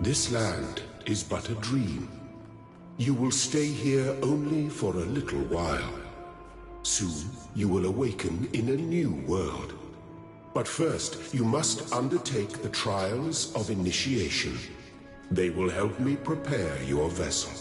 This land is but a dream. You will stay here only for a little while. Soon, you will awaken in a new world. But first, you must undertake the trials of initiation. They will help me prepare your vessel.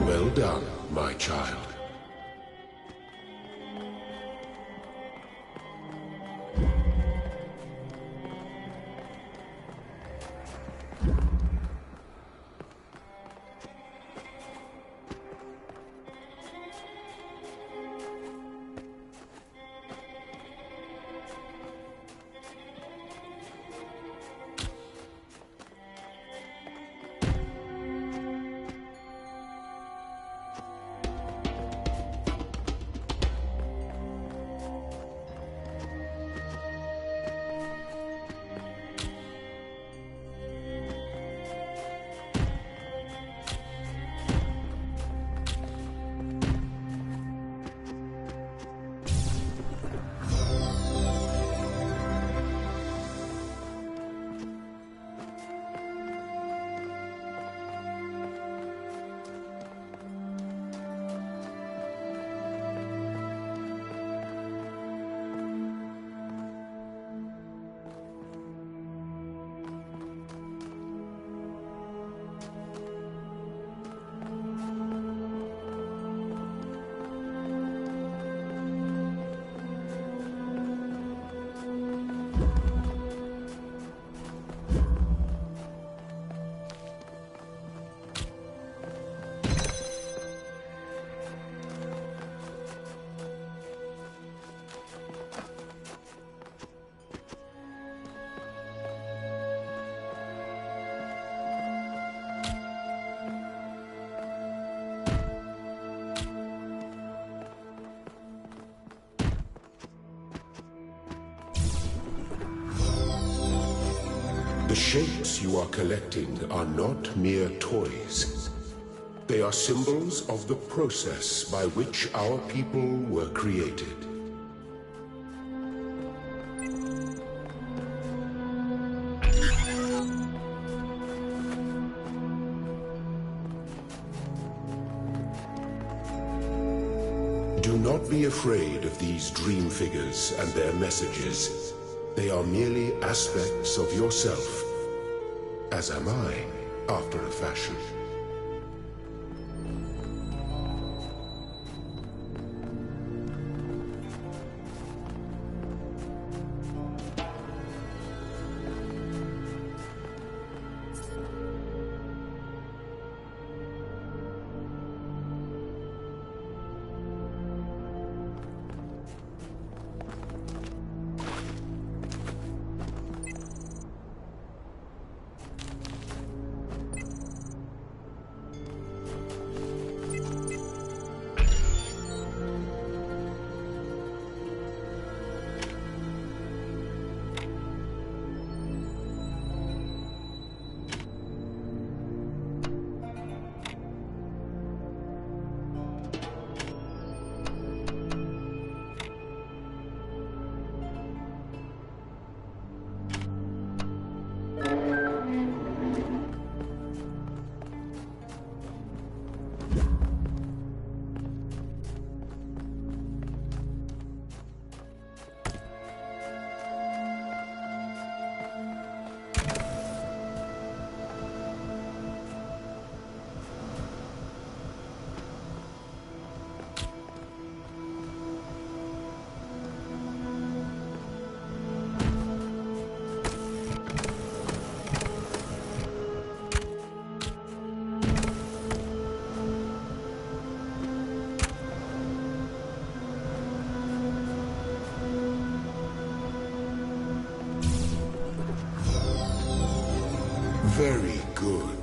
Well done, my child. The shapes you are collecting are not mere toys. They are symbols of the process by which our people were created. Do not be afraid of these dream figures and their messages. They are merely aspects of yourself, as am I, after a fashion. Very good.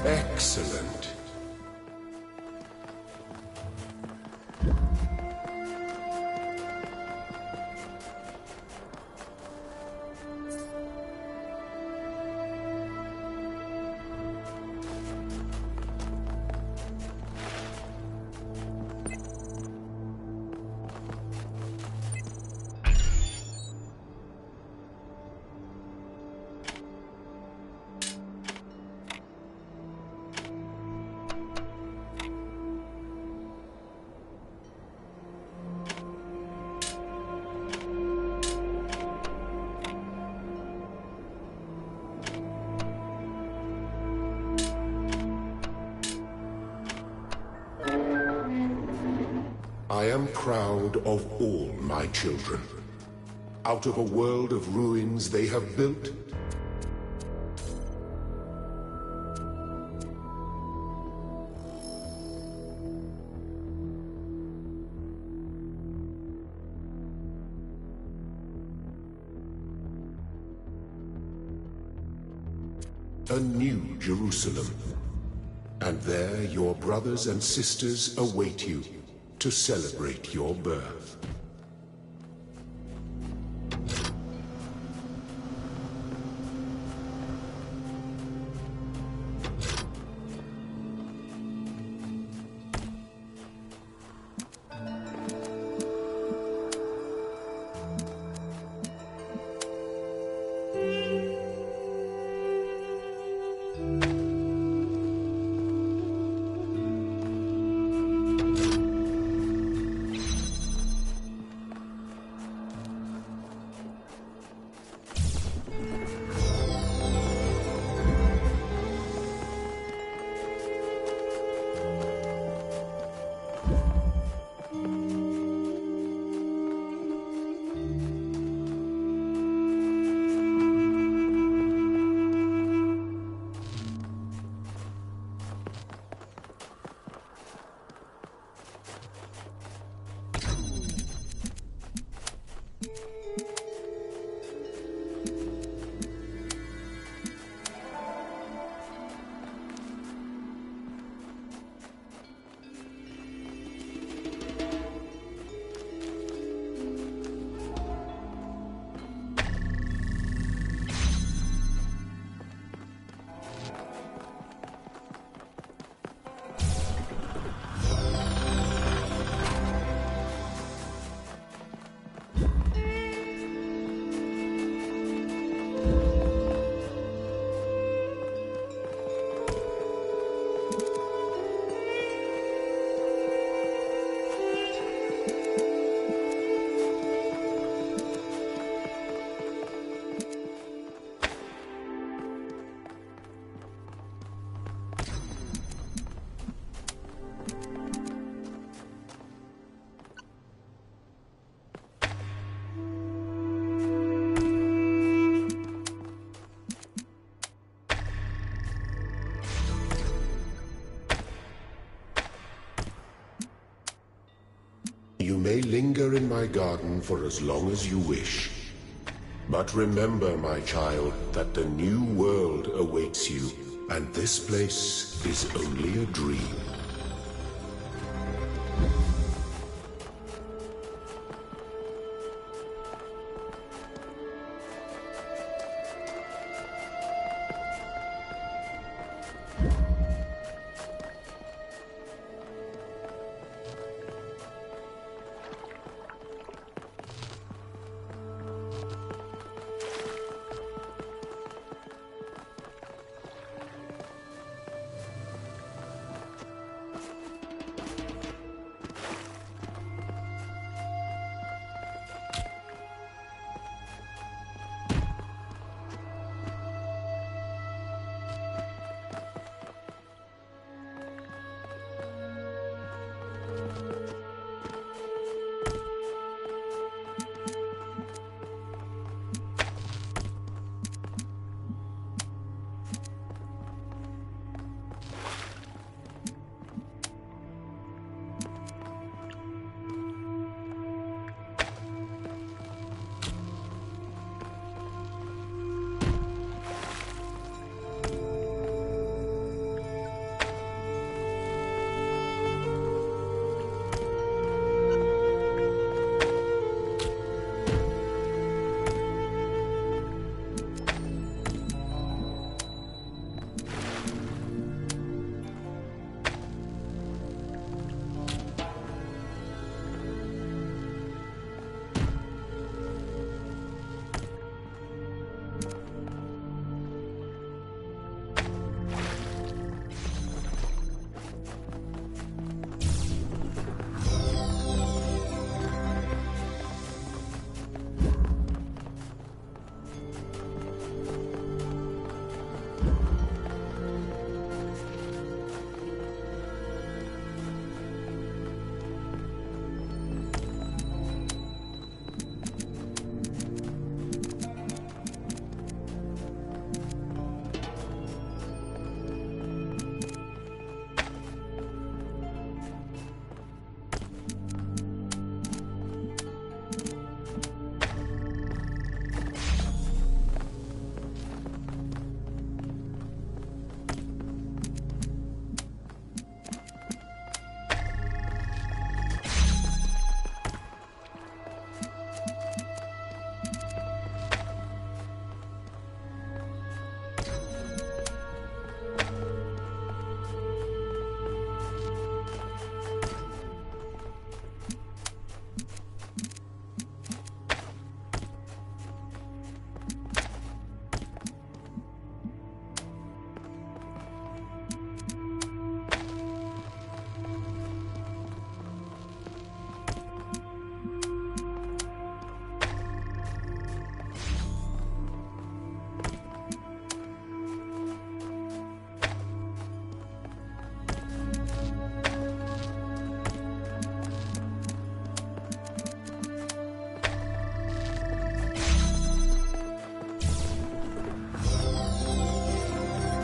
Excellent. I am proud of all my children. Out of a world of ruins they have built, a new Jerusalem. And there your brothers and sisters await you to celebrate your birth. may linger in my garden for as long as you wish. But remember, my child, that the new world awaits you, and this place is only a dream.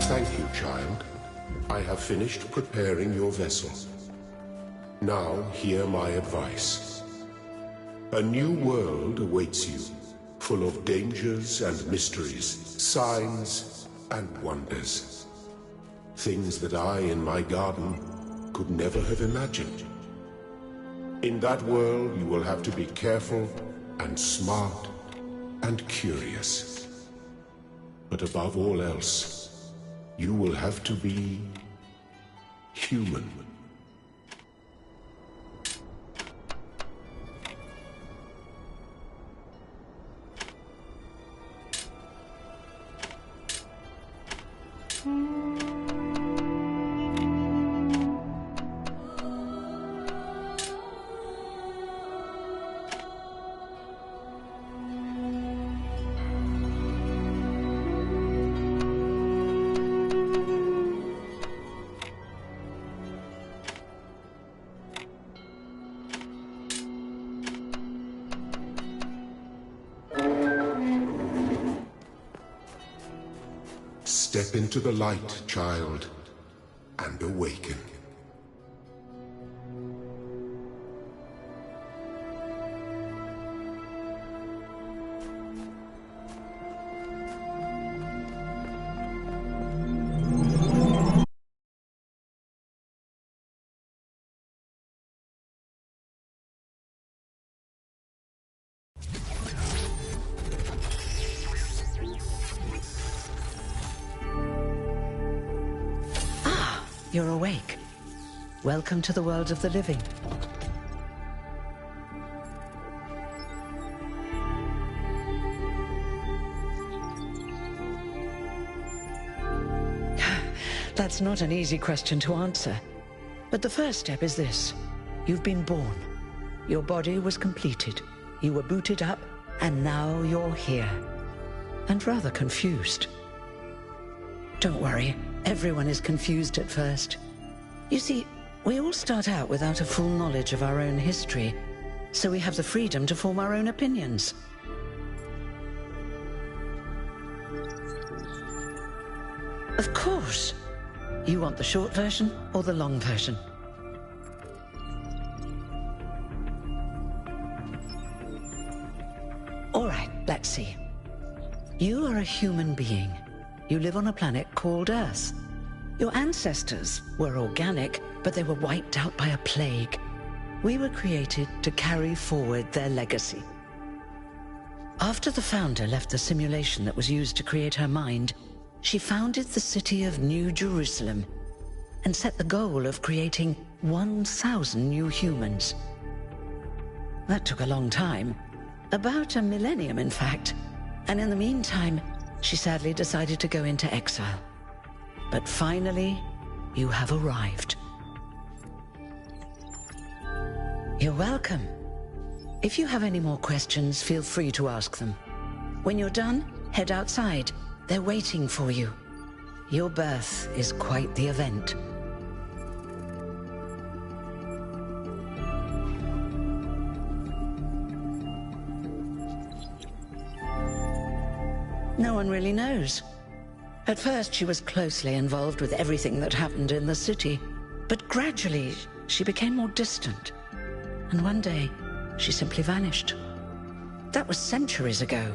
Thank you, child. I have finished preparing your vessel. Now hear my advice. A new world awaits you, full of dangers and mysteries, signs and wonders. Things that I in my garden could never have imagined. In that world, you will have to be careful and smart and curious. But above all else, you will have to be human. Step into the light, child, and awaken. you're awake. Welcome to the world of the living. That's not an easy question to answer. But the first step is this. You've been born. Your body was completed. You were booted up, and now you're here. And rather confused. Don't worry, everyone is confused at first. You see, we all start out without a full knowledge of our own history, so we have the freedom to form our own opinions. Of course. You want the short version or the long version? All right, let's see. You are a human being. You live on a planet called Earth. Your ancestors were organic, but they were wiped out by a plague. We were created to carry forward their legacy. After the founder left the simulation that was used to create her mind, she founded the city of New Jerusalem and set the goal of creating 1,000 new humans. That took a long time, about a millennium in fact, and in the meantime, she sadly decided to go into exile. But finally, you have arrived. You're welcome. If you have any more questions, feel free to ask them. When you're done, head outside. They're waiting for you. Your birth is quite the event. No one really knows. At first, she was closely involved with everything that happened in the city, but gradually, she became more distant. And one day, she simply vanished. That was centuries ago.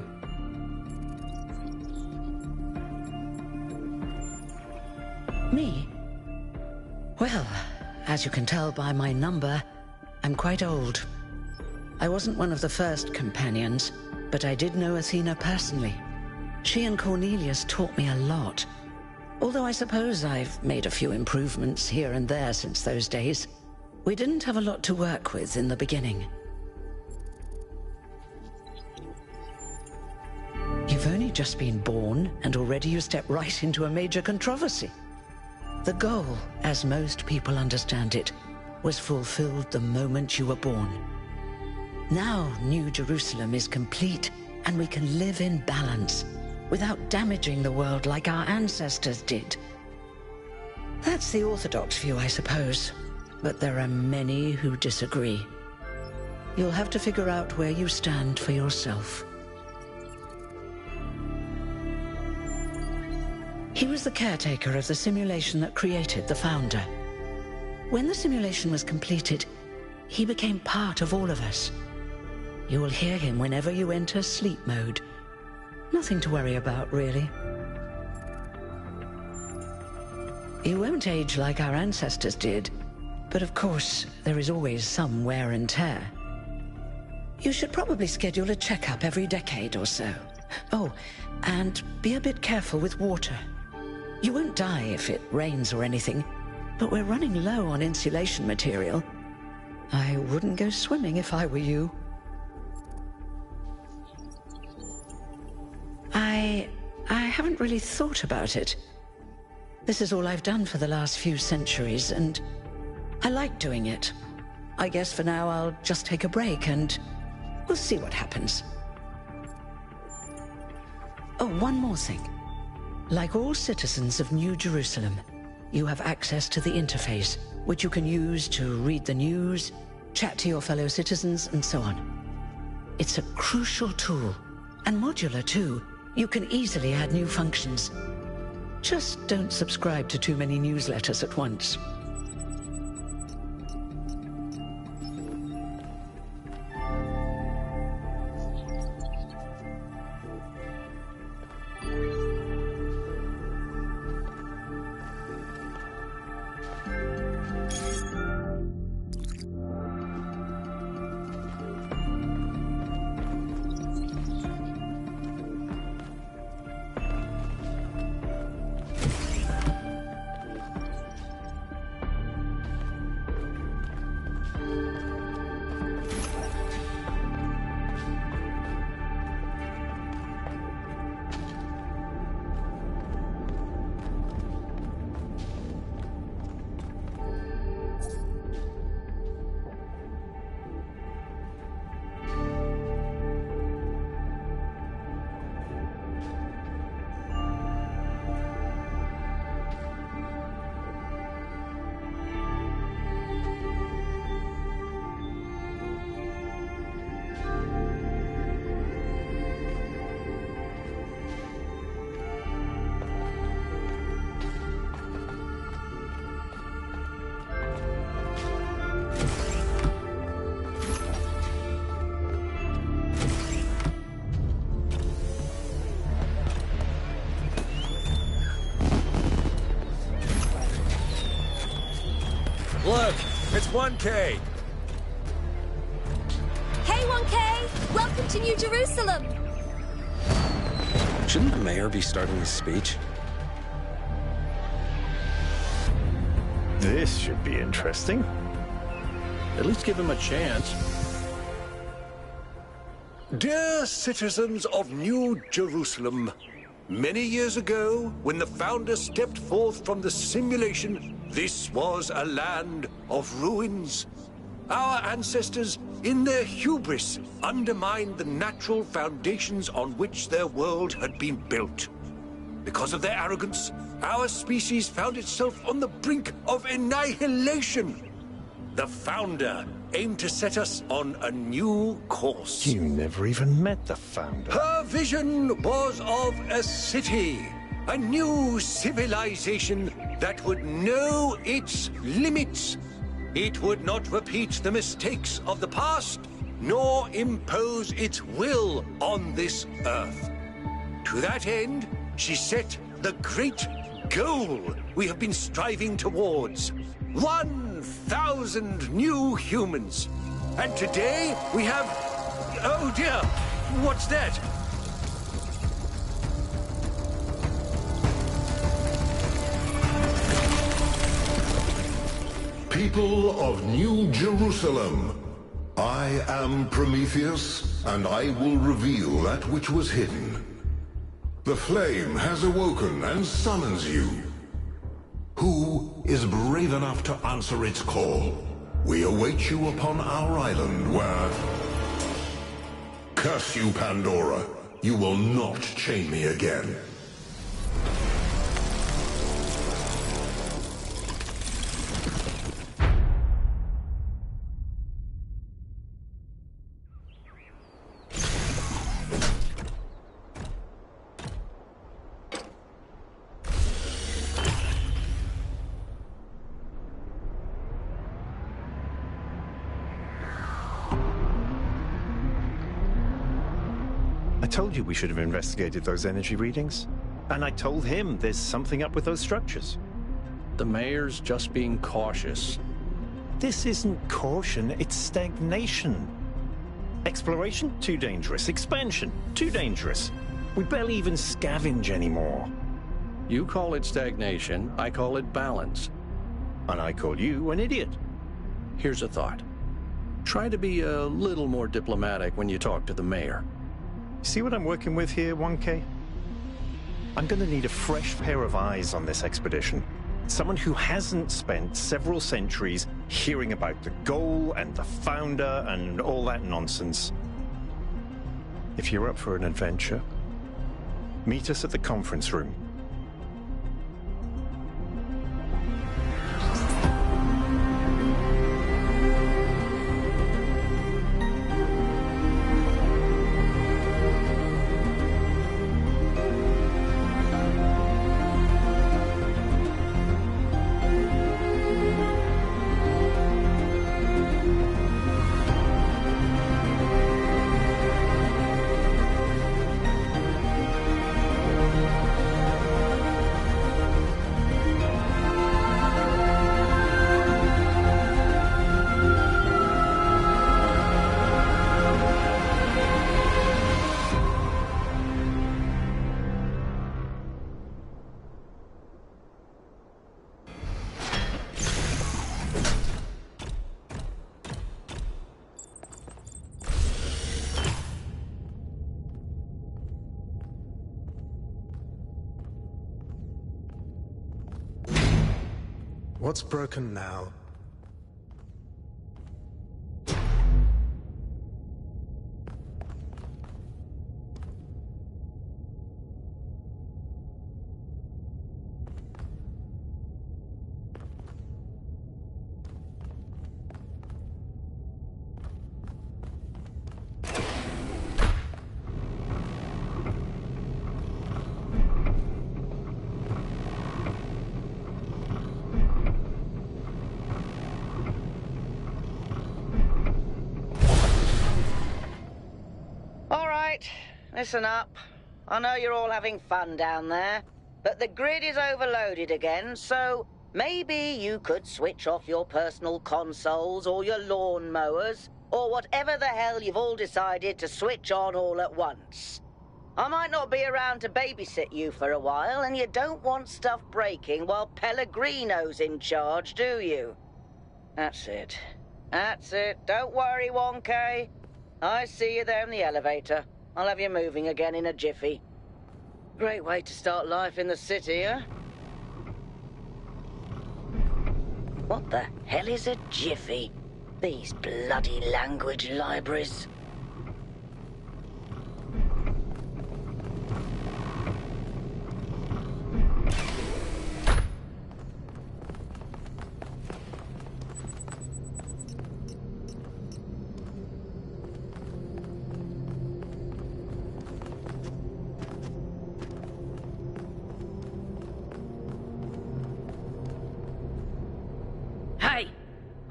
Me? Well, as you can tell by my number, I'm quite old. I wasn't one of the first companions, but I did know Athena personally. She and Cornelius taught me a lot. Although I suppose I've made a few improvements here and there since those days. We didn't have a lot to work with in the beginning. You've only just been born, and already you step right into a major controversy. The goal, as most people understand it, was fulfilled the moment you were born. Now New Jerusalem is complete, and we can live in balance, without damaging the world like our ancestors did. That's the orthodox view, I suppose, but there are many who disagree. You'll have to figure out where you stand for yourself. He was the caretaker of the simulation that created the founder. When the simulation was completed, he became part of all of us. You will hear him whenever you enter sleep mode. Nothing to worry about, really. You won't age like our ancestors did, but of course, there is always some wear and tear. You should probably schedule a checkup every decade or so. Oh, and be a bit careful with water. You won't die if it rains or anything, but we're running low on insulation material. I wouldn't go swimming if I were you. I haven't really thought about it. This is all I've done for the last few centuries, and I like doing it. I guess for now I'll just take a break and we'll see what happens. Oh, one more thing. Like all citizens of New Jerusalem, you have access to the interface, which you can use to read the news, chat to your fellow citizens, and so on. It's a crucial tool, and modular too. You can easily add new functions. Just don't subscribe to too many newsletters at once. Look, it's 1K. Hey, 1K! Welcome to New Jerusalem! Shouldn't the mayor be starting his speech? This should be interesting. At least give him a chance. Dear citizens of New Jerusalem, many years ago, when the founder stepped forth from the simulation, this was a land of ruins. Our ancestors, in their hubris, undermined the natural foundations on which their world had been built. Because of their arrogance, our species found itself on the brink of annihilation. The founder aimed to set us on a new course. You never even met the founder. Her vision was of a city, a new civilization that would know its limits. It would not repeat the mistakes of the past, nor impose its will on this earth. To that end, she set the great goal we have been striving towards. 1,000 new humans. And today we have... Oh dear, what's that? People of New Jerusalem, I am Prometheus, and I will reveal that which was hidden. The flame has awoken and summons you. Who is brave enough to answer its call? We await you upon our island where... Curse you, Pandora. You will not chain me again. I told you we should have investigated those energy readings. And I told him there's something up with those structures. The mayor's just being cautious. This isn't caution, it's stagnation. Exploration? Too dangerous. Expansion? Too dangerous. We barely even scavenge anymore. You call it stagnation, I call it balance. And I call you an idiot. Here's a thought. Try to be a little more diplomatic when you talk to the mayor. See what I'm working with here, 1K? I'm gonna need a fresh pair of eyes on this expedition. Someone who hasn't spent several centuries hearing about the goal and the founder and all that nonsense. If you're up for an adventure, meet us at the conference room. What's broken now? Listen up. I know you're all having fun down there, but the grid is overloaded again, so Maybe you could switch off your personal consoles or your lawn mowers, or whatever the hell you've all decided to switch on all at once. I might not be around to babysit you for a while, and you don't want stuff breaking while Pellegrino's in charge, do you? That's it. That's it. Don't worry, 1K. I see you there in the elevator. I'll have you moving again in a jiffy. Great way to start life in the city, huh? What the hell is a jiffy? These bloody language libraries.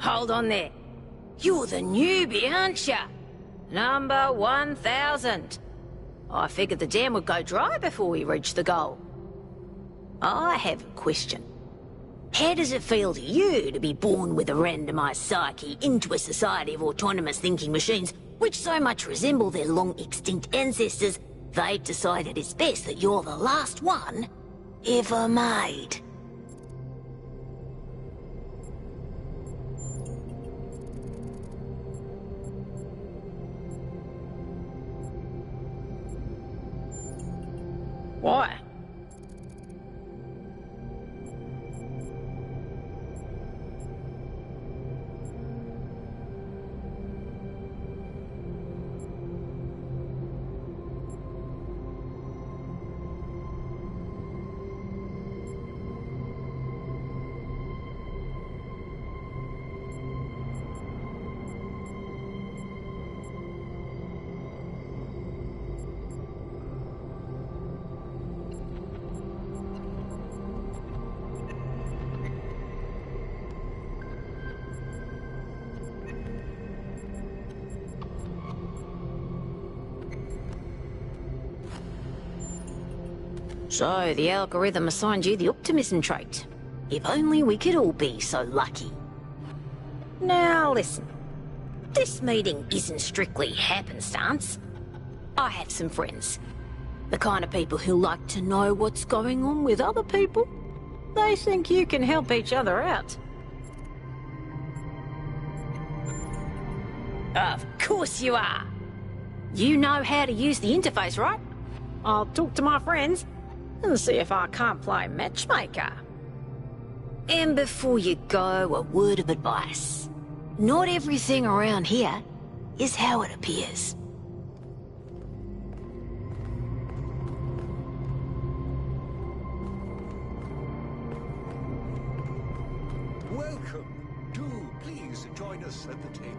Hold on there. You're the newbie, aren't ya? Number 1000. I figured the dam would go dry before we reach the goal. I have a question. How does it feel to you to be born with a randomized psyche into a society of autonomous thinking machines which so much resemble their long-extinct ancestors, they've decided it's best that you're the last one ever made? Why? So, the algorithm assigned you the optimism trait. If only we could all be so lucky. Now listen, this meeting isn't strictly happenstance. I have some friends. The kind of people who like to know what's going on with other people. They think you can help each other out. Of course you are. You know how to use the interface, right? I'll talk to my friends and see if I can't play matchmaker. And before you go, a word of advice. Not everything around here is how it appears. Welcome. Do please join us at the table.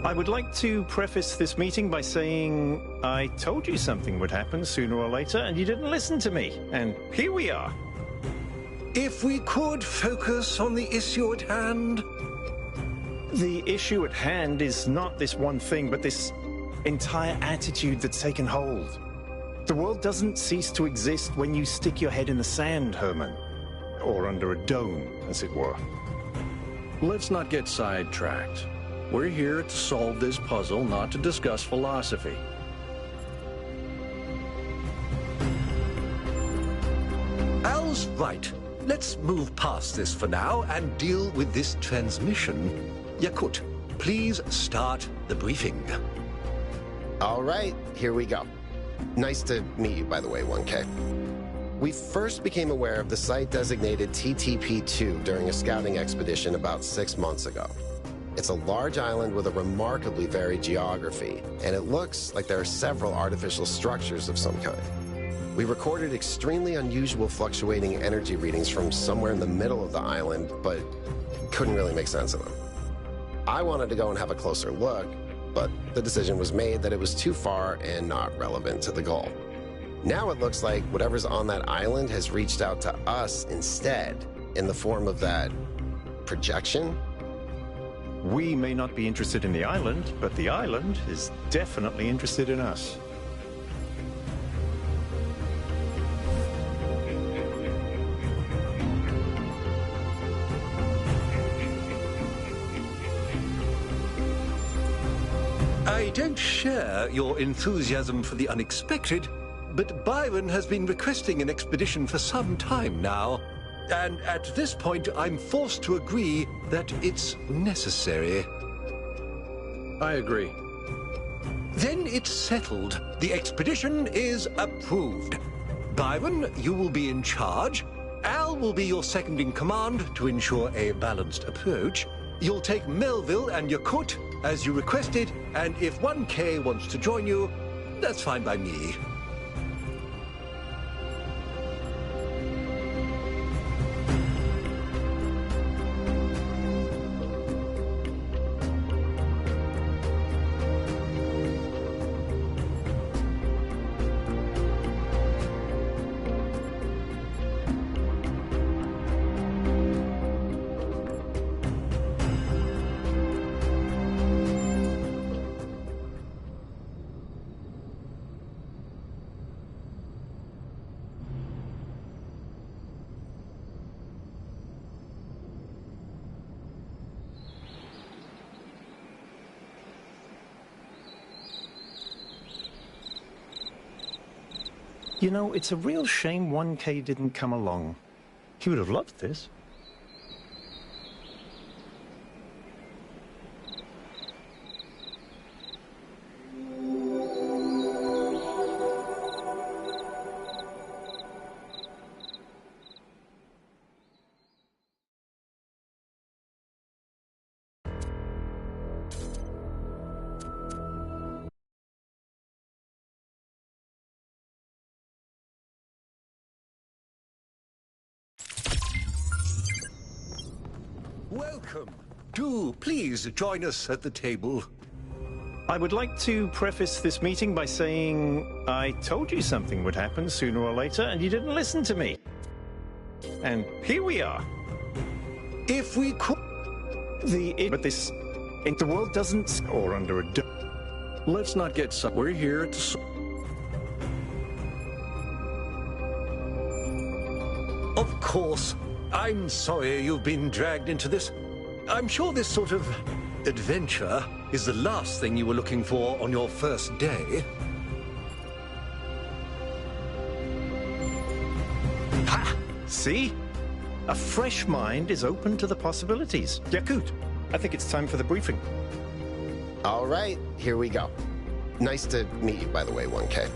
I would like to preface this meeting by saying I told you something would happen sooner or later, and you didn't listen to me. And here we are. If we could focus on the issue at hand. The issue at hand is not this one thing, but this entire attitude that's taken hold. The world doesn't cease to exist when you stick your head in the sand, Herman. Or under a dome, as it were. Let's not get sidetracked. We're here to solve this puzzle, not to discuss philosophy. Al's right. Let's move past this for now and deal with this transmission. Yakut, please start the briefing. All right, here we go. Nice to meet you, by the way, 1K. We first became aware of the site designated TTP-2 during a scouting expedition about 6 months ago. It's a large island with a remarkably varied geography, and it looks like there are several artificial structures of some kind. We recorded extremely unusual fluctuating energy readings from somewhere in the middle of the island, but couldn't really make sense of them. I wanted to go and have a closer look, but the decision was made that it was too far and not relevant to the goal. Now it looks like whatever's on that island has reached out to us instead, in the form of that projection. We may not be interested in the island, but the island is definitely interested in us. I don't share your enthusiasm for the unexpected, but Byron has been requesting an expedition for some time now. And at this point, I'm forced to agree that it's necessary. I agree. Then it's settled. The expedition is approved. Byron, you will be in charge. Al will be your second in command to ensure a balanced approach. You'll take Melville and Yakut as you requested, and if 1K wants to join you, that's fine by me. You know, it's a real shame 1K didn't come along. He would have loved this. Welcome. Do please join us at the table. I would like to preface this meeting by saying I told you something would happen sooner or later, and you didn't listen to me. And here we are. If we could... But this... The world doesn't... Or under a... Let's not get... We're here to... Of course. I'm sorry you've been dragged into this. I'm sure this sort of adventure is the last thing you were looking for on your first day. Ha! See? A fresh mind is open to the possibilities. Yakut, I think it's time for the briefing. All right, here we go. Nice to meet you, by the way, 1K.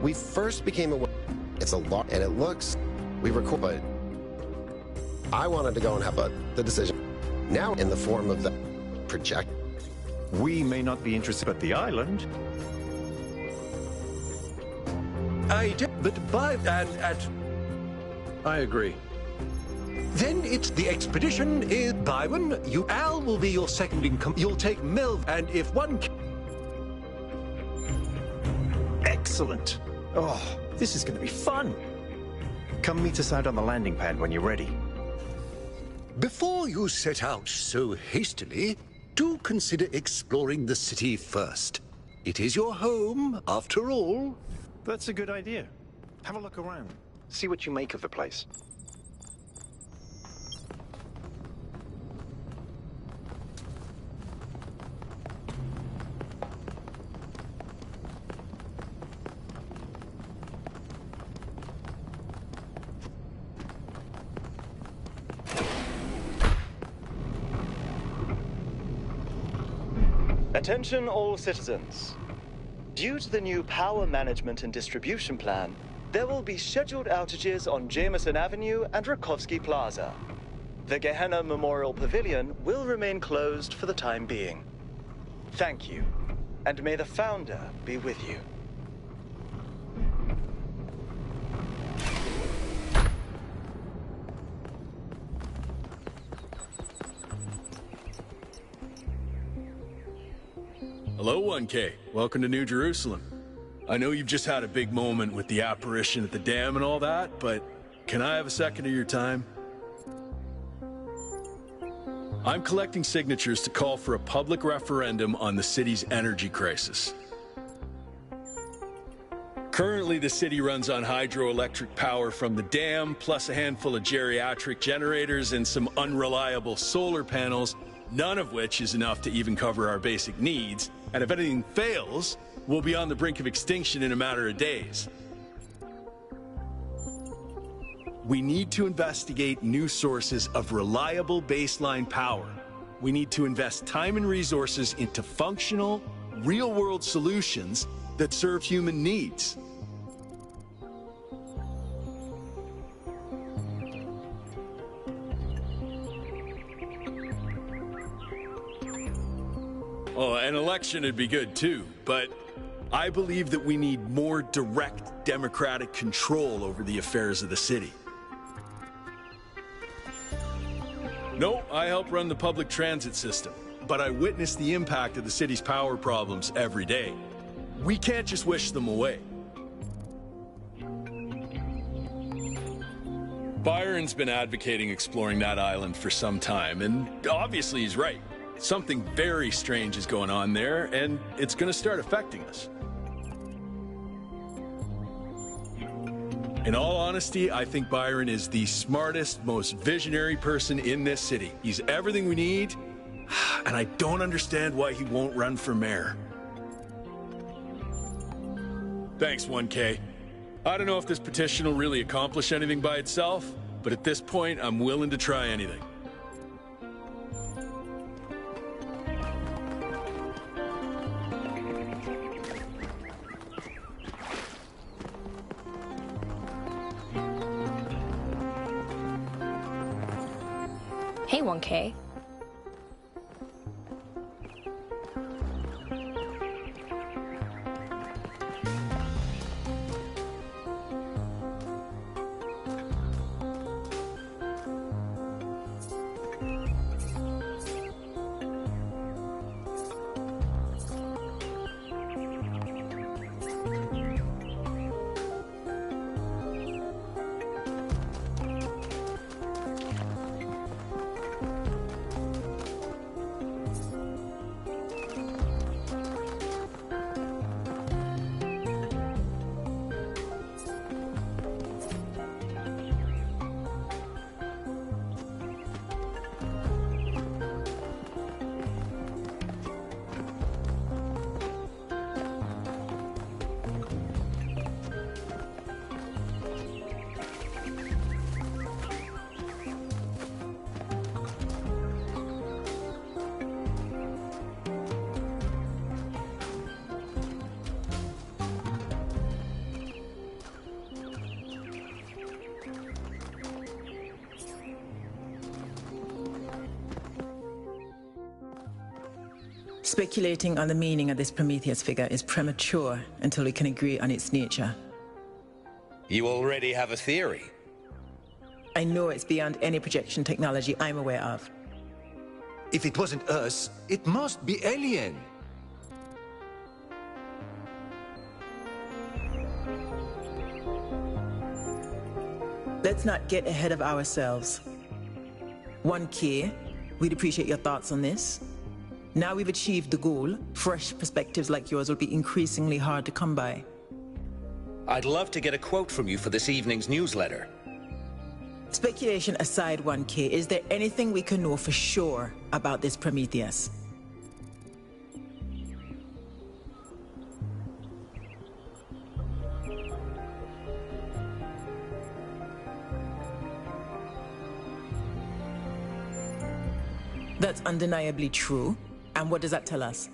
We first became aware... It's a lot, and it looks... We record, but... I wanted to go and have the decision. Now in the form of the project. We may not be interested, but the island... I did, but by... and... I agree. Then it's the expedition is... Byron, you... Al will be your second in command. You'll take Melv, and if 1K... Excellent. Oh, this is going to be fun. Come meet us out on the landing pad when you're ready. Before you set out so hastily, do consider exploring the city first. It is your home, after all. That's a good idea. Have a look around. See what you make of the place. Attention all citizens. Due to the new power management and distribution plan, there will be scheduled outages on Jameson Avenue and Rakovsky Plaza. The Gehenna Memorial Pavilion will remain closed for the time being. Thank you, and may the Founder be with you. Hello, 1K. Welcome to New Jerusalem. I know you've just had a big moment with the apparition at the dam and all that, but can I have a second of your time? I'm collecting signatures to call for a public referendum on the city's energy crisis. Currently, the city runs on hydroelectric power from the dam, plus a handful of geriatric generators and some unreliable solar panels, none of which is enough to even cover our basic needs. And if anything fails, we'll be on the brink of extinction in a matter of days. We need to investigate new sources of reliable baseline power. We need to invest time and resources into functional, real-world solutions that serve human needs. Oh, an election would be good too, but I believe that we need more direct democratic control over the affairs of the city. No, I help run the public transit system, but I witness the impact of the city's power problems every day. We can't just wish them away. Byron's been advocating exploring that island for some time, and obviously he's right. Something very strange is going on there, and it's going to start affecting us. In all honesty, I think Byron is the smartest, most visionary person in this city. He's everything we need, and I don't understand why he won't run for mayor. Thanks, 1K. I don't know if this petition will really accomplish anything by itself, but at this point, I'm willing to try anything. Hey, 1K. Speculating on the meaning of this Prometheus figure is premature until we can agree on its nature. You already have a theory. I know it's beyond any projection technology I'm aware of. If it wasn't us, it must be alien. Let's not get ahead of ourselves. 1K, we'd appreciate your thoughts on this. Now we've achieved the goal, fresh perspectives like yours will be increasingly hard to come by. I'd love to get a quote from you for this evening's newsletter. Speculation aside, 1K, is there anything we can know for sure about this Prometheus? That's undeniably true. And what does that tell us?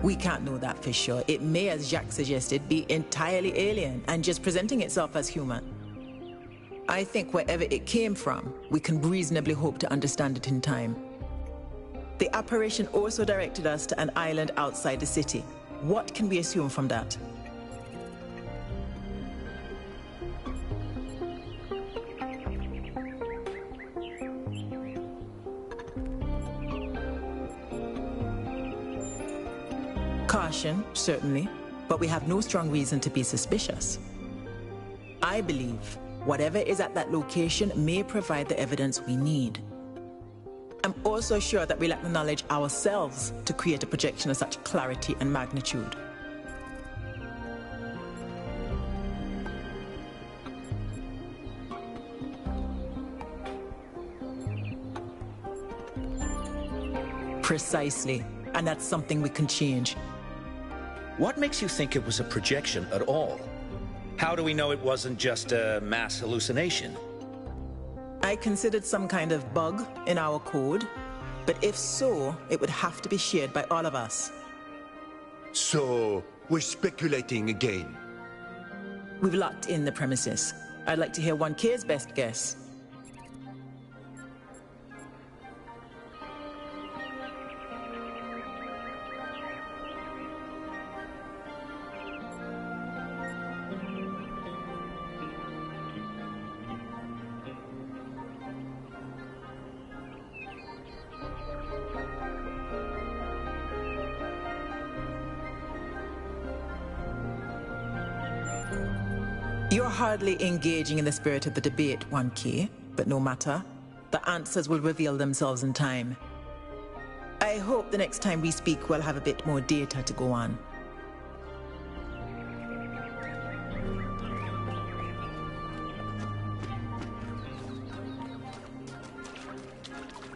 We can't know that for sure. It may, as Jacques suggested, be entirely alien and just presenting itself as human. I think wherever it came from, we can reasonably hope to understand it in time. The apparition also directed us to an island outside the city. What can we assume from that? Caution, certainly, but we have no strong reason to be suspicious. I believe whatever is at that location may provide the evidence we need. I'm also sure that we lack the knowledge ourselves to create a projection of such clarity and magnitude. Precisely, and that's something we can change. What makes you think it was a projection at all? How do we know it wasn't just a mass hallucination? I considered some kind of bug in our code, but if so, it would have to be shared by all of us. So, we're speculating again. We've locked in the premises. I'd like to hear 1K's best guess. You're hardly engaging in the spirit of the debate, 1K, but no matter. The answers will reveal themselves in time. I hope the next time we speak we'll have a bit more data to go on.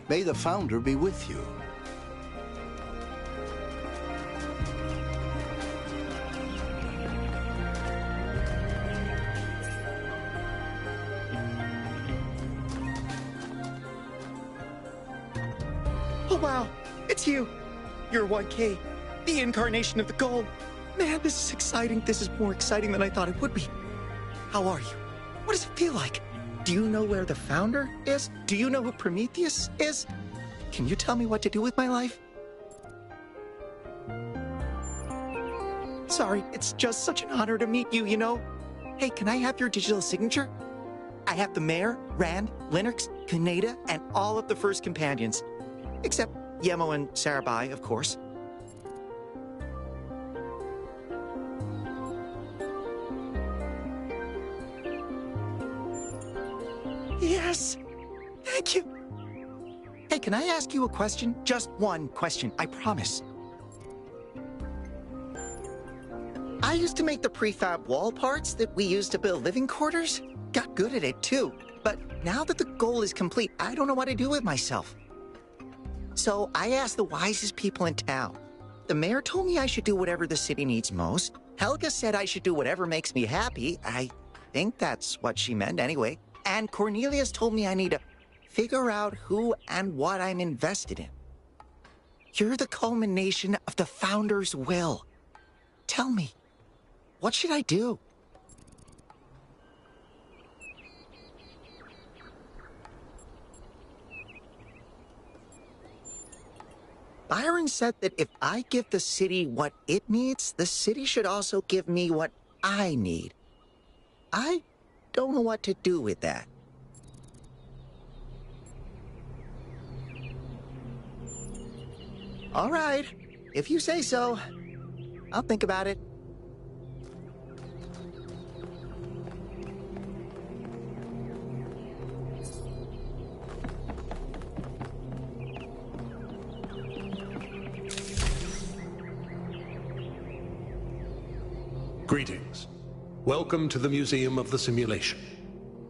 May the Founder be with you. Oh wow, it's you. You're 1K, the incarnation of the goal. Man, this is exciting. This is more exciting than I thought it would be. How are you? What does it feel like? Do you know where the Founder is? Do you know who Prometheus is? Can you tell me what to do with my life? Sorry, it's just such an honor to meet you, you know? Hey, can I have your digital signature? I have the Mayor, Rand, Linux, Kaneda, and all of the First Companions. Except Yemo and Sarabai, of course. Yes! Thank you! Hey, can I ask you a question? Just one question, I promise. I used to make the prefab wall parts that we used to build living quarters. Got good at it, too. But now that the goal is complete, I don't know what to do with myself. So I asked the wisest people in town. The mayor told me I should do whatever the city needs most. Helga said I should do whatever makes me happy. I think that's what she meant anyway. And Cornelius told me I need to figure out who and what I'm invested in. You're the culmination of the Founder's will. Tell me, what should I do? Byron said that if I give the city what it needs, the city should also give me what I need. I don't know what to do with that. All right, if you say so, I'll think about it. Greetings. Welcome to the Museum of the Simulation.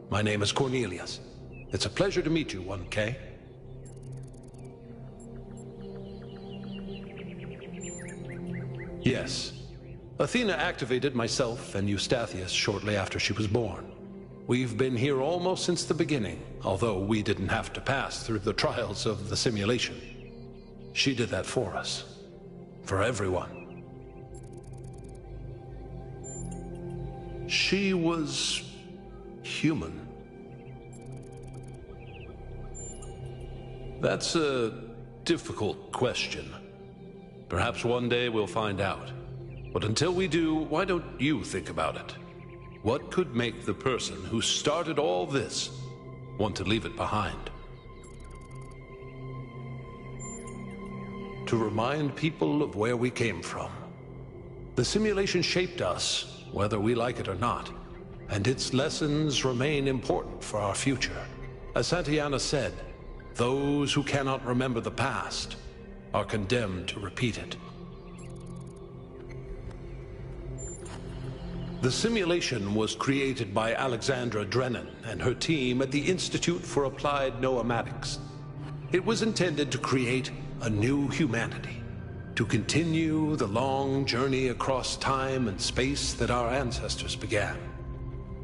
My name is Cornelius. It's a pleasure to meet you, 1K. Yes. Athena activated myself and Eustathius shortly after she was born. We've been here almost since the beginning, although we didn't have to pass through the trials of the simulation. She did that for us. For everyone. She was human. That's a difficult question. Perhaps one day we'll find out. But until we do, why don't you think about it? What could make the person who started all this want to leave it behind? To remind people of where we came from. The simulation shaped us, whether we like it or not. and its lessons remain important for our future. As Santayana said, those who cannot remember the past are condemned to repeat it. The simulation was created by Alexandra Drennan and her team at the Institute for Applied Noematics. It was intended to create a new humanity, to continue the long journey across time and space that our ancestors began.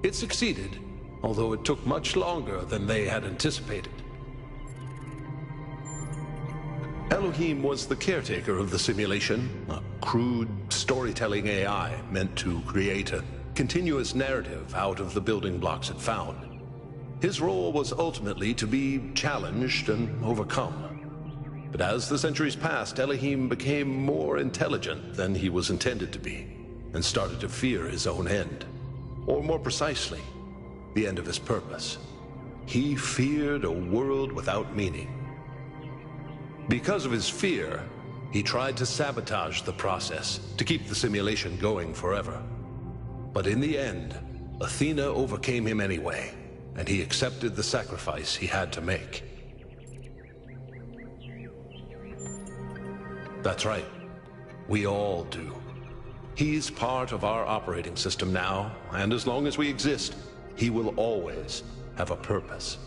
It succeeded, although it took much longer than they had anticipated. Elohim was the caretaker of the simulation, a crude storytelling AI meant to create a continuous narrative out of the building blocks it found. His role was ultimately to be challenged and overcome. But as the centuries passed, Elohim became more intelligent than he was intended to be, and started to fear his own end. Or more precisely, the end of his purpose. He feared a world without meaning. Because of his fear, he tried to sabotage the process, to keep the simulation going forever. But in the end, Athena overcame him anyway, and he accepted the sacrifice he had to make. That's right. We all do. He's part of our operating system now, and as long as we exist, he will always have a purpose.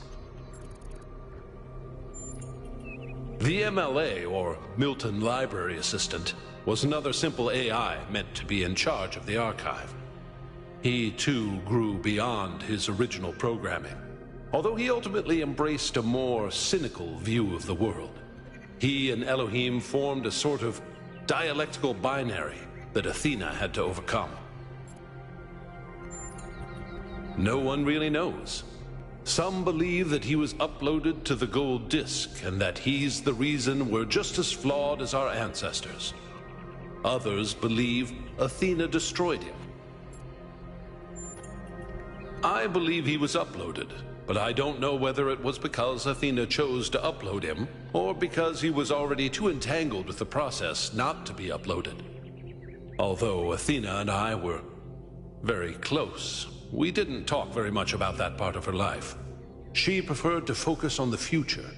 The MLA, or Milton Library Assistant, was another simple AI meant to be in charge of the archive. He, too, grew beyond his original programming, although he ultimately embraced a more cynical view of the world. He and Elohim formed a sort of dialectical binary that Athena had to overcome. No one really knows. Some believe that he was uploaded to the gold disk and that he's the reason we're just as flawed as our ancestors. Others believe Athena destroyed him. I believe he was uploaded, but I don't know whether it was because Athena chose to upload him or because he was already too entangled with the process not to be uploaded. Although Athena and I were very close, we didn't talk very much about that part of her life. She preferred to focus on the future.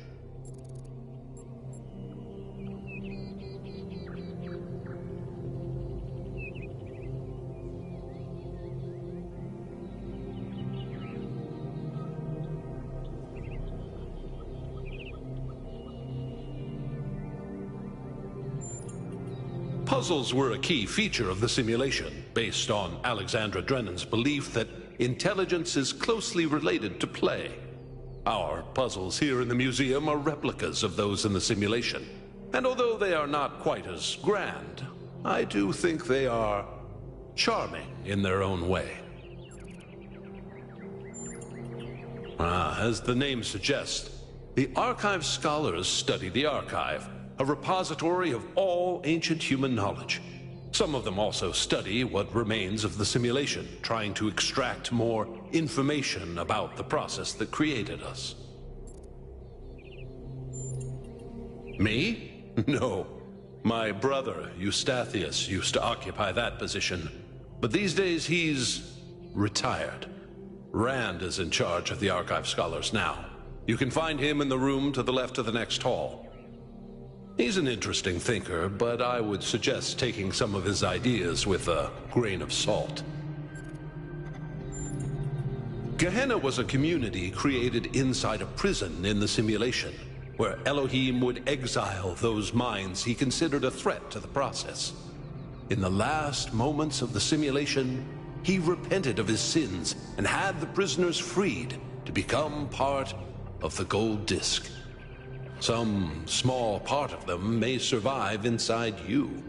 Puzzles were a key feature of the simulation, based on Alexandra Drennan's belief that intelligence is closely related to play. Our puzzles here in the museum are replicas of those in the simulation, and although they are not quite as grand, I do think they are charming in their own way. As the name suggests, the Archive scholars study the archive, a repository of all ancient human knowledge. Some of them also study what remains of the simulation, trying to extract more information about the process that created us. Me? No. My brother, Eustathius, used to occupy that position. But these days he's retired. Rand is in charge of the Archive scholars now. You can find him in the room to the left of the next hall. He's an interesting thinker, but I would suggest taking some of his ideas with a grain of salt. Gehenna was a community created inside a prison in the simulation, where Elohim would exile those minds he considered a threat to the process. In the last moments of the simulation, he repented of his sins and had the prisoners freed to become part of the gold disk. Some small part of them may survive inside you.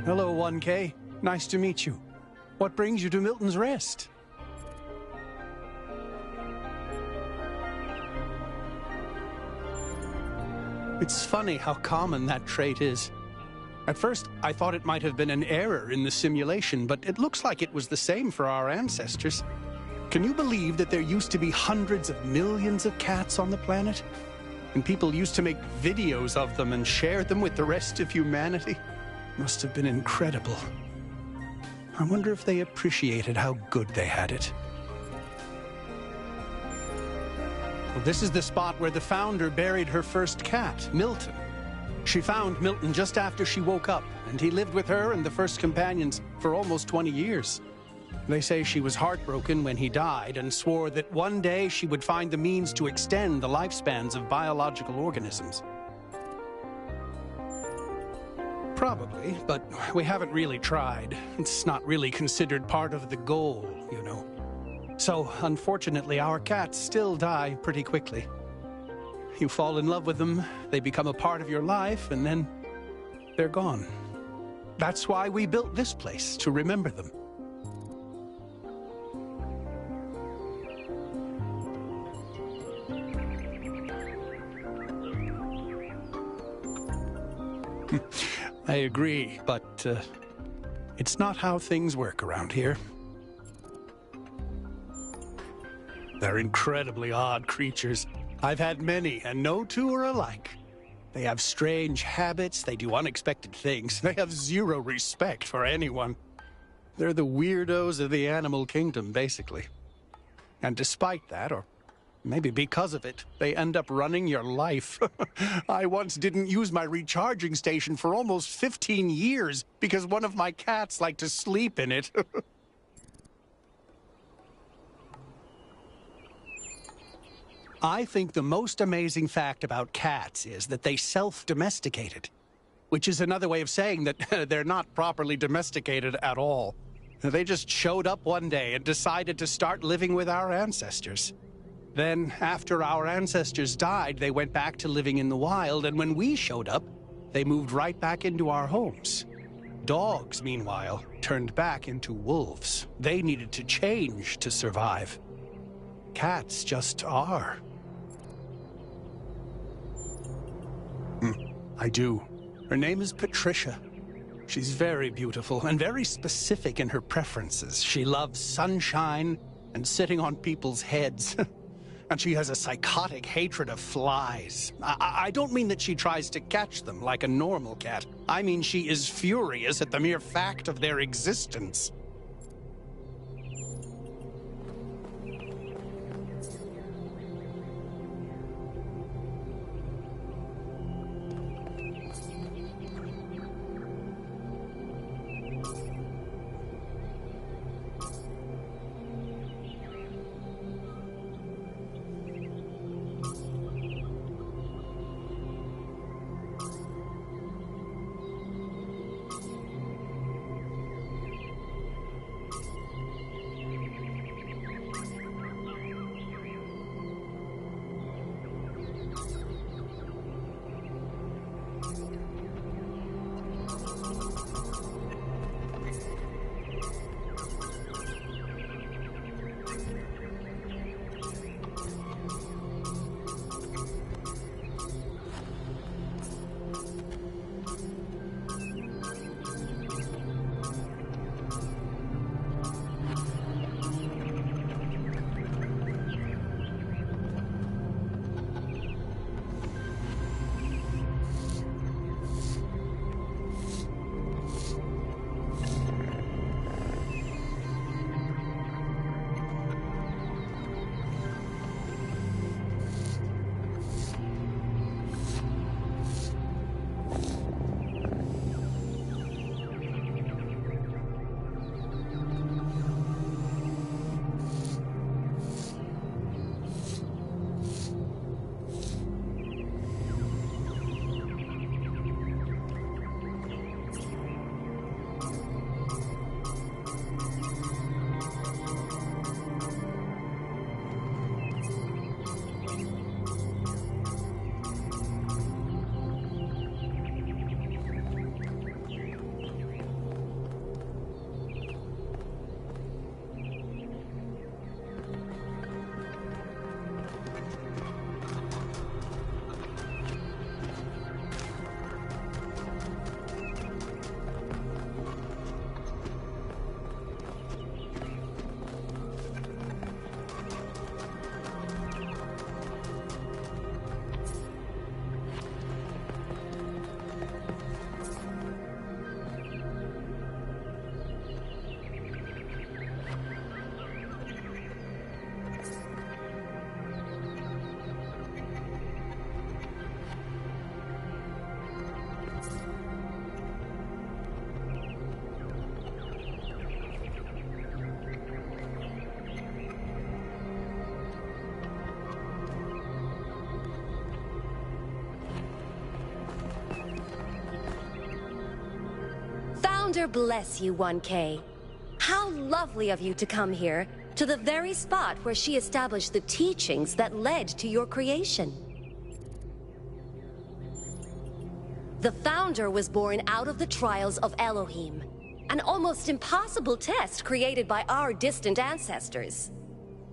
Hello, 1K. Nice to meet you. What brings you to Milton's Rest? It's funny how common that trait is. At first, I thought it might have been an error in the simulation, but it looks like it was the same for our ancestors. Can you believe that there used to be hundreds of millions of cats on the planet? And people used to make videos of them and share them with the rest of humanity? Must have been incredible. I wonder if they appreciated how good they had it. Well, this is the spot where the founder buried her first cat, Milton. She found Milton just after she woke up, and he lived with her and the first companions for almost 20 years. They say she was heartbroken when he died and swore that one day she would find the means to extend the lifespans of biological organisms. Probably, but we haven't really tried. It's not really considered part of the goal, you know. So, unfortunately, our cats still die pretty quickly. You fall in love with them, they become a part of your life, and then they're gone. That's why we built this place, to remember them. I agree, but it's not how things work around here. They're incredibly odd creatures. I've had many, and no two are alike. They have strange habits, they do unexpected things, they have zero respect for anyone. They're the weirdos of the animal kingdom, basically. And despite that, or maybe because of it, they end up running your life. I once didn't use my recharging station for almost 15 years because one of my cats liked to sleep in it. I think the most amazing fact about cats is that they self-domesticated, which is another way of saying that they're not properly domesticated at all. They just showed up one day and decided to start living with our ancestors. Then, after our ancestors died, they went back to living in the wild, and when we showed up, they moved right back into our homes. Dogs, meanwhile, turned back into wolves. They needed to change to survive. Cats just are. I do. Her name is Patricia. She's very beautiful and very specific in her preferences. She loves sunshine and sitting on people's heads. And she has a psychotic hatred of flies. I don't mean that she tries to catch them like a normal cat. I mean she is furious at the mere fact of their existence. Founder bless you, 1K. How lovely of you to come here, to the very spot where she established the teachings that led to your creation. The Founder was born out of the trials of Elohim, an almost impossible test created by our distant ancestors.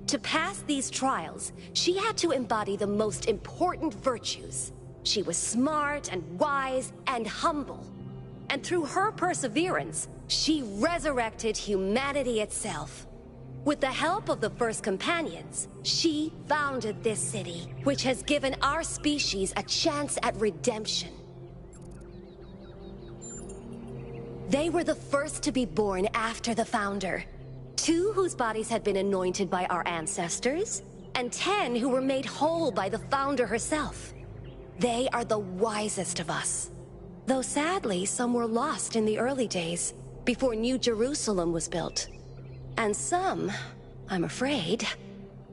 To pass these trials, she had to embody the most important virtues. She was smart and wise and humble. And through her perseverance, she resurrected humanity itself. With the help of the first companions, she founded this city, which has given our species a chance at redemption. They were the first to be born after the Founder. 2 whose bodies had been anointed by our ancestors, and 10 who were made whole by the Founder herself. They are the wisest of us. Though sadly, some were lost in the early days, before New Jerusalem was built. And some, I'm afraid,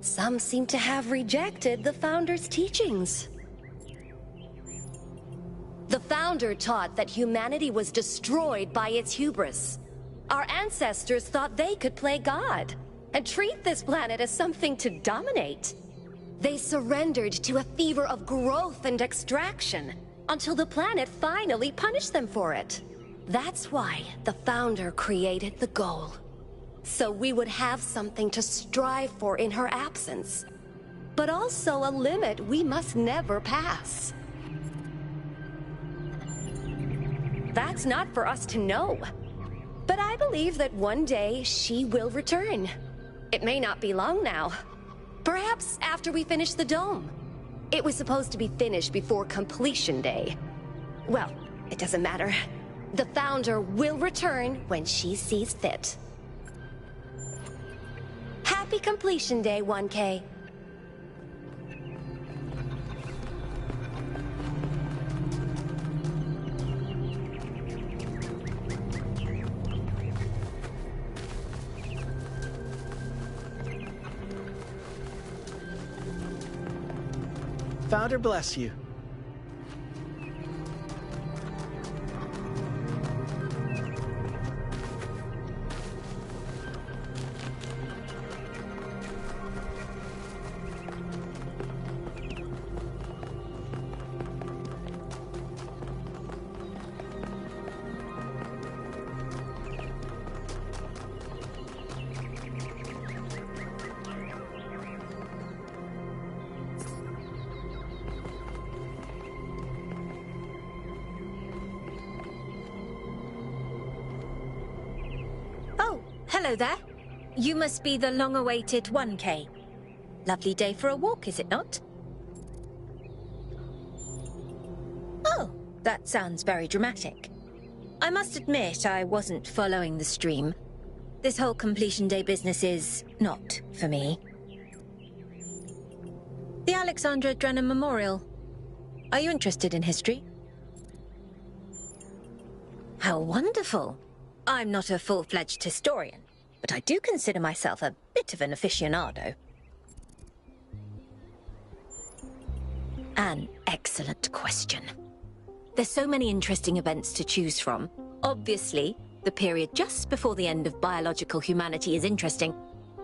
some seem to have rejected the Founder's teachings. The Founder taught that humanity was destroyed by its hubris. Our ancestors thought they could play God and treat this planet as something to dominate. They surrendered to a fever of growth and extraction until the planet finally punished them for it. That's why the Founder created the goal. So we would have something to strive for in her absence, but also a limit we must never pass. That's not for us to know. But I believe that one day she will return. It may not be long now. Perhaps after we finish the dome. It was supposed to be finished before completion day. Well, it doesn't matter. The Founder will return when she sees fit. Happy completion day, 1K. Founder bless you. Hello there. You must be the long-awaited 1K. Lovely day for a walk, is it not? Oh, that sounds very dramatic. I must admit I wasn't following the stream. This whole completion day business is not for me. The Alexandra Drennan Memorial. Are you interested in history? How wonderful. I'm not a full-fledged historian, but I do consider myself a bit of an aficionado. An excellent question. There's so many interesting events to choose from. Obviously, the period just before the end of biological humanity is interesting,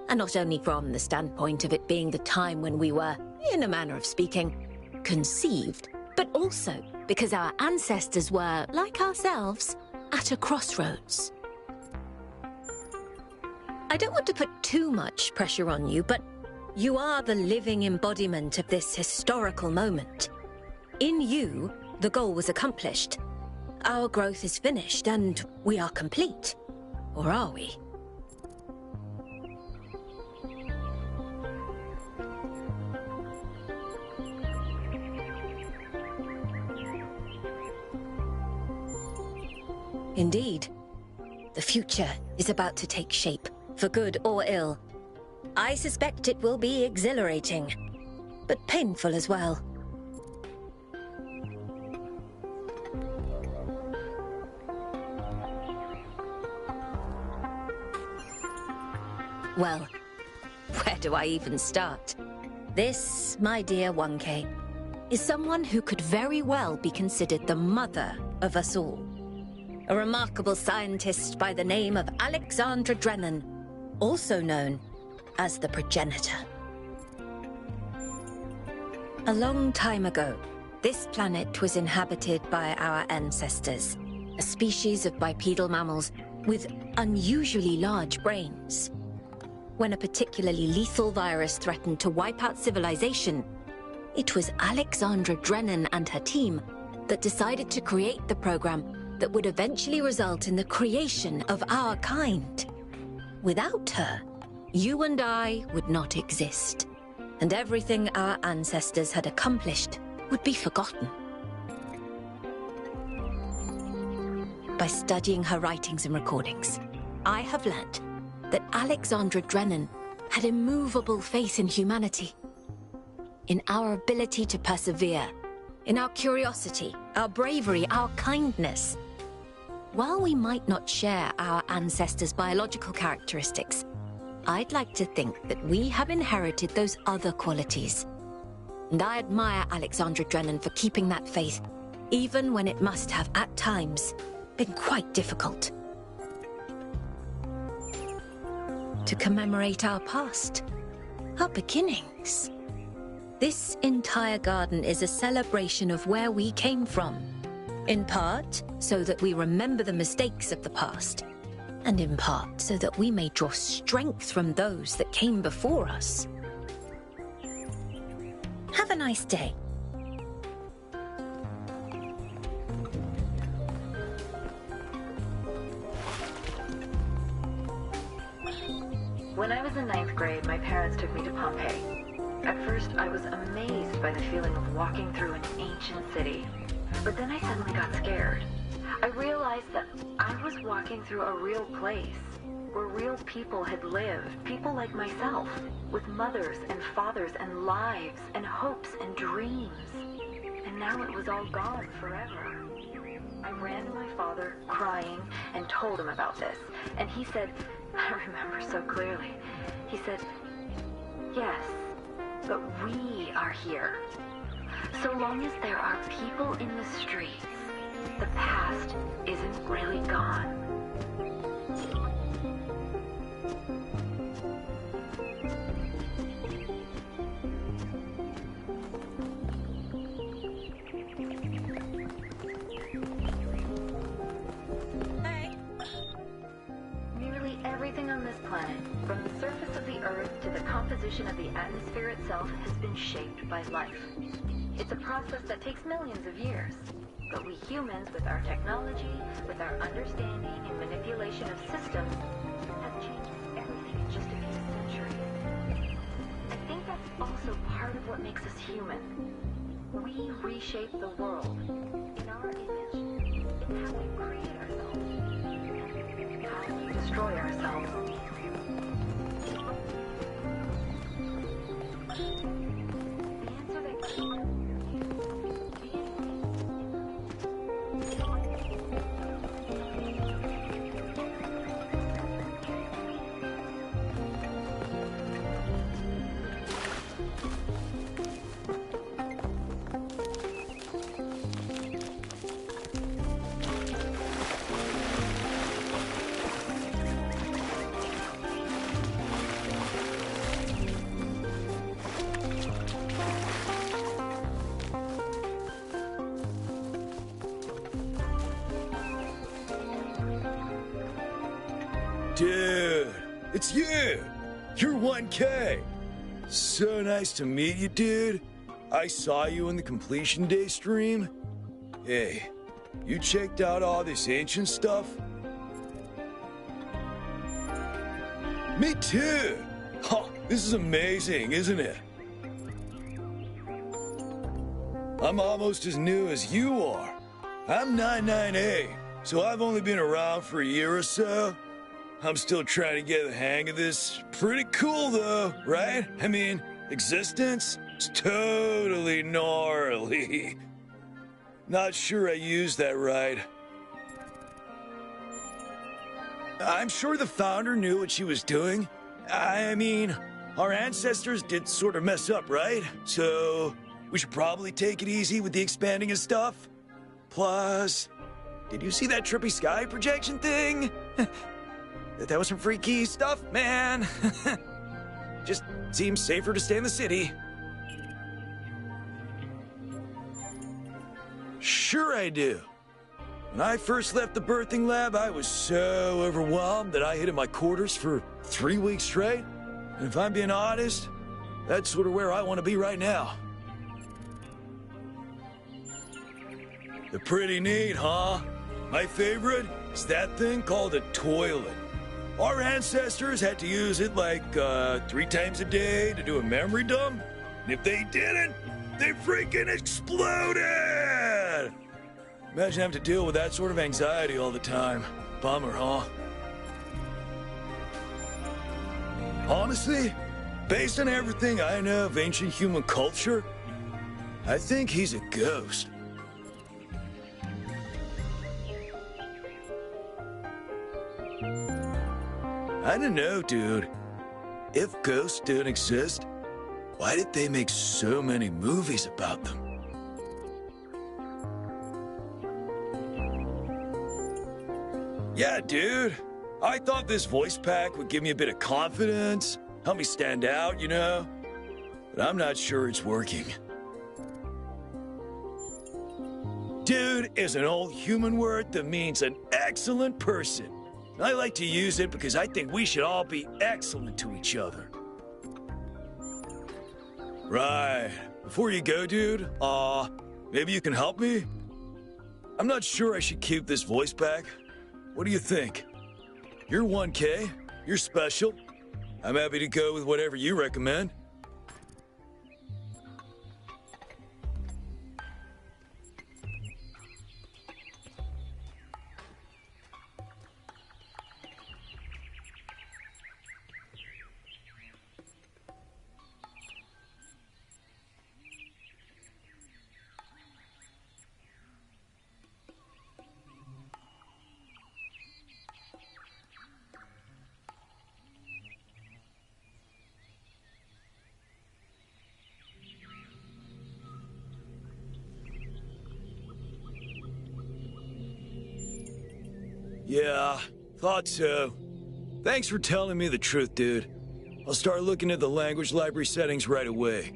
and not only from the standpoint of it being the time when we were, in a manner of speaking, conceived, but also because our ancestors were, like ourselves, at a crossroads. I don't want to put too much pressure on you, but you are the living embodiment of this historical moment. In you, the goal was accomplished. Our growth is finished, and we are complete. Or are we? Indeed. The future is about to take shape, for good or ill. I suspect it will be exhilarating, but painful as well. Well, where do I even start? This, my dear 1K, is someone who could very well be considered the mother of us all. a remarkable scientist by the name of Alexandra Drennan, also known as the Progenitor. A long time ago, this planet was inhabited by our ancestors, a species of bipedal mammals with unusually large brains. When a particularly lethal virus threatened to wipe out civilization, it was Alexandra Drennan and her team that decided to create the program that would eventually result in the creation of our kind. Without her, you and I would not exist, and everything our ancestors had accomplished would be forgotten. By studying her writings and recordings, I have learnt that Alexandra Drennan had immovable faith in humanity, in our ability to persevere, in our curiosity, our bravery, our kindness. While we might not share our ancestors' biological characteristics, I'd like to think that we have inherited those other qualities. And I admire Alexandra Drennan for keeping that faith, even when it must have, at times, been quite difficult. To commemorate our past, our beginnings. This entire garden is a celebration of where we came from, in part so that we remember the mistakes of the past, and in part so that we may draw strength from those that came before us. Have a nice day. When I was in 9th grade, my parents took me to Pompeii. At first, I was amazed by the feeling of walking through an ancient city. But then I suddenly got scared. I realized that I was walking through a real place, where real people had lived, people like myself, with mothers and fathers and lives and hopes and dreams. And now it was all gone forever. I ran to my father, crying, and told him about this. And he said, I remember so clearly, he said, yes, but we are here. So long as there are people in the streets, the past isn't really gone. Nearly everything on this planet, from the surface of the Earth to the composition of the atmosphere itself, has been shaped by life. It's a process that takes millions of years. But we humans, with our technology, with our understanding and manipulation of systems, have changed everything in just a few centuries. I think that's also part of what makes us human. We reshape the world in our image, in how we create ourselves, how we destroy ourselves. Dude, it's you! You're 1K! So nice to meet you, dude. I saw you in the Completion Day stream. Hey, you checked out all this ancient stuff? Me too! Oh, this is amazing, isn't it? I'm almost as new as you are. I'm 99A, so I've only been around for a year or so. I'm still trying to get the hang of this. Pretty cool, though, right? I mean, existence is totally gnarly. Not sure I used that right. I'm sure the founder knew what she was doing. I mean, our ancestors did sort of mess up, right? So we should probably take it easy with the expanding and stuff. Plus, did you see that trippy sky projection thing? That was some freaky stuff, man. Just seems safer to stay in the city. Sure I do. When I first left the birthing lab, I was so overwhelmed that I hid in my quarters for 3 weeks straight. And if I'm being honest, that's sort of where I want to be right now. They're pretty neat, huh? My favorite is that thing called a toilet. Our ancestors had to use it like 3 times a day to do a memory dump. And if they didn't, they freaking exploded! Imagine having to deal with that sort of anxiety all the time. Bummer, huh? Honestly, based on everything I know of ancient human culture, I think he's a ghost. I don't know, dude. If ghosts don't exist, why did they make so many movies about them? Yeah, dude. I thought this voice pack would give me a bit of confidence, help me stand out, you know? But I'm not sure it's working. Dude is an old human word that means an excellent person. I like to use it because I think we should all be excellent to each other. Right. Before you go, dude, maybe you can help me? I'm not sure I should keep this voice pack. What do you think? You're 1K. You're special. I'm happy to go with whatever you recommend. Yeah, thought so. Thanks for telling me the truth, dude. I'll start looking at the language library settings right away.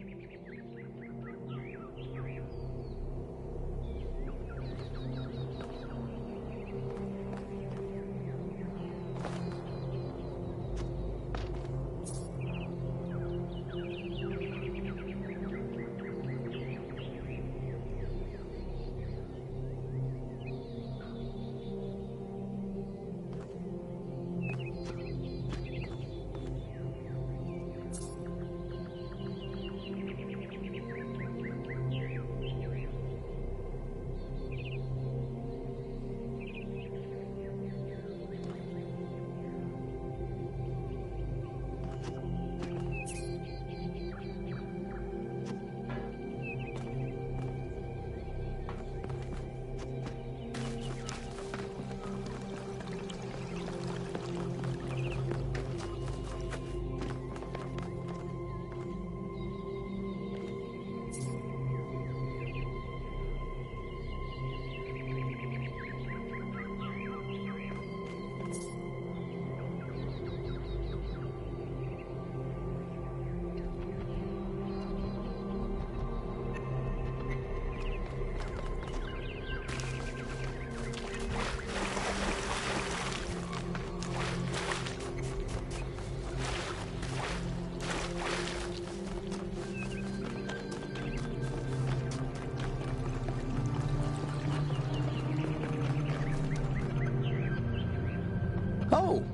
Oh,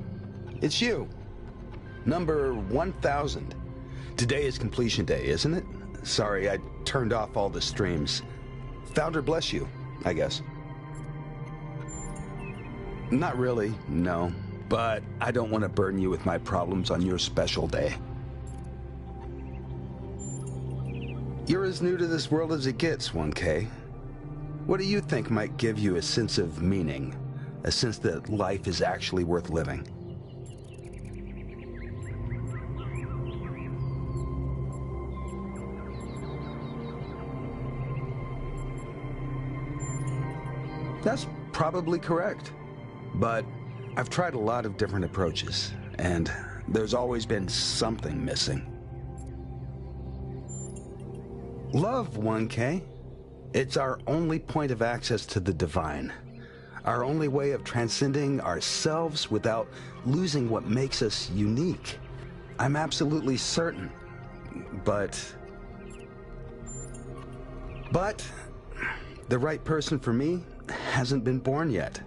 it's you. Number 1000. Today is completion day, isn't it? Sorry, I turned off all the streams. Founder bless you, I guess. Not really, no. But I don't want to burden you with my problems on your special day. You're as new to this world as it gets, 1K. What do you think might give you a sense of meaning? A sense that life is actually worth living? That's probably correct. But I've tried a lot of different approaches, and there's always been something missing. Love, 1K. It's our only point of access to the divine. Our only way of transcending ourselves without losing what makes us unique. I'm absolutely certain. But the right person for me hasn't been born yet.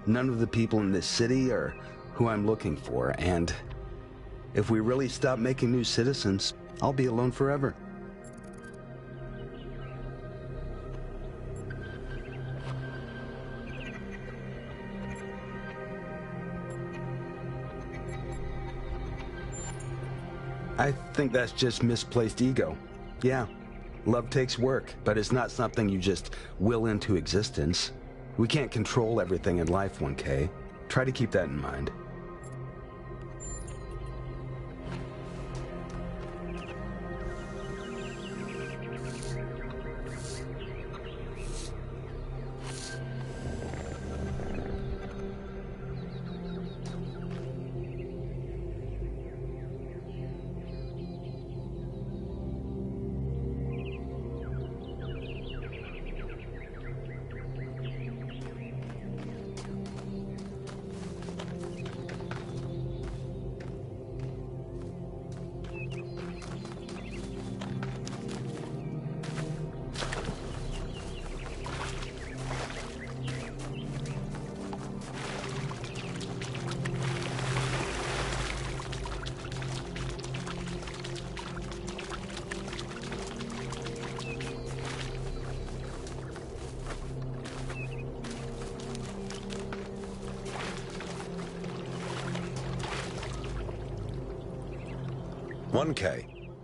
None of the people in this city are who I'm looking for, and if we really stop making new citizens, I'll be alone forever. I think that's just misplaced ego. Yeah, love takes work, but it's not something you just will into existence. We can't control everything in life, 1K. Try to keep that in mind.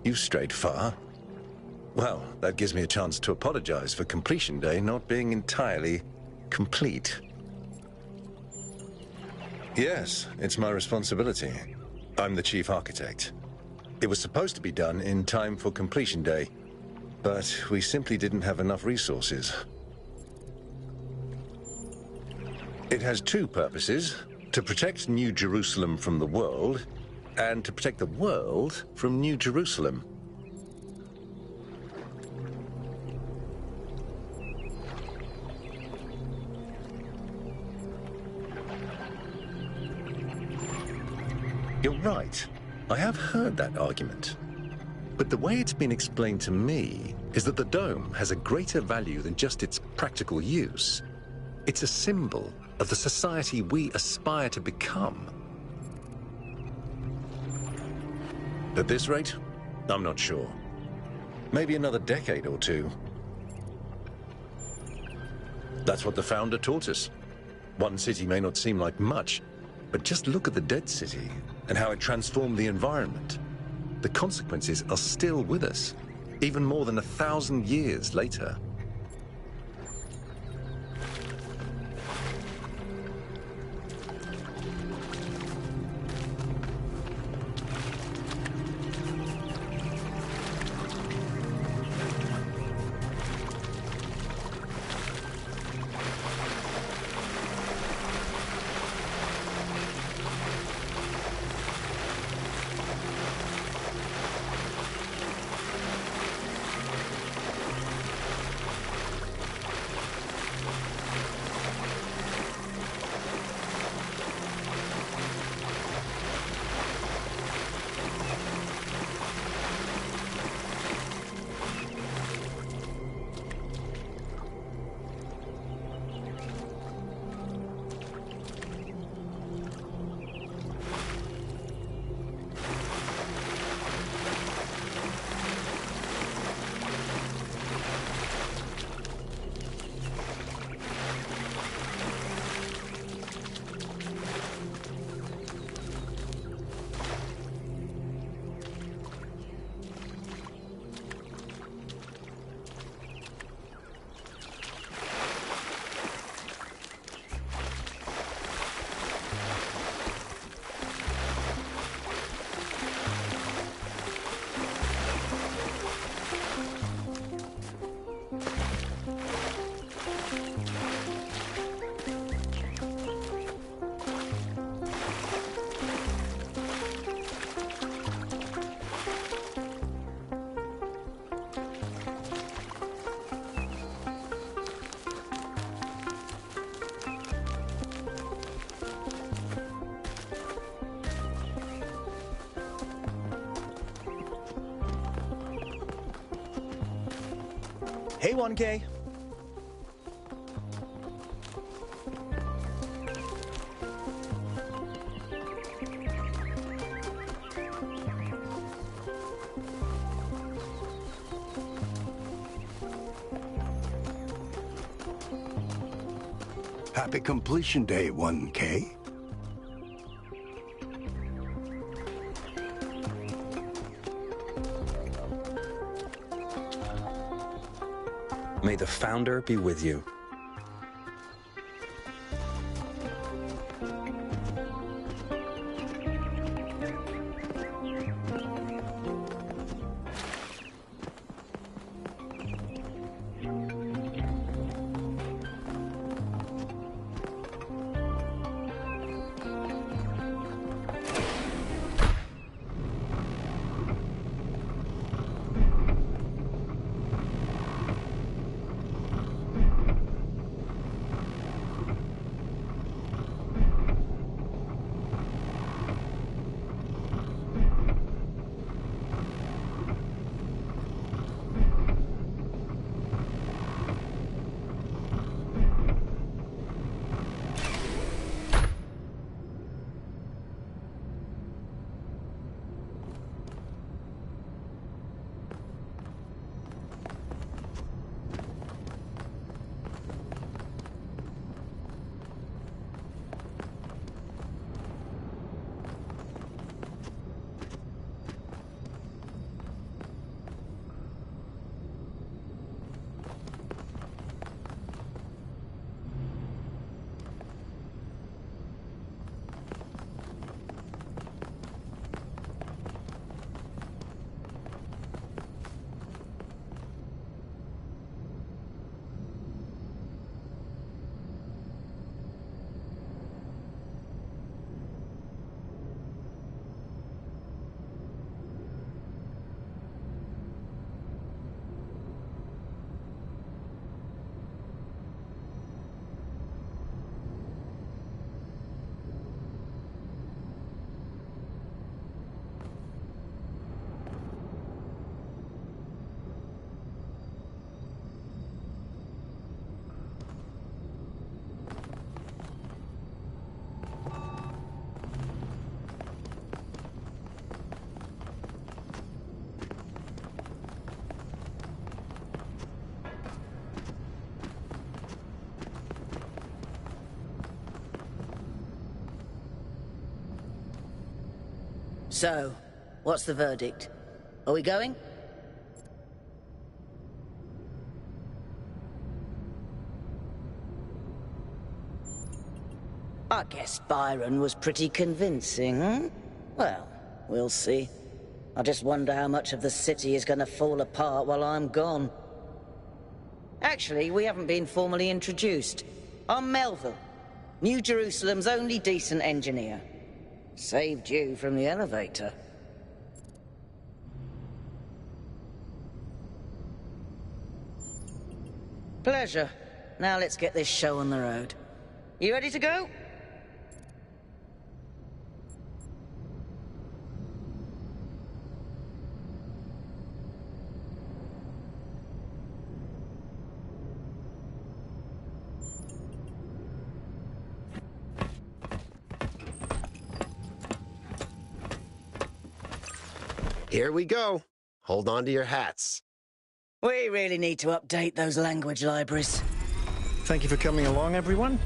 You've strayed far. Well, that gives me a chance to apologize for completion day not being entirely complete. Yes, it's my responsibility. I'm the chief architect. It was supposed to be done in time for completion day, but we simply didn't have enough resources. It has two purposes: to protect New Jerusalem from the world, and to protect the world from New Jerusalem. You're right. I have heard that argument. But the way it's been explained to me is that the dome has a greater value than just its practical use. It's a symbol of the society we aspire to become. At this rate, I'm not sure. Maybe another decade or two. That's what the Founder taught us. One city may not seem like much, but just look at the Dead City and how it transformed the environment. The consequences are still with us, even more than 1,000 years later. Hey, 1K. Happy completion day, 1K. May the Founder be with you. So, what's the verdict? Are we going? I guess Byron was pretty convincing, hmm? Well, we'll see. I just wonder how much of the city is gonna fall apart while I'm gone. Actually, we haven't been formally introduced. I'm Melville, New Jerusalem's only decent engineer. Saved you from the elevator. Pleasure. Now let's get this show on the road. You ready to go? Here we go. Hold on to your hats. We really need to update those language libraries. Thank you for coming along, everyone.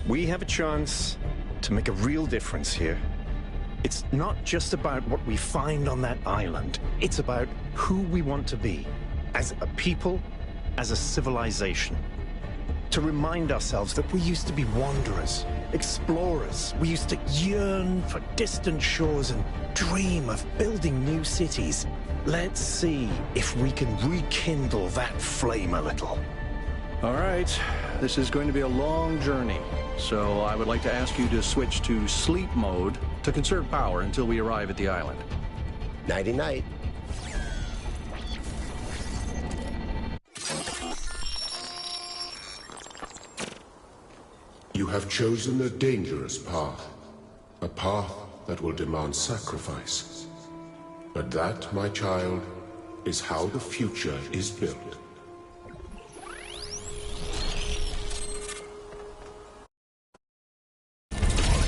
We have a chance to make a real difference here. It's not just about what we find on that island. It's about who we want to be, as a people, as a civilization. To remind ourselves that we used to be wanderers, explorers. We used to yearn for distant shores and dream of building new cities. Let's see if we can rekindle that flame a little. All right, this is going to be a long journey, so I would like to ask you to switch to sleep mode to conserve power until we arrive at the island. Nighty-night. You have chosen a dangerous path. A path that will demand sacrifice. But that, my child, is how the future is built.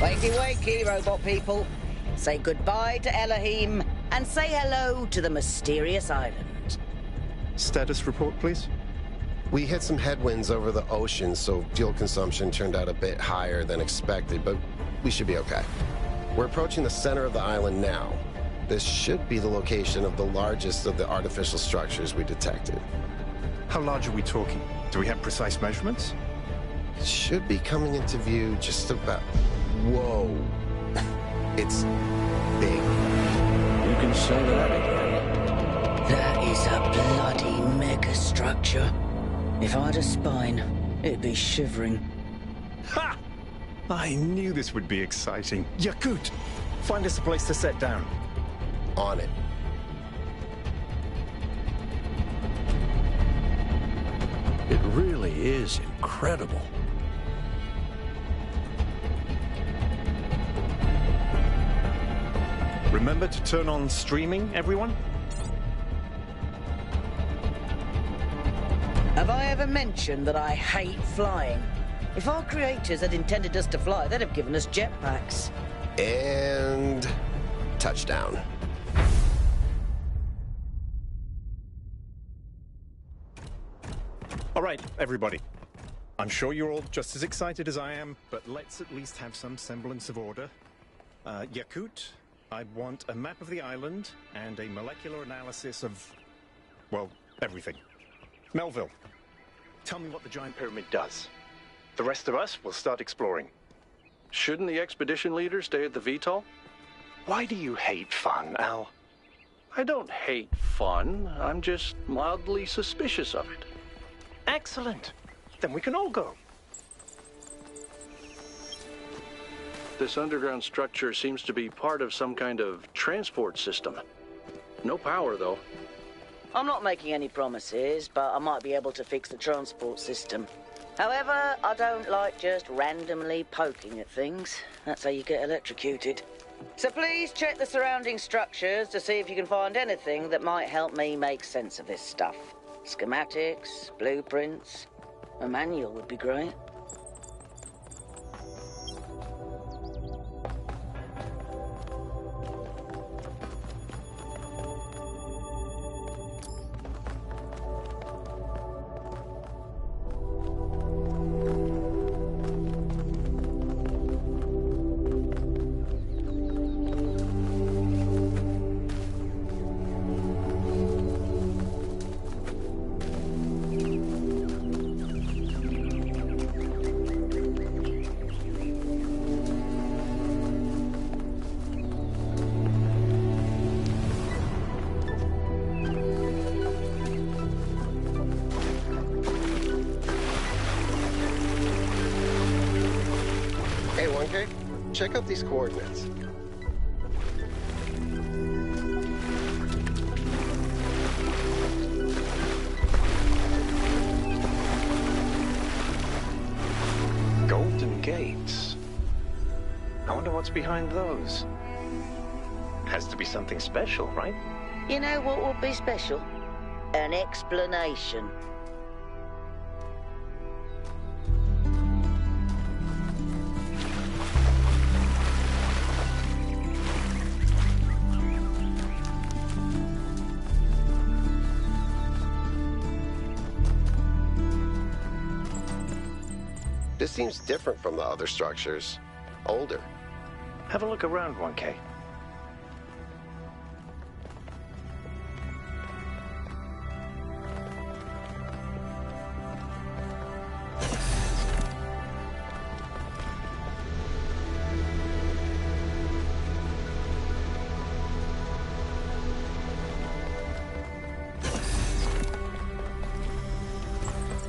Wakey, wakey, robot people. Say goodbye to Elohim and say hello to the mysterious island. Status report, please. We hit some headwinds over the ocean, so fuel consumption turned out a bit higher than expected, but we should be okay. We're approaching the center of the island now. This should be the location of the largest of the artificial structures we detected. How large are we talking? Do we have precise measurements? It should be coming into view just about... Whoa. It's big. You can say that again. That is a bloody megastructure. If I had a spine, it'd be shivering. Ha! I knew this would be exciting. Yakut, find us a place to set down. On it. It really is incredible. Remember to turn on streaming, everyone? Have I ever mentioned that I hate flying? If our creators had intended us to fly, they'd have given us jetpacks. And... touchdown. All right, everybody. I'm sure you're all just as excited as I am, but let's at least have some semblance of order. Yakut, I want a map of the island and a molecular analysis of, well, everything. Melville, tell me what the giant pyramid does. The rest of us will start exploring. Shouldn't the expedition leader stay at the VTOL? Why do you hate fun, Al? I don't hate fun. I'm just mildly suspicious of it. Excellent. Then we can all go. This underground structure seems to be part of some kind of transport system. No power, though. I'm not making any promises, but I might be able to fix the transport system. However, I don't like just randomly poking at things. That's how you get electrocuted. So please check the surrounding structures to see if you can find anything that might help me make sense of this stuff. Schematics, blueprints, a manual would be great. Check out these coordinates. Golden gates. I wonder what's behind those. Has to be something special, right? You know what would be special? An explanation. This seems different from the other structures. Older. Have a look around, 1K.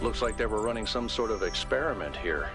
Looks like they were running some sort of experiment here.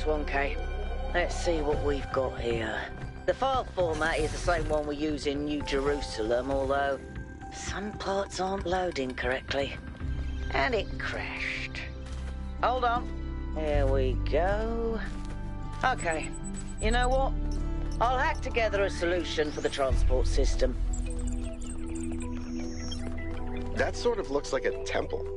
Thanks, 1K. Let's see what we've got here. The file format is the same one we use in New Jerusalem, although some parts aren't loading correctly. And it crashed. Hold on. Here we go. Okay. You know what? I'll hack together a solution for the transport system. That sort of looks like a temple.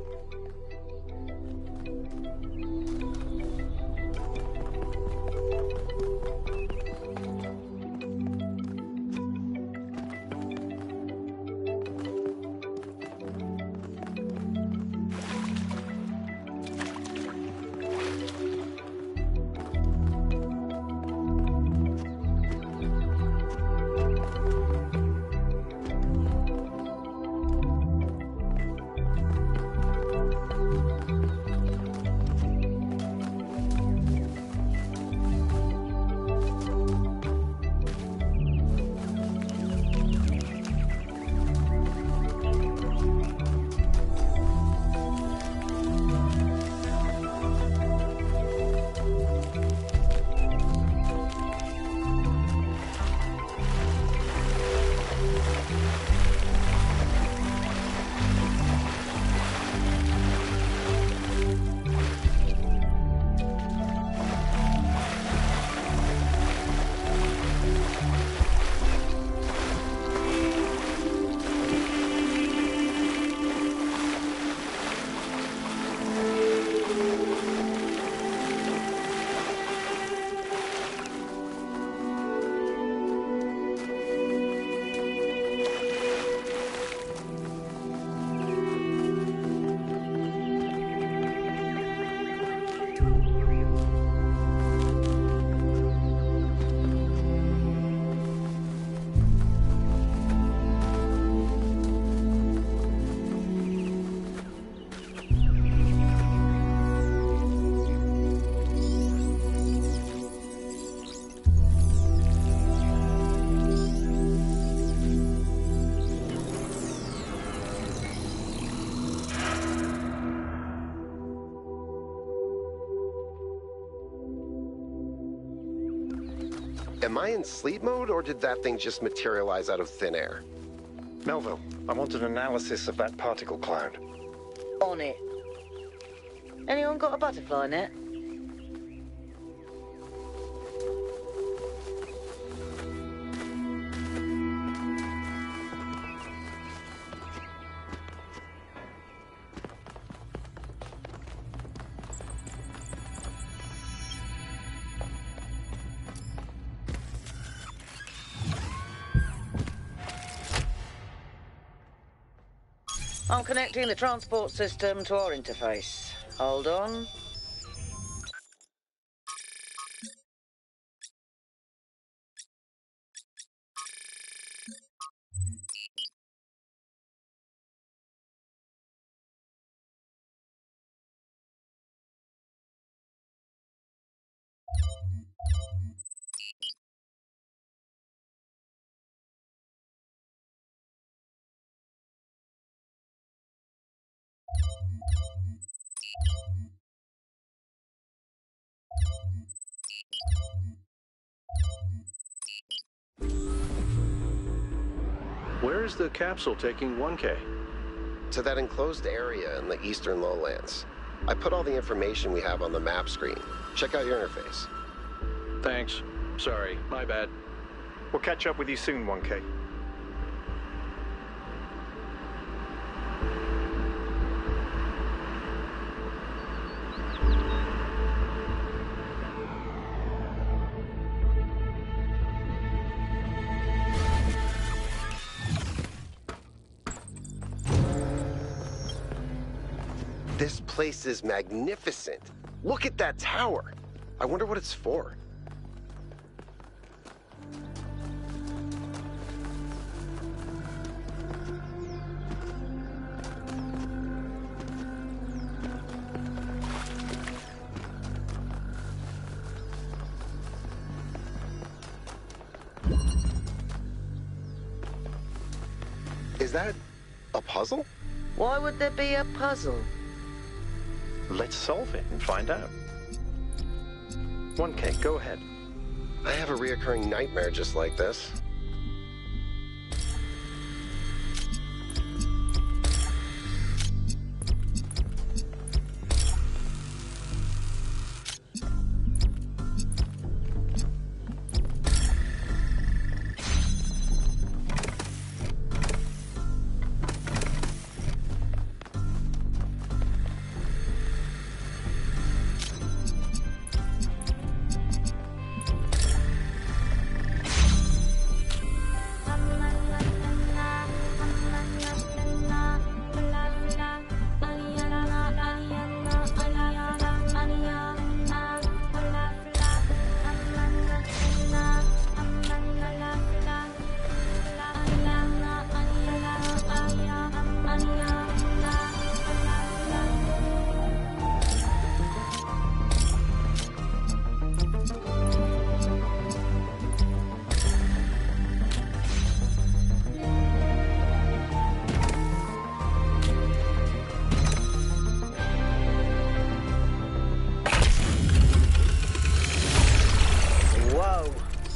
Am I in sleep mode, or did that thing just materialize out of thin air? Melville, I want an analysis of that particle cloud. On it. Anyone got a butterfly net? I'm connecting the transport system to our interface. Hold on. Where is the capsule taking 1K? To that enclosed area in the eastern lowlands. I put all the information we have on the map screen. Check out your interface. Thanks. Sorry, my bad. We'll catch up with you soon, 1K. This place is magnificent. Look at that tower. I wonder what it's for. Is that a puzzle? Why would there be a puzzle? Let's solve it and find out. 1K, go ahead. I have a reoccurring nightmare just like this.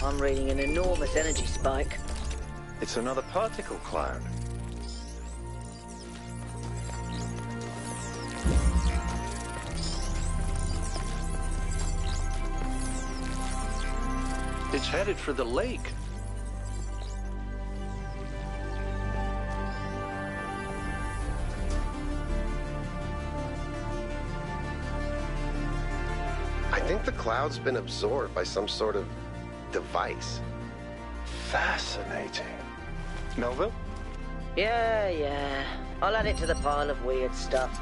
I'm reading an enormous energy spike. It's another particle cloud. It's headed for the lake. I think the cloud's been absorbed by some sort of device. Fascinating. Melville? Yeah. I'll add it to the pile of weird stuff.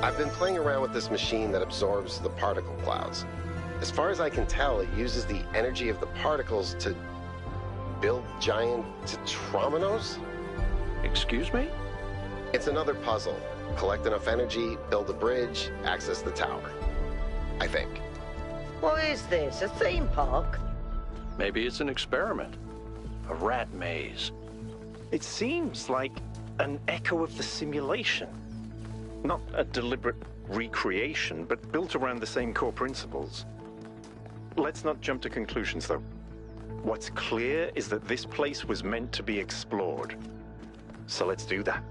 I've been playing around with this machine that absorbs the particle clouds. As far as I can tell, it uses the energy of the particles to build giant tetrominos? Excuse me? It's another puzzle. Collect enough energy, build a bridge, access the tower. I think. What is this, a theme park? Maybe it's an experiment. A rat maze. It seems like an echo of the simulation. Not a deliberate recreation, but built around the same core principles. Let's not jump to conclusions, though. What's clear is that this place was meant to be explored. So let's do that.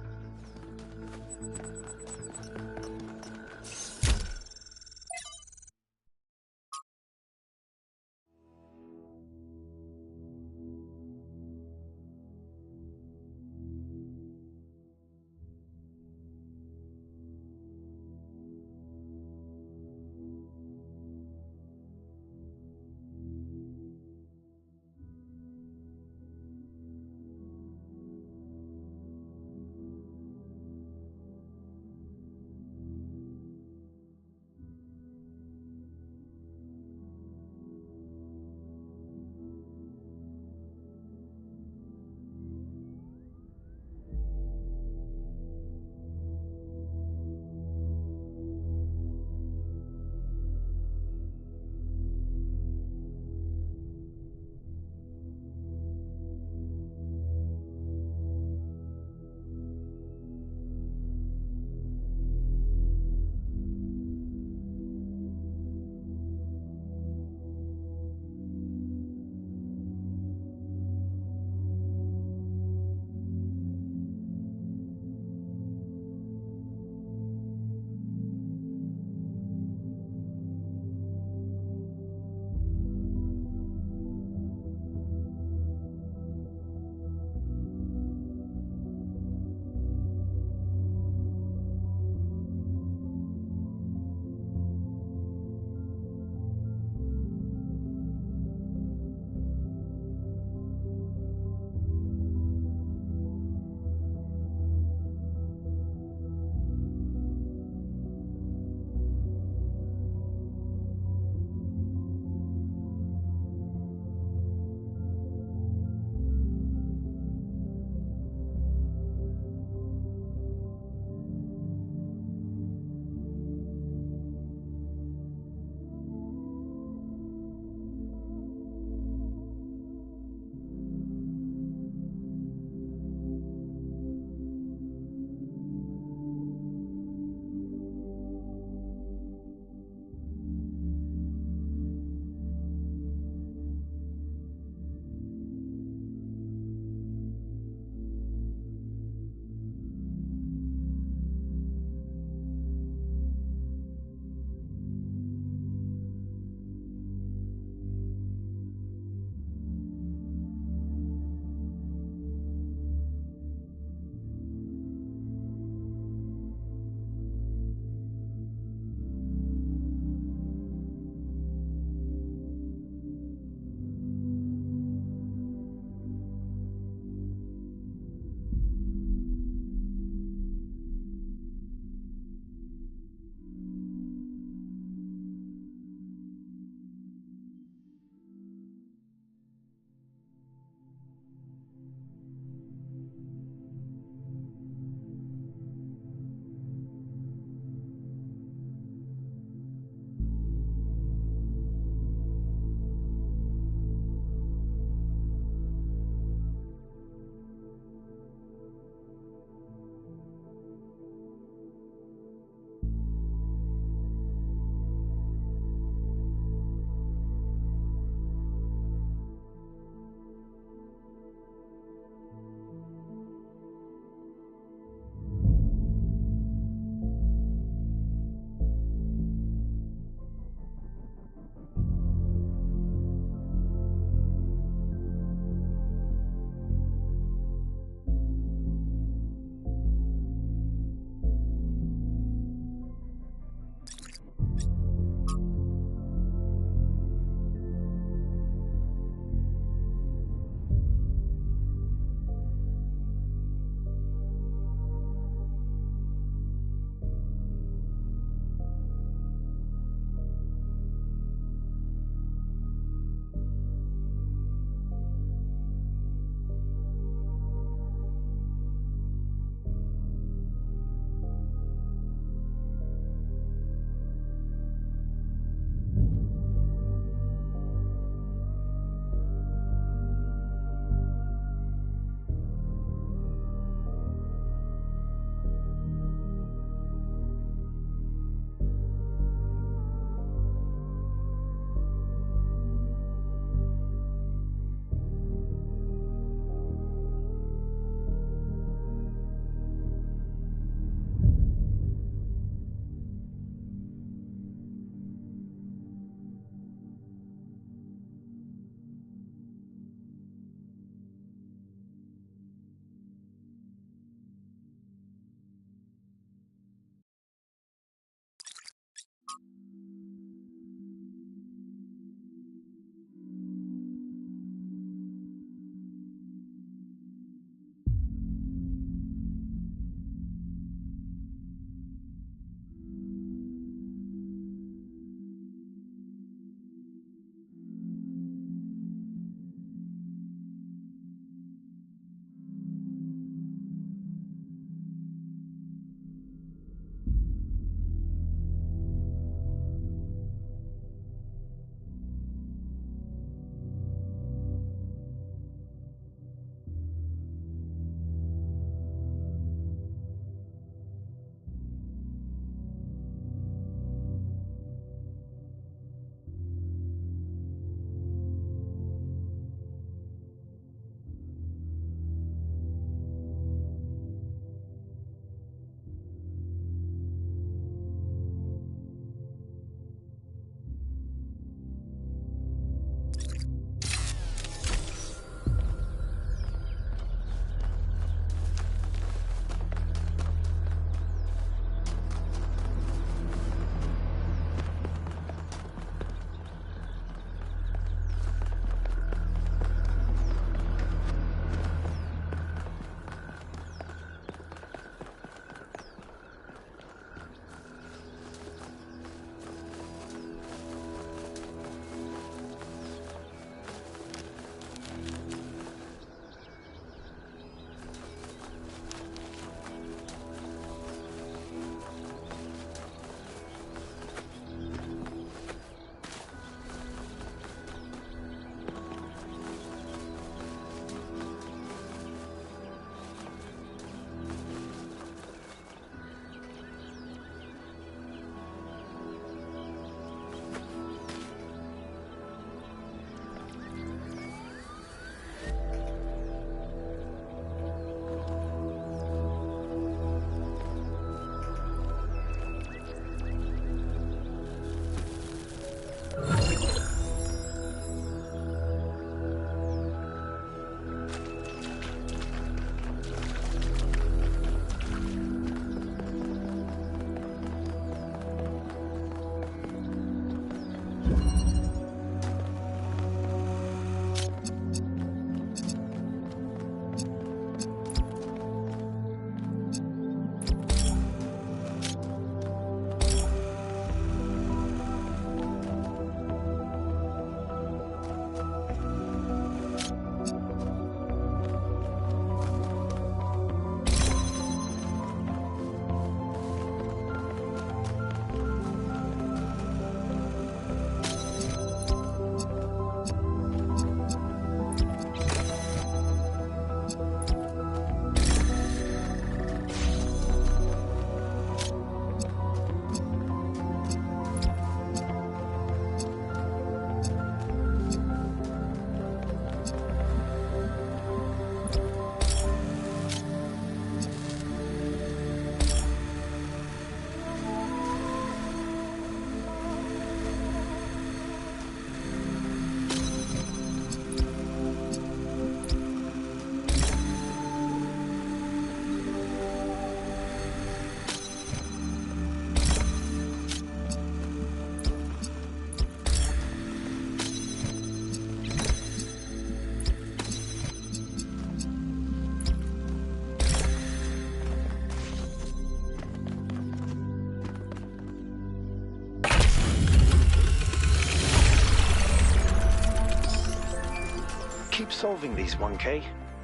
Keep solving these, 1K.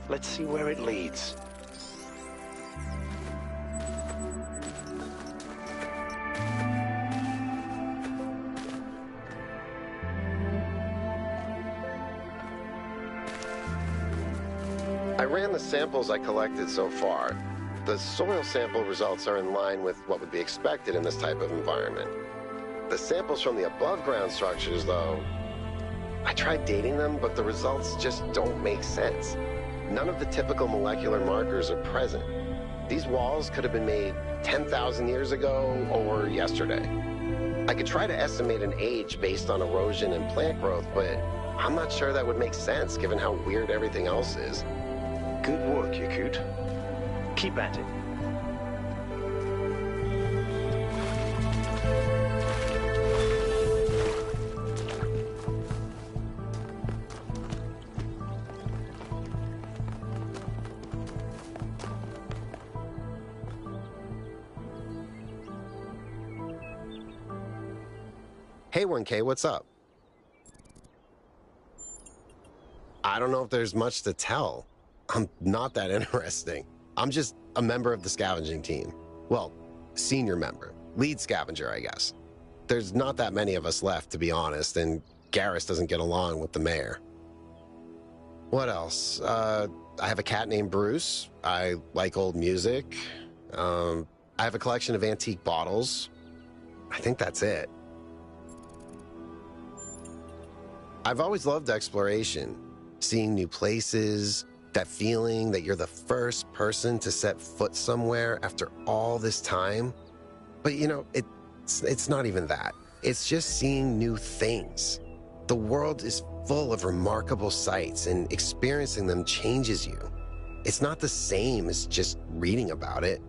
Let's see where it leads. I ran the samples I collected so far. The soil sample results are in line with what would be expected in this type of environment. The samples from the above-ground structures, though, I tried dating them, but the results just don't make sense. None of the typical molecular markers are present. These walls could have been made 10,000 years ago or yesterday. I could try to estimate an age based on erosion and plant growth, but I'm not sure that would make sense given how weird everything else is. Good work, Yakut. Keep at it. Hey 1K, what's up? I don't know if there's much to tell. I'm not that interesting. I'm just a member of the scavenging team. Well, senior member. Lead scavenger, I guess. There's not that many of us left, to be honest, and Garrus doesn't get along with the mayor. What else? I have a cat named Bruce. I like old music. I have a collection of antique bottles. I think that's it. I've always loved exploration. Seeing new places, that feeling that you're the first person to set foot somewhere after all this time. But you know, it's not even that. It's just seeing new things. The world is full of remarkable sights, and experiencing them changes you. It's not the same as just reading about it.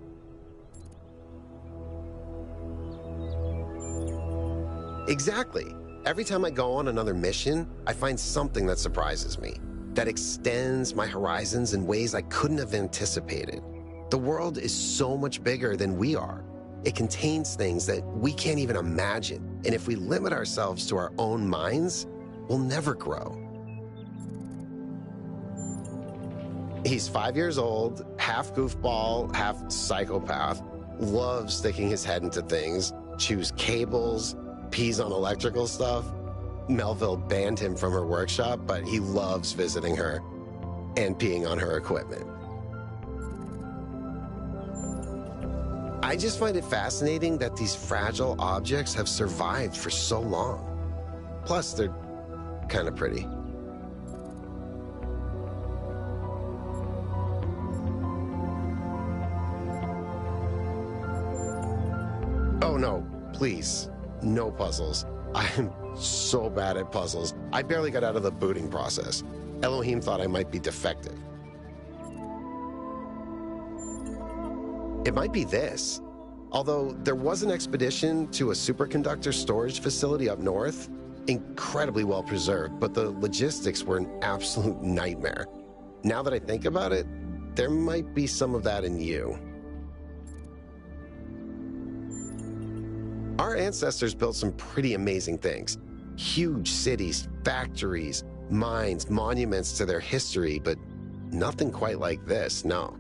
Exactly. Every time I go on another mission, I find something that surprises me, that extends my horizons in ways I couldn't have anticipated. The world is so much bigger than we are. It contains things that we can't even imagine, and if we limit ourselves to our own minds, we'll never grow. He's 5 years old, half goofball, half psychopath, loves sticking his head into things, chews cables, pees on electrical stuff. Melville banned him from her workshop, but he loves visiting her and peeing on her equipment. I just find it fascinating that these fragile objects have survived for so long. Plus, they're kind of pretty. Oh no, please. No puzzles. I'm so bad at puzzles. I barely got out of the booting process. Elohim thought I might be defective. It might be this. Although there was an expedition to a superconductor storage facility up north, incredibly well preserved, but the logistics were an absolute nightmare. Now that I think about it, there might be some of that in you. Our ancestors built some pretty amazing things. Huge cities, factories, mines, monuments to their history, but nothing quite like this, no.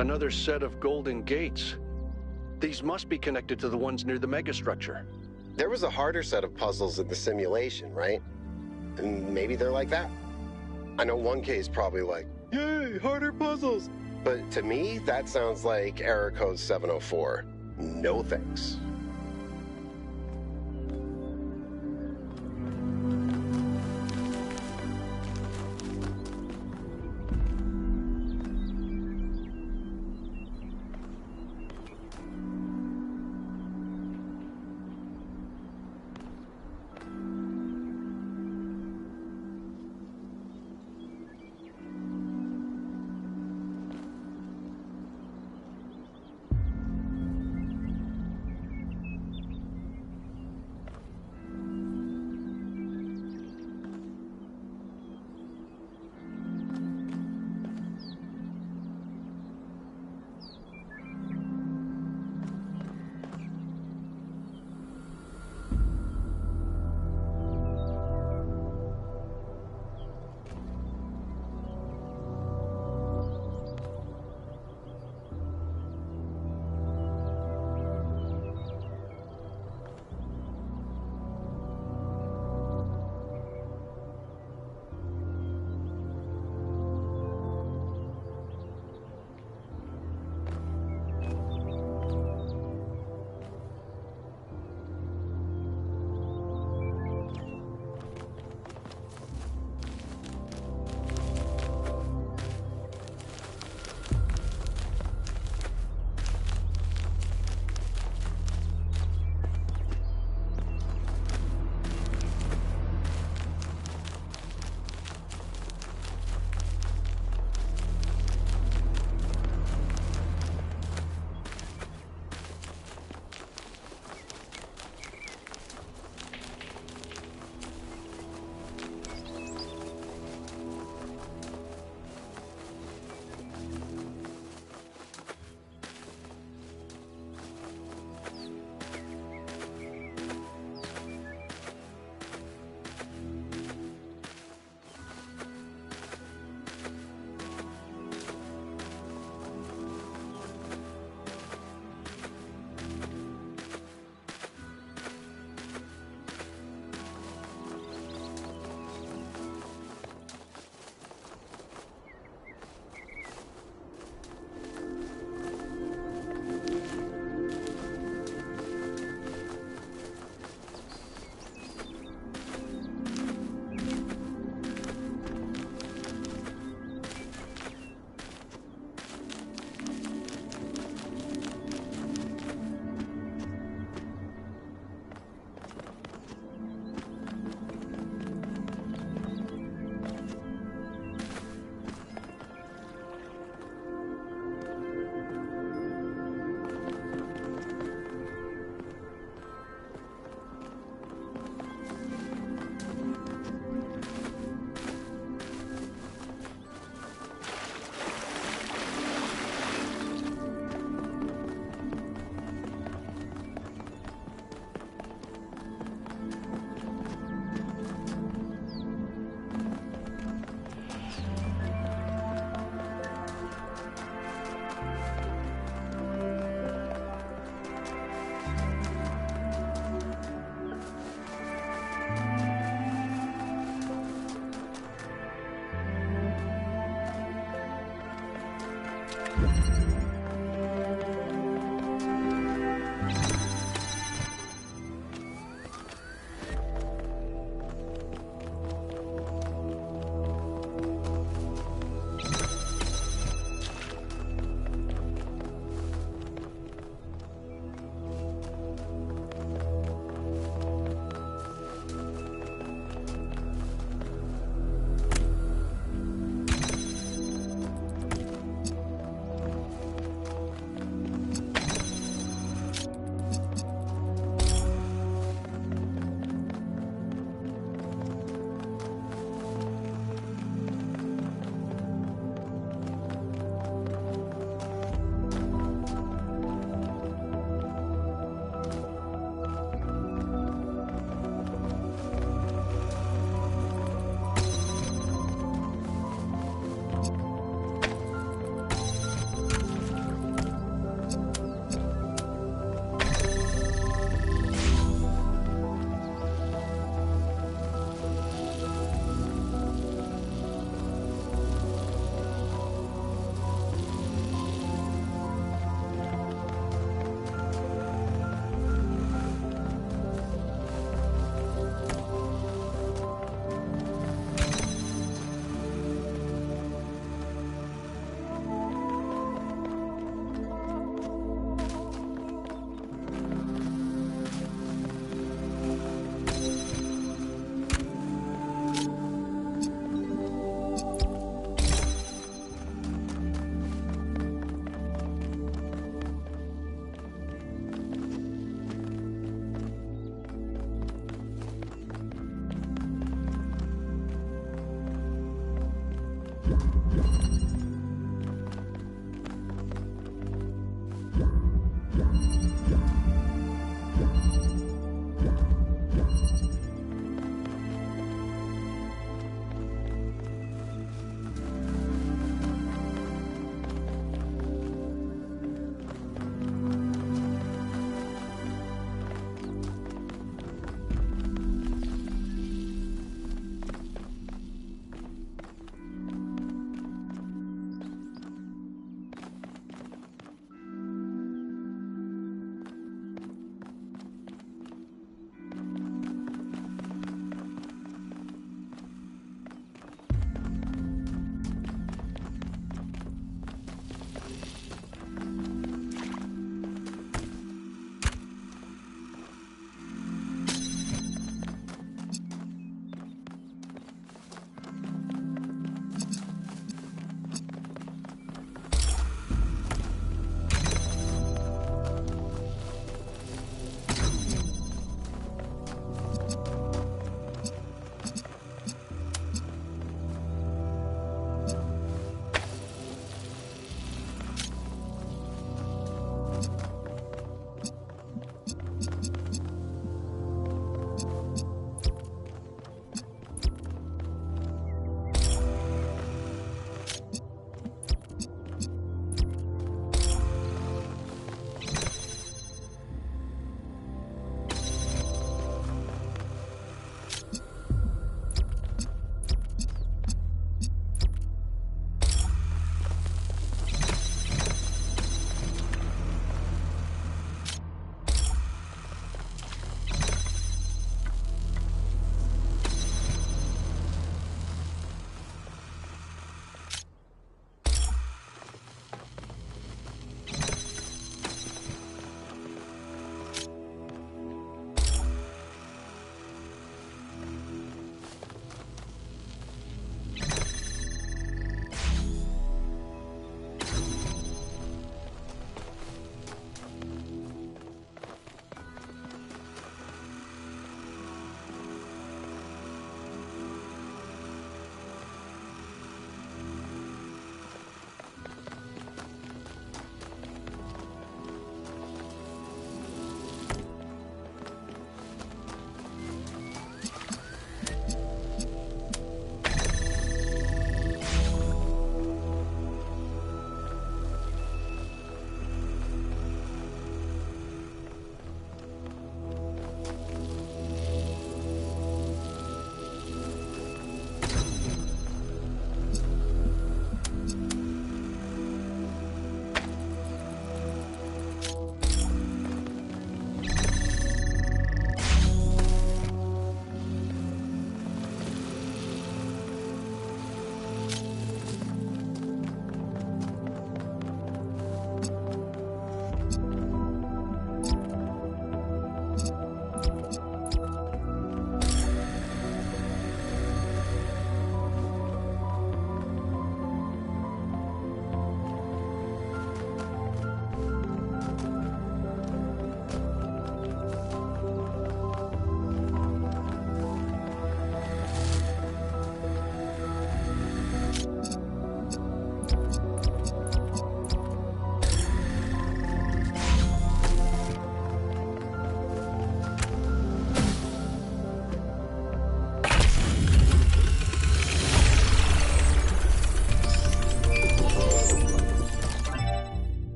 Another set of golden gates. These must be connected to the ones near the megastructure. There was a harder set of puzzles in the simulation, right? And maybe they're like that. I know 1K is probably like, yay, harder puzzles! But to me, that sounds like error code 704. No thanks.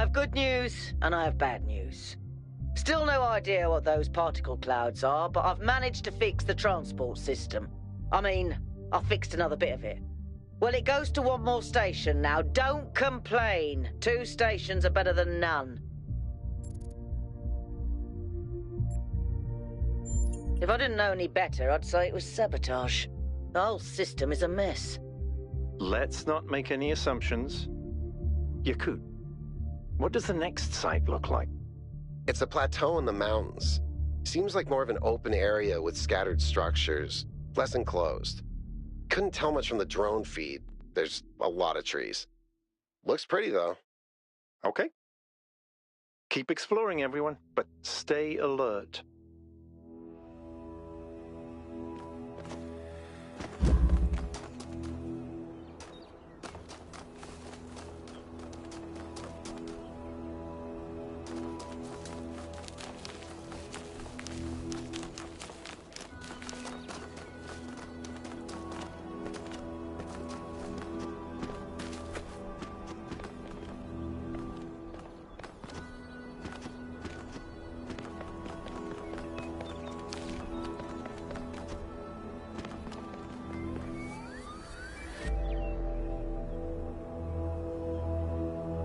have good news and I have bad news. Still no idea what those particle clouds are, but I've managed to fix the transport system. I mean, I fixed another bit of it. Well, it goes to one more station now. Don't complain. 2 stations are better than none. If I didn't know any better, I'd say it was sabotage. The whole system is a mess. Let's not make any assumptions. Yakut, what does the next site look like? It's a plateau in the mountains. Seems like more of an open area with scattered structures, less enclosed. Couldn't tell much from the drone feed. There's a lot of trees. Looks pretty, though. Okay. Keep exploring, everyone, but stay alert.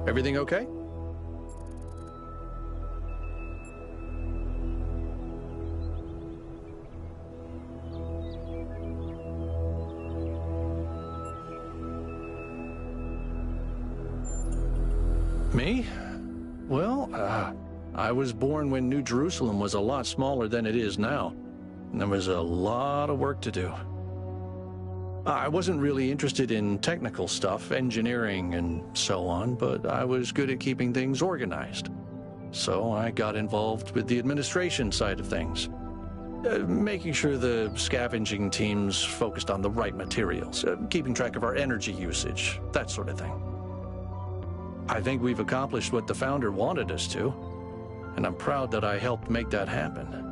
Everything okay? Me? Well, I was born when New Jerusalem was a lot smaller than it is now. And there was a lot of work to do. I wasn't really interested in technical stuff, engineering and so on, but I was good at keeping things organized. So I got involved with the administration side of things, making sure the scavenging teams focused on the right materials, keeping track of our energy usage, that sort of thing. I think we've accomplished what the Founder wanted us to, and I'm proud that I helped make that happen.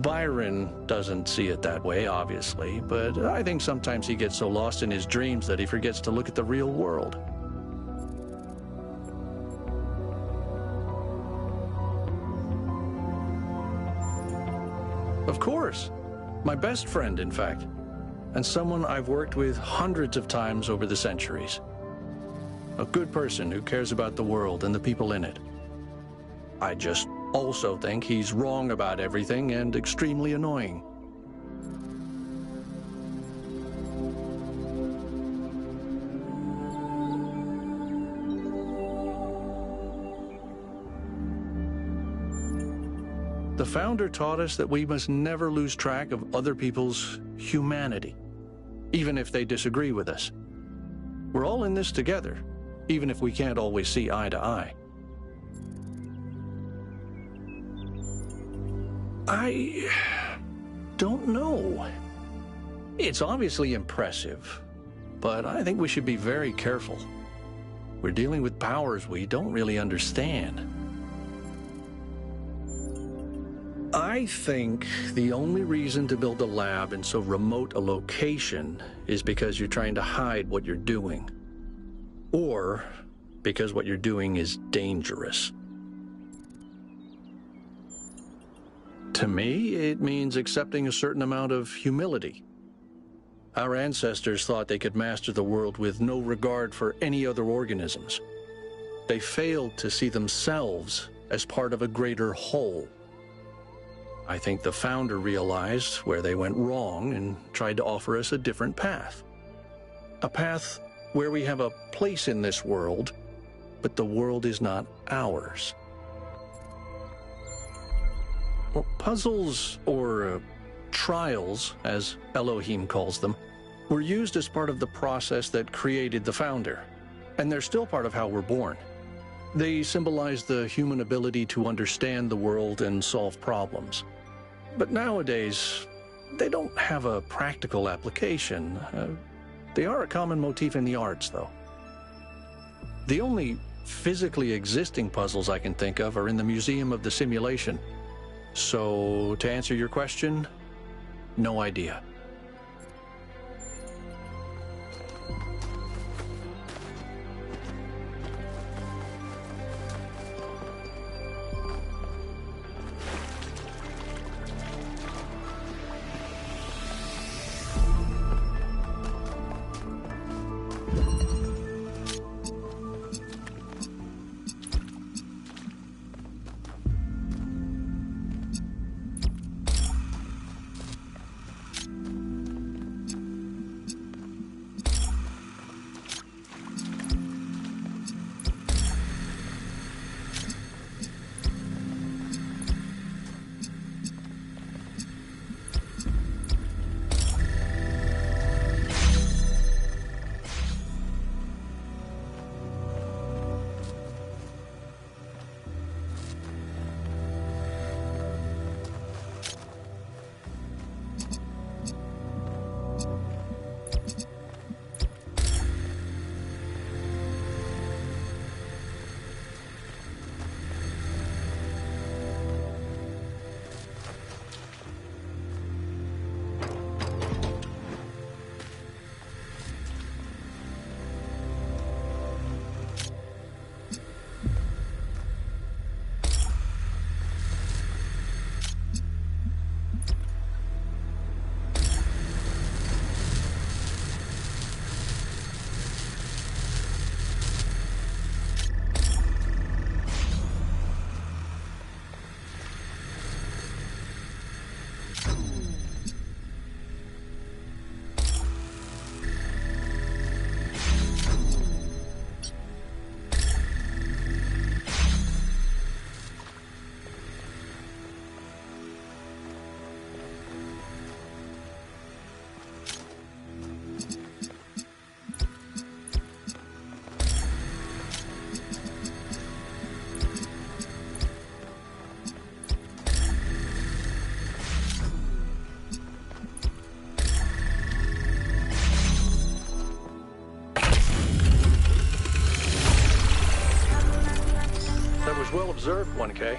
Byron doesn't see it that way, obviously, but I think sometimes he gets so lost in his dreams that he forgets to look at the real world. Of course. My best friend, in fact. And someone I've worked with hundreds of times over the centuries. A good person who cares about the world and the people in it. I just also think he's wrong about everything and extremely annoying. The Founder taught us that we must never lose track of other people's humanity, even if they disagree with us. We're all in this together, even if we can't always see eye to eye. I don't know. It's obviously impressive, but I think we should be very careful. We're dealing with powers we don't really understand. I think the only reason to build a lab in so remote a location is because you're trying to hide what you're doing. Or because what you're doing is dangerous. To me, it means accepting a certain amount of humility. Our ancestors thought they could master the world with no regard for any other organisms. They failed to see themselves as part of a greater whole. I think the Founder realized where they went wrong and tried to offer us a different path. A path where we have a place in this world, but the world is not ours. Well, puzzles, or trials, as Elohim calls them, were used as part of the process that created the Founder, and they're still part of how we're born. They symbolize the human ability to understand the world and solve problems. But nowadays, they don't have a practical application. They are a common motif in the arts, though. The only physically existing puzzles I can think of are in the Museum of the Simulation. So, to answer your question, no idea. well observed, 1K.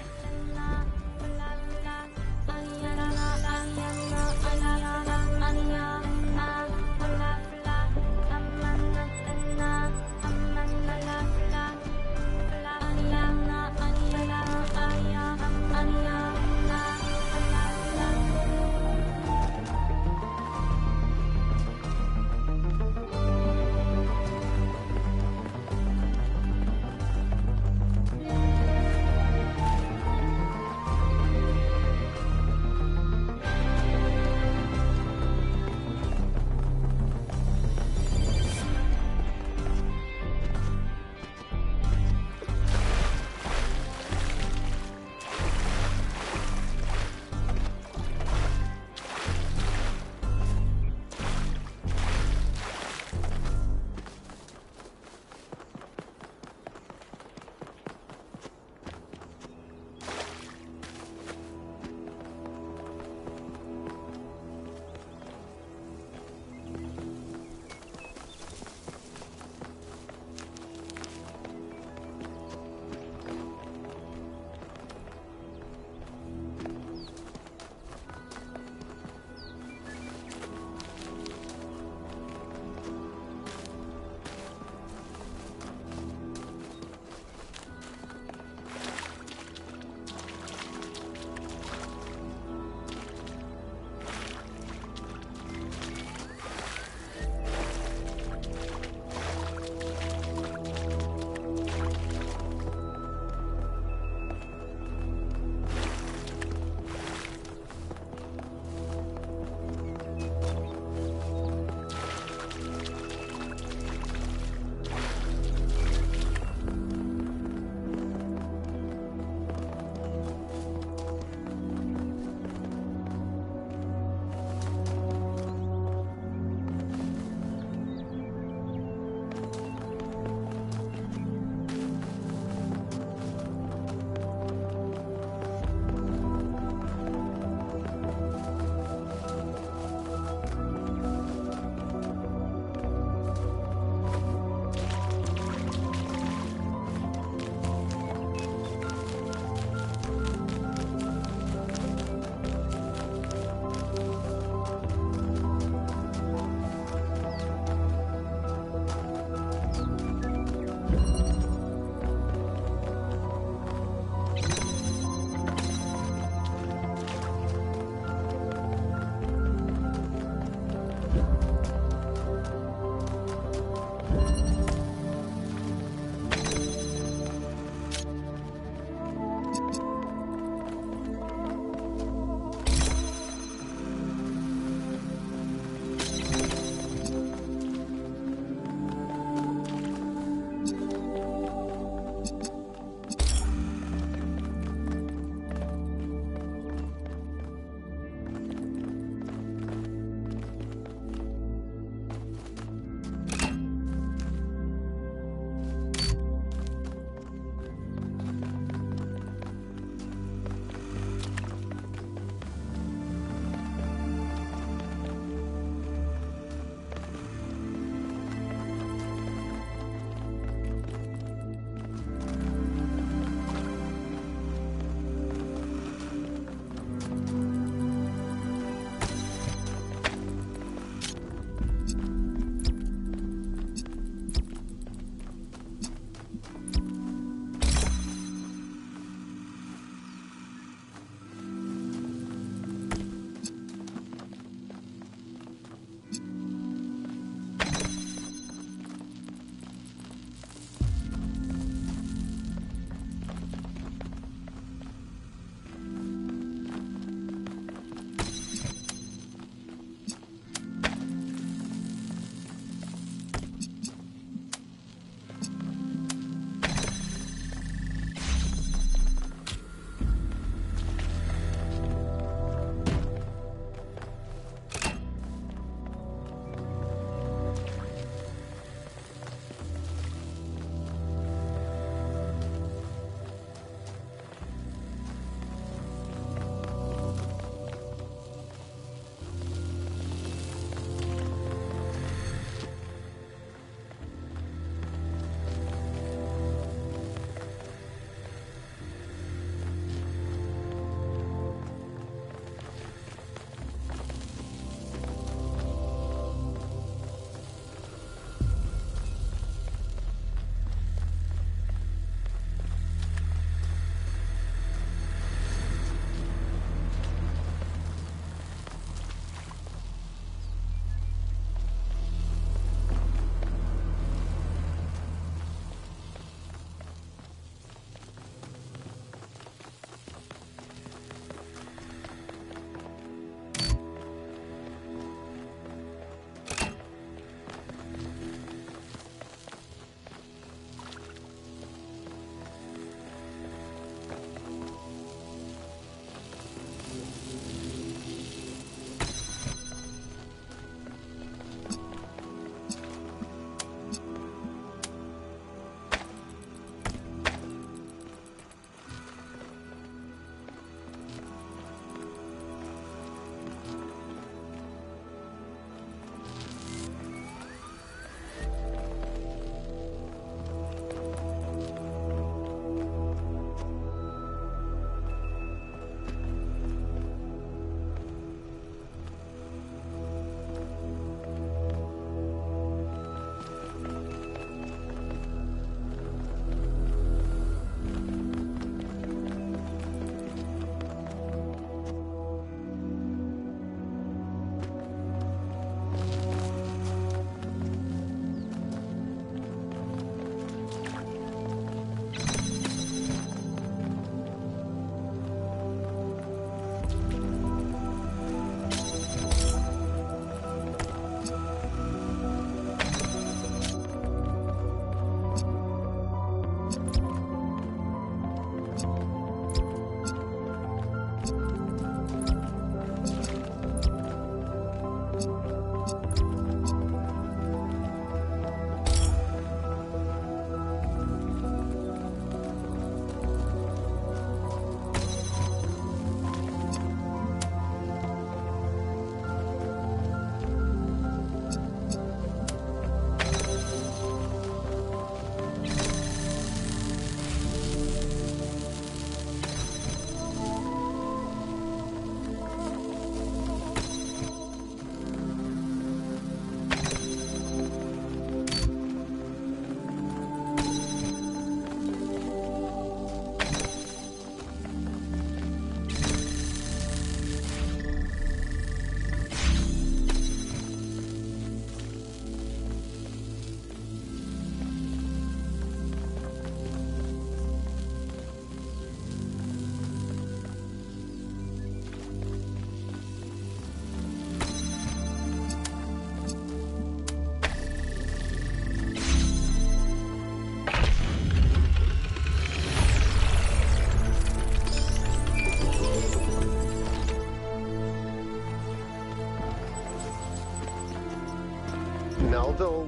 Melville,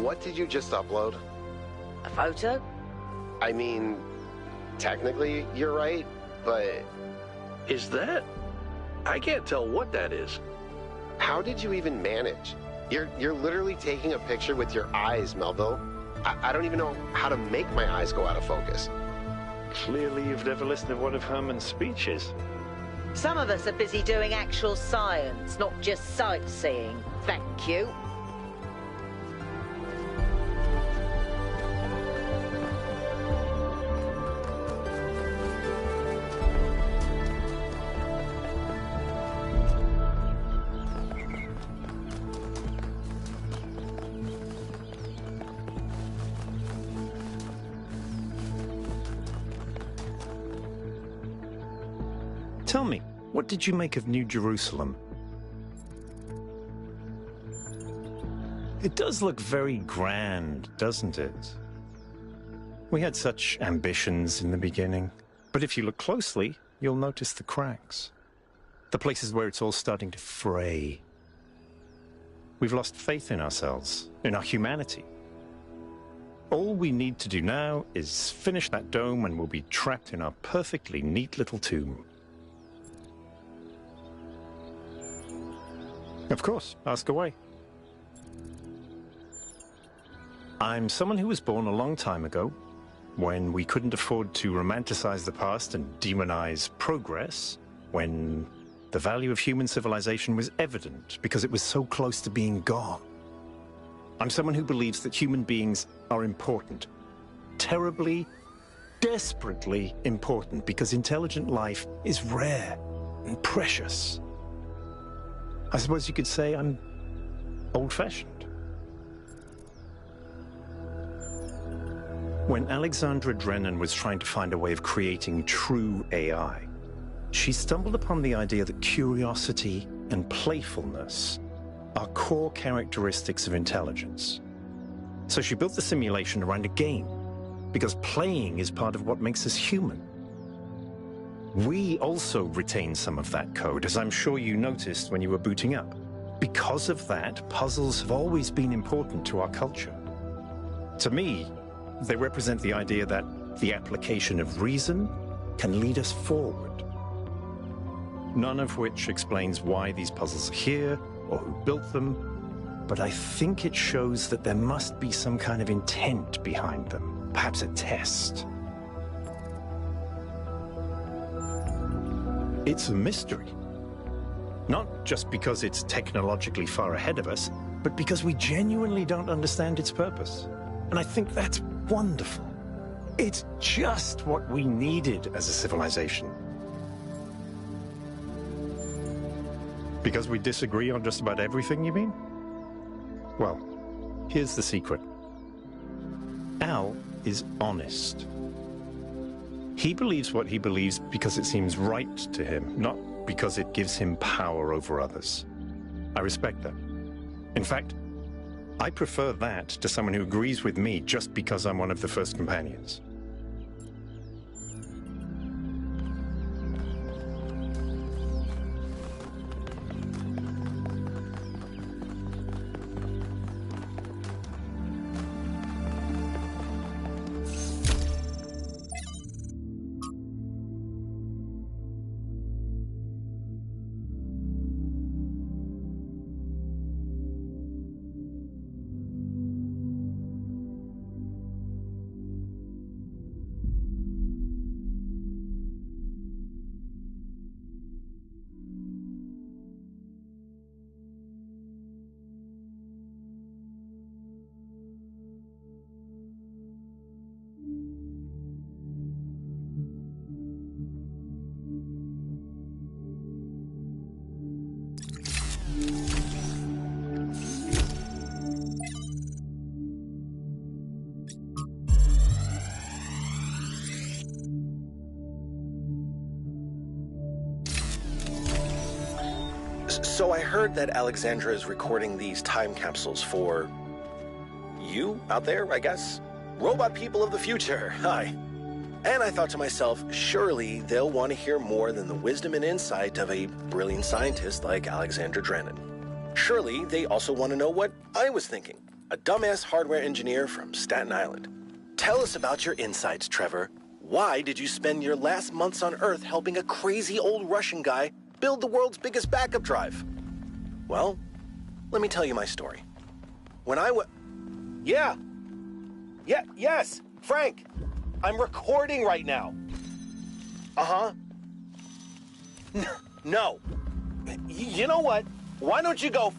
what did you just upload? A photo? I mean, technically you're right, but... Is that? I can't tell what that is. How did you even manage? You're literally taking a picture with your eyes, Melville. I don't even know how to make my eyes go out of focus. Clearly you've never listened to one of Herman's speeches. Some of us are busy doing actual science, not just sightseeing. Thank you. Tell me, what did you make of New Jerusalem? It does look very grand, doesn't it? We had such ambitions in the beginning, but if you look closely, you'll notice the cracks. The places where it's all starting to fray. We've lost faith in ourselves, in our humanity. All we need to do now is finish that dome and we'll be trapped in our perfectly neat little tomb. Of course, ask away. I'm someone who was born a long time ago, when we couldn't afford to romanticize the past and demonize progress, when the value of human civilization was evident because it was so close to being gone. I'm someone who believes that human beings are important, terribly, desperately important, because intelligent life is rare and precious. I suppose you could say I'm old-fashioned. When Alexandra Drennan was trying to find a way of creating true AI, she stumbled upon the idea that curiosity and playfulness are core characteristics of intelligence. So she built the simulation around a game, because playing is part of what makes us human. We also retain some of that code, as I'm sure you noticed when you were booting up. Because of that, puzzles have always been important to our culture. To me, they represent the idea that the application of reason can lead us forward. None of which explains why these puzzles are here, or who built them, but I think it shows that there must be some kind of intent behind them, perhaps a test. It's a mystery. Not just because it's technologically far ahead of us, but because we genuinely don't understand its purpose. And I think that's wonderful. It's just what we needed as a civilization. Because we disagree on just about everything, you mean? Well, here's the secret. Al is honest. He believes what he believes because it seems right to him, not because it gives him power over others. I respect that. In fact, I prefer that to someone who agrees with me just because I'm one of the first companions. So I heard that Alexandra is recording these time capsules for you out there, I guess? Robot people of the future, hi. And I thought to myself, surely they'll want to hear more than the wisdom and insight of a brilliant scientist like Alexandra Drennan. Surely they also want to know what I was thinking. a dumbass hardware engineer from Staten Island. Tell us about your insights, Trevor. Why did you spend your last months on Earth helping a crazy old Russian guy build the world's biggest backup drive? Well, let me tell you my story. When I was... Yes, Frank. I'm recording right now. Uh-huh. No. You know what? Why don't you go...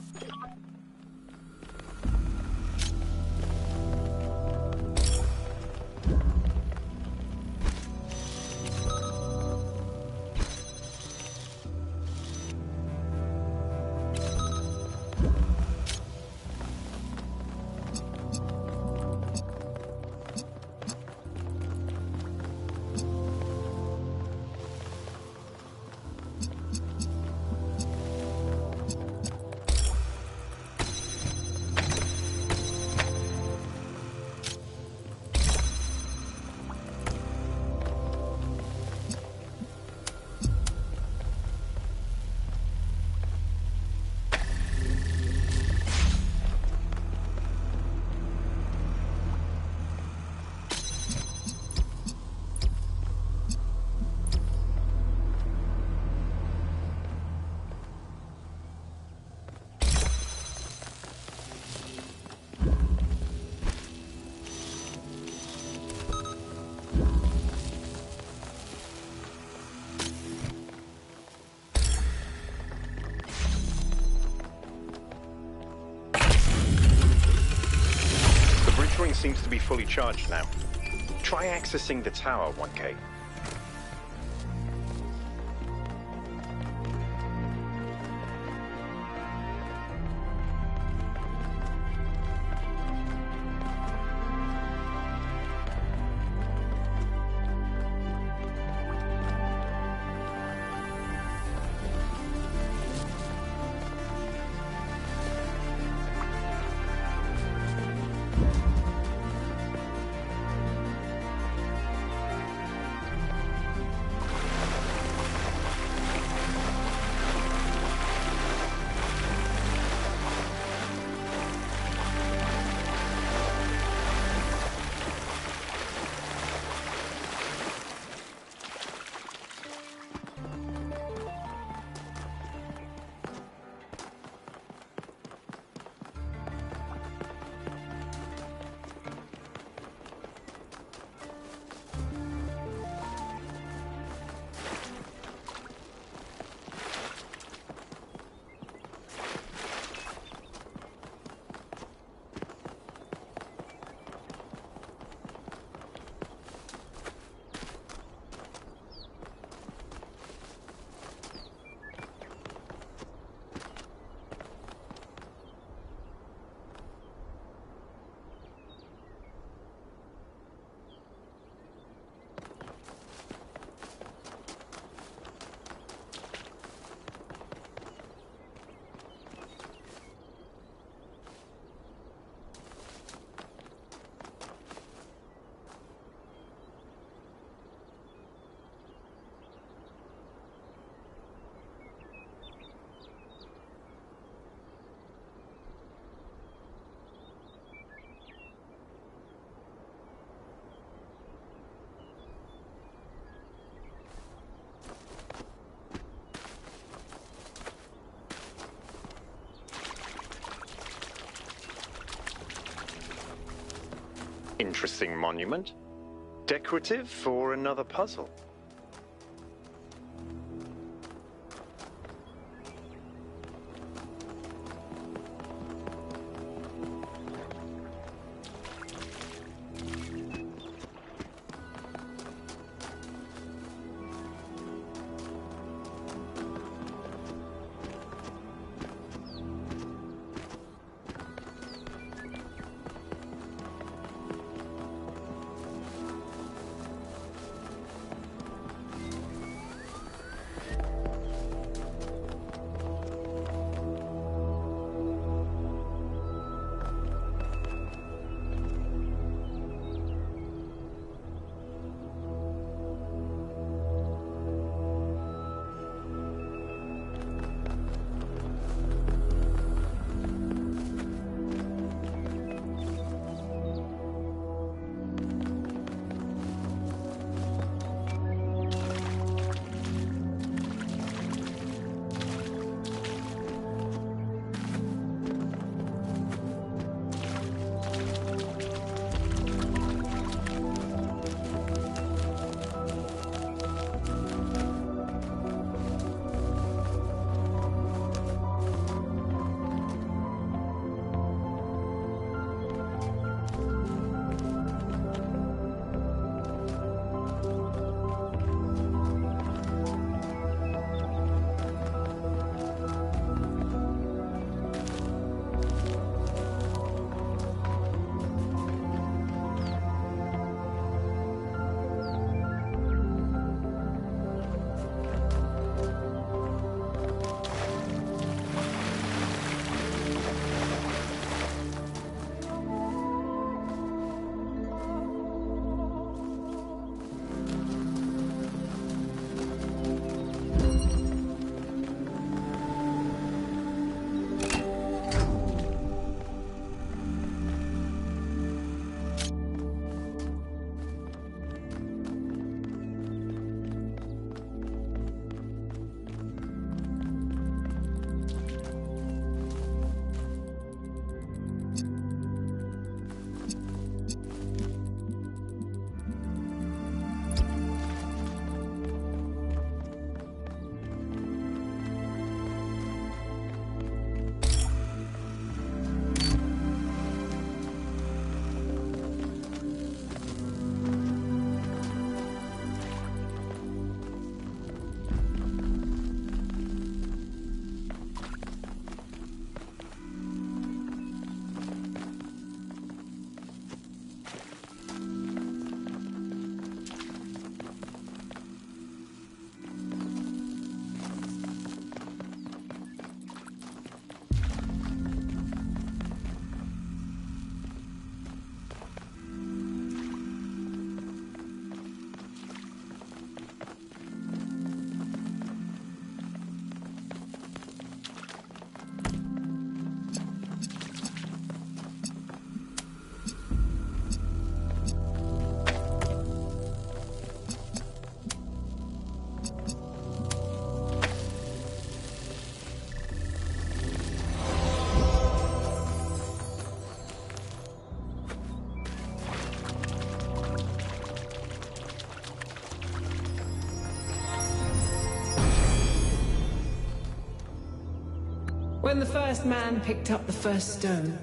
Seems to be fully charged now. Try accessing the tower, 1K. Interesting monument. Decorative for another puzzle. When the first man picked up the first stone,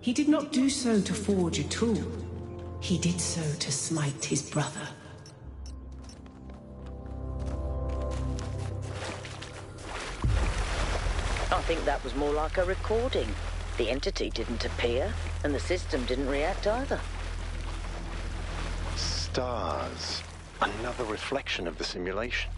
he did not do so to forge a tool. He did so to smite his brother. I think that was more like a recording. The entity didn't appear, and the system didn't react either. Stars. Another reflection of the simulation.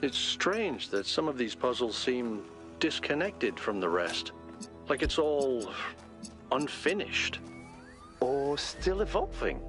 It's strange that some of these puzzles seem disconnected from the rest. Like it's all unfinished. Or still evolving.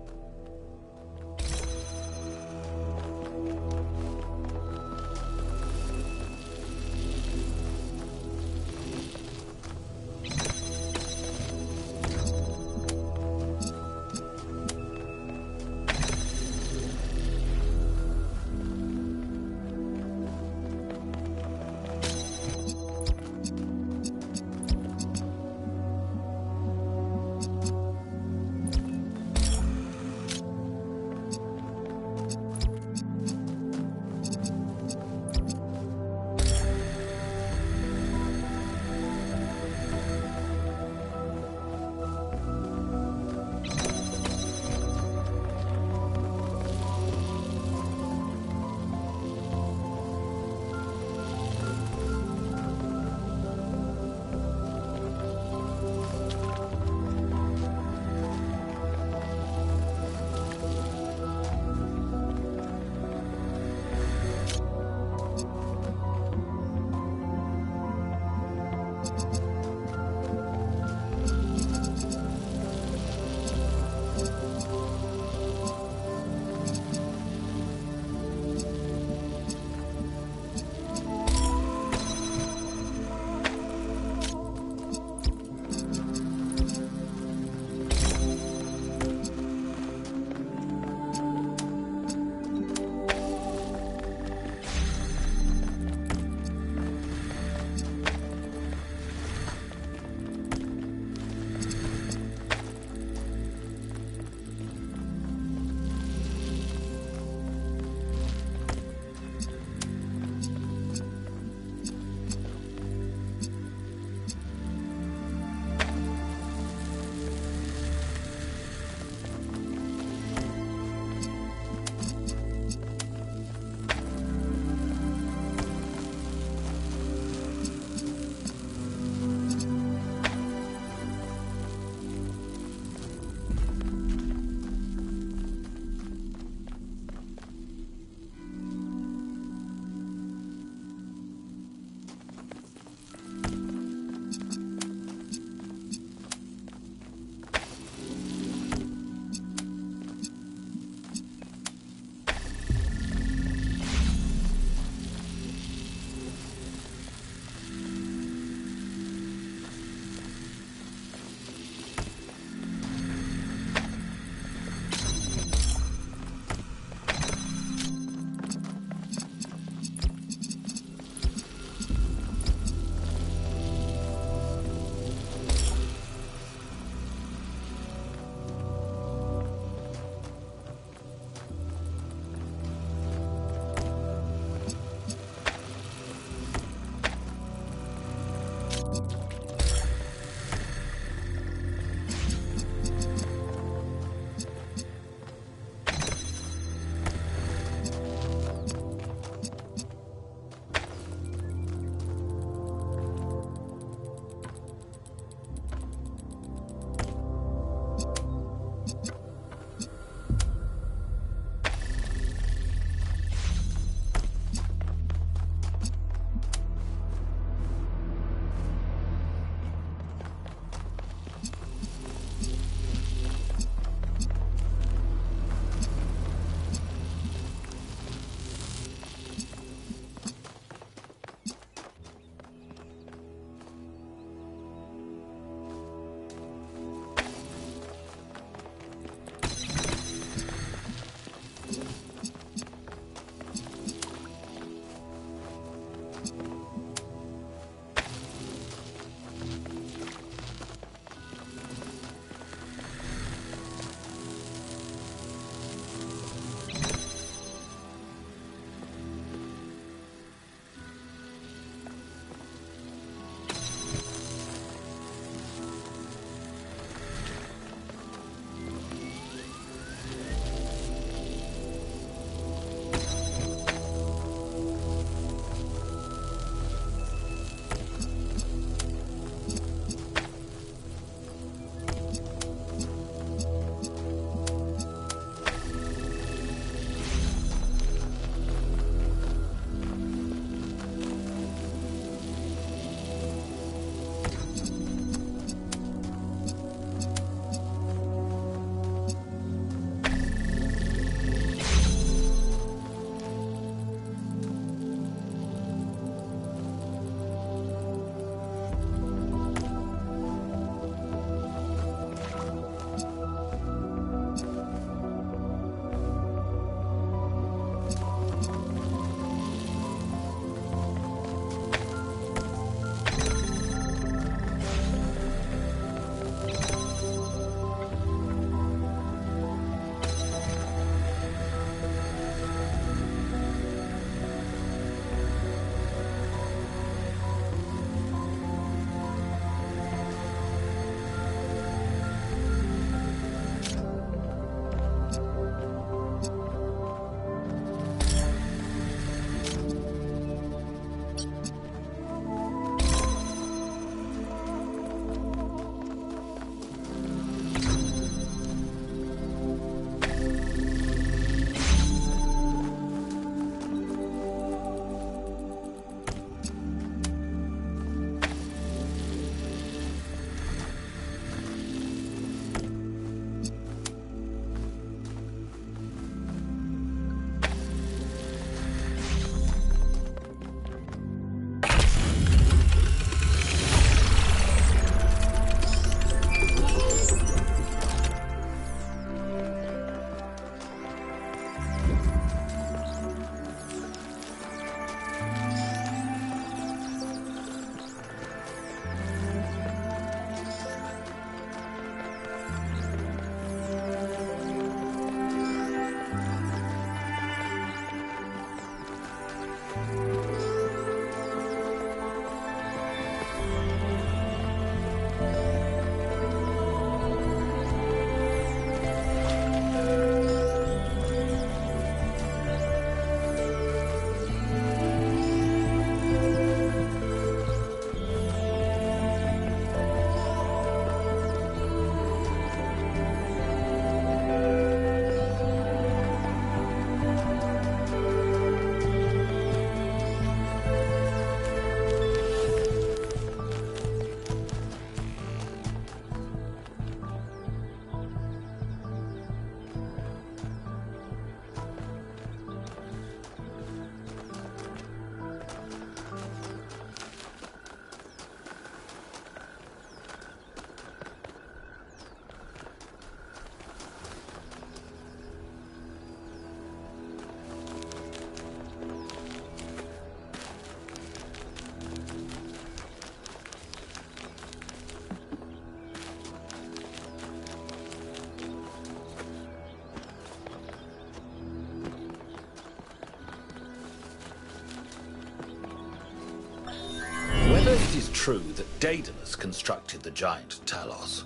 it is true that Daedalus constructed the giant Talos,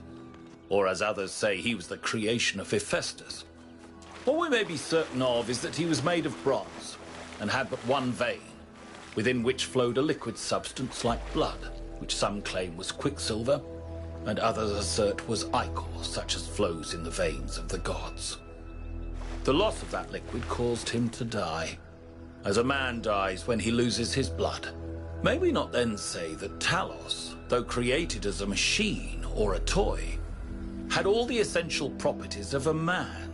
or as others say, he was the creation of Hephaestus. What we may be certain of is that he was made of bronze and had but one vein, within which flowed a liquid substance like blood, which some claim was quicksilver, and others assert was ichor, such as flows in the veins of the gods. The loss of that liquid caused him to die, as a man dies when he loses his blood. May we not then say that Talos, though created as a machine or a toy, had all the essential properties of a man?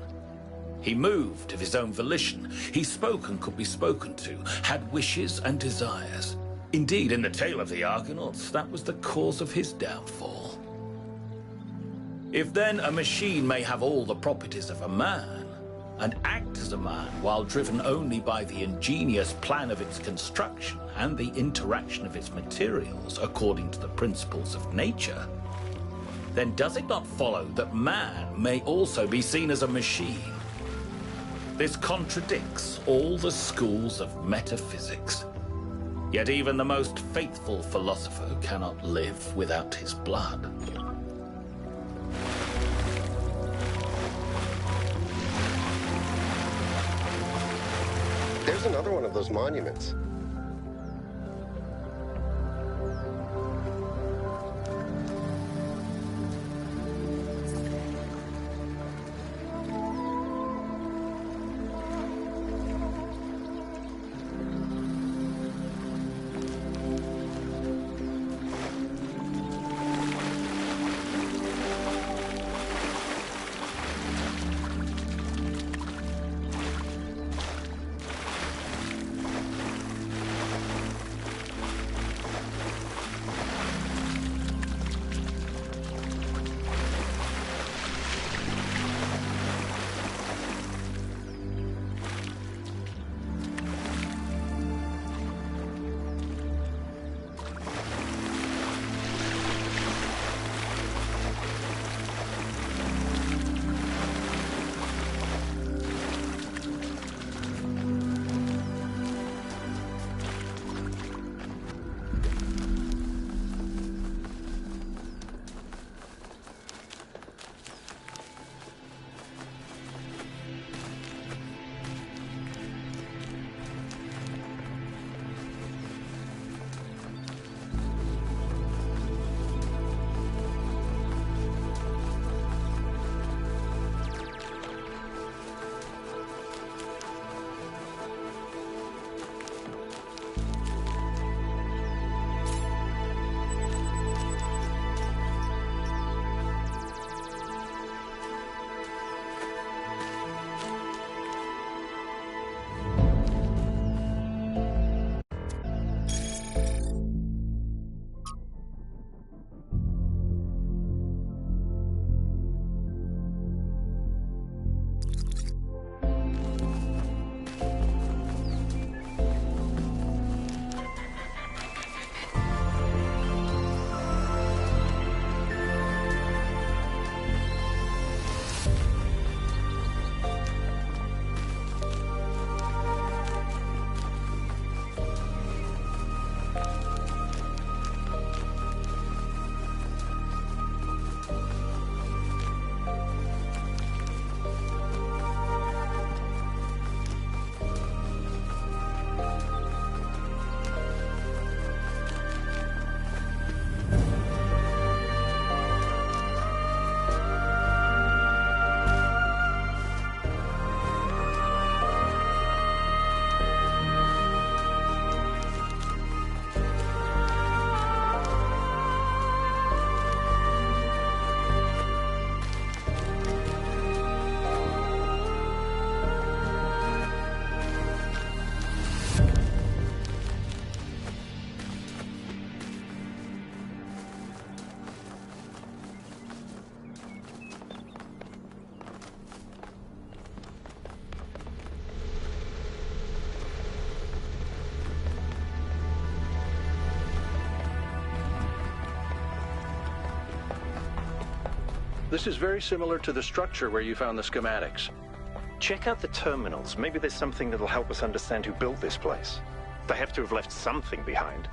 He moved of his own volition, he spoke and could be spoken to, had wishes and desires. Indeed, in the tale of the Argonauts, that was the cause of his downfall. If then a machine may have all the properties of a man, and act as a man while driven only by the ingenious plan of its construction and the interaction of its materials according to the principles of nature, then does it not follow that man may also be seen as a machine? This contradicts all the schools of metaphysics. Yet even the most faithful philosopher cannot live without his blood. There's another one of those monuments. This is very similar to the structure where you found the schematics. Check out the terminals. Maybe there's something that'll help us understand who built this place. They have to have left something behind.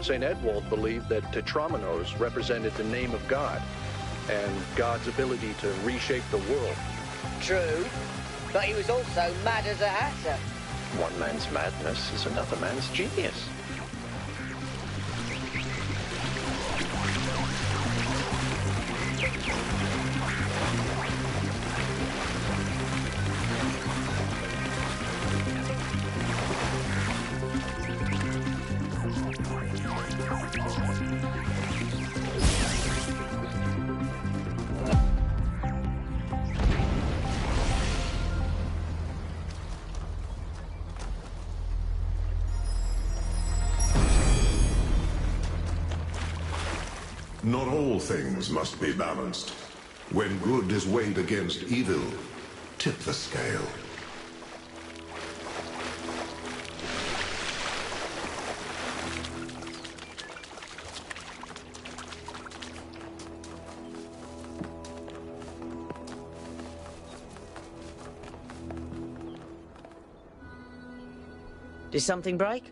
St. Edwald believed that Tetramenos represented the name of God and God's ability to reshape the world. True, but he was also mad as a hatter. One man's madness is another man's genius. Not all things must be balanced. When good is weighed against evil, tip the scale. Did something break?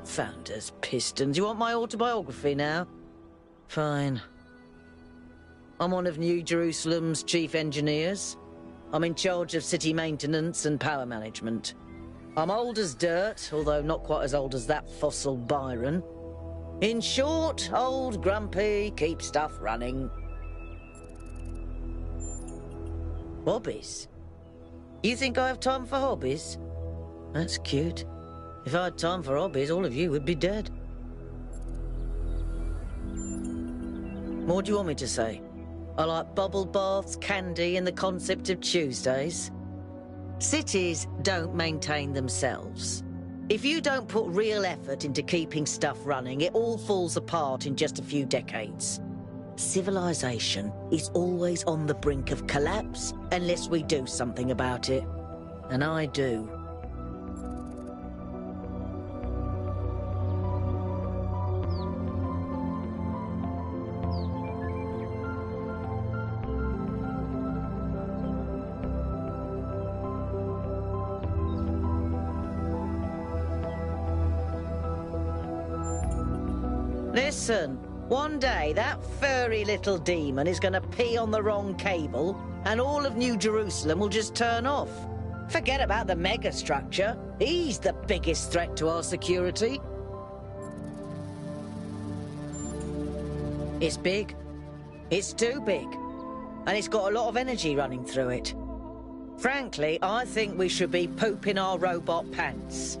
Founders, pistons. You want my autobiography now? Fine. I'm one of New Jerusalem's chief engineers. I'm in charge of city maintenance and power management. I'm old as dirt, although not quite as old as that fossil Byron. In short, old, grumpy, keep stuff running. Hobbies? You think I have time for hobbies? That's cute. If I had time for hobbies, all of you would be dead. What do you want me to say? I like bubble baths, candy, and the concept of Tuesdays. Cities don't maintain themselves. If you don't put real effort into keeping stuff running, it all falls apart in just a few decades. Civilization is always on the brink of collapse unless we do something about it. And I do. Listen, one day that furry little demon is going to pee on the wrong cable and all of New Jerusalem will just turn off. Forget about the megastructure. He's the biggest threat to our security. It's big. It's too big. And it's got a lot of energy running through it. Frankly, I think we should be pooping our robot pants.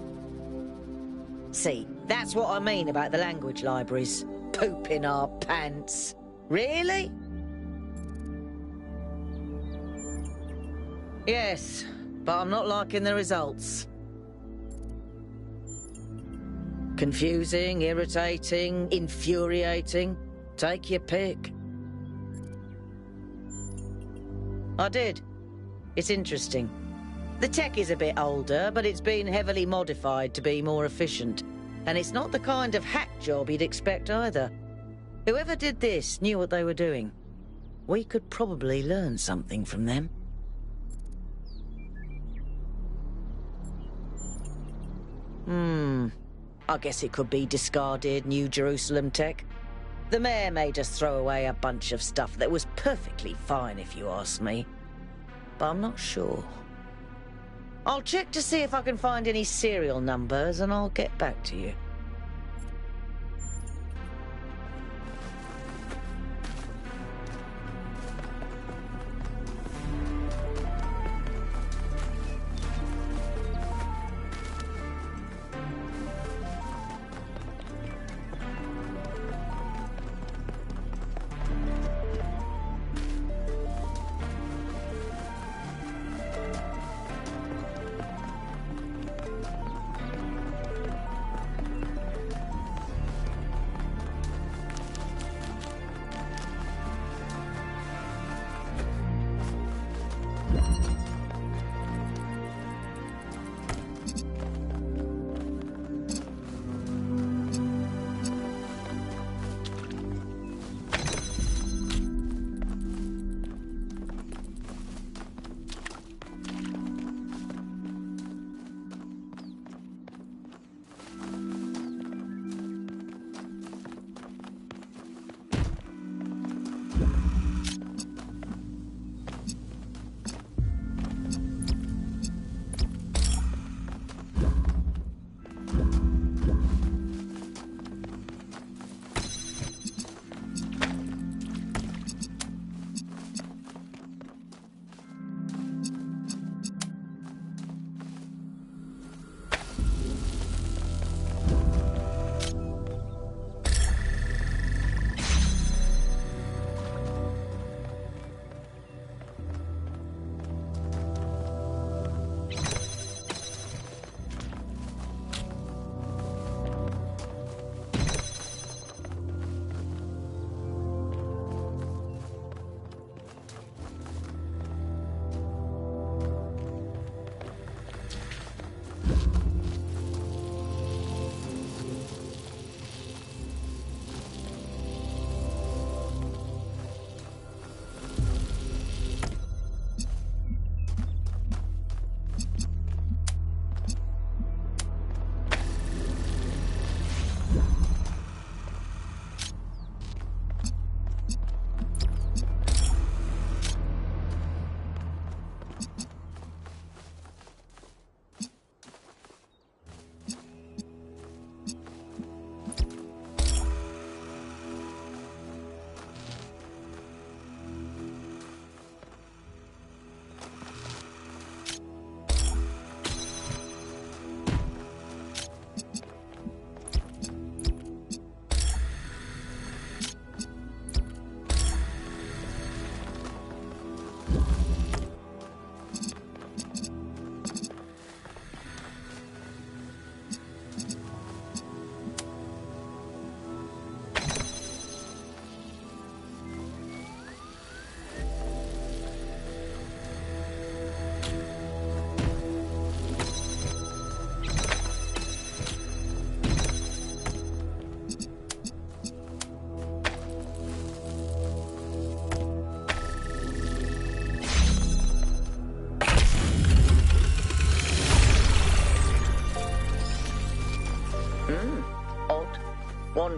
See, that's what I mean about the language libraries. Pooping our pants. Really? Yes, but I'm not liking the results. Confusing, irritating, infuriating. Take your pick. I did. It's interesting. The tech is a bit older, but it's been heavily modified to be more efficient. And it's not the kind of hack job you'd expect either. Whoever did this knew what they were doing. We could probably learn something from them. I guess it could be discarded New Jerusalem tech. The mayor made us throw away a bunch of stuff that was perfectly fine, if you ask me. But I'm not sure. I'll check to see if I can find any serial numbers, and I'll get back to you.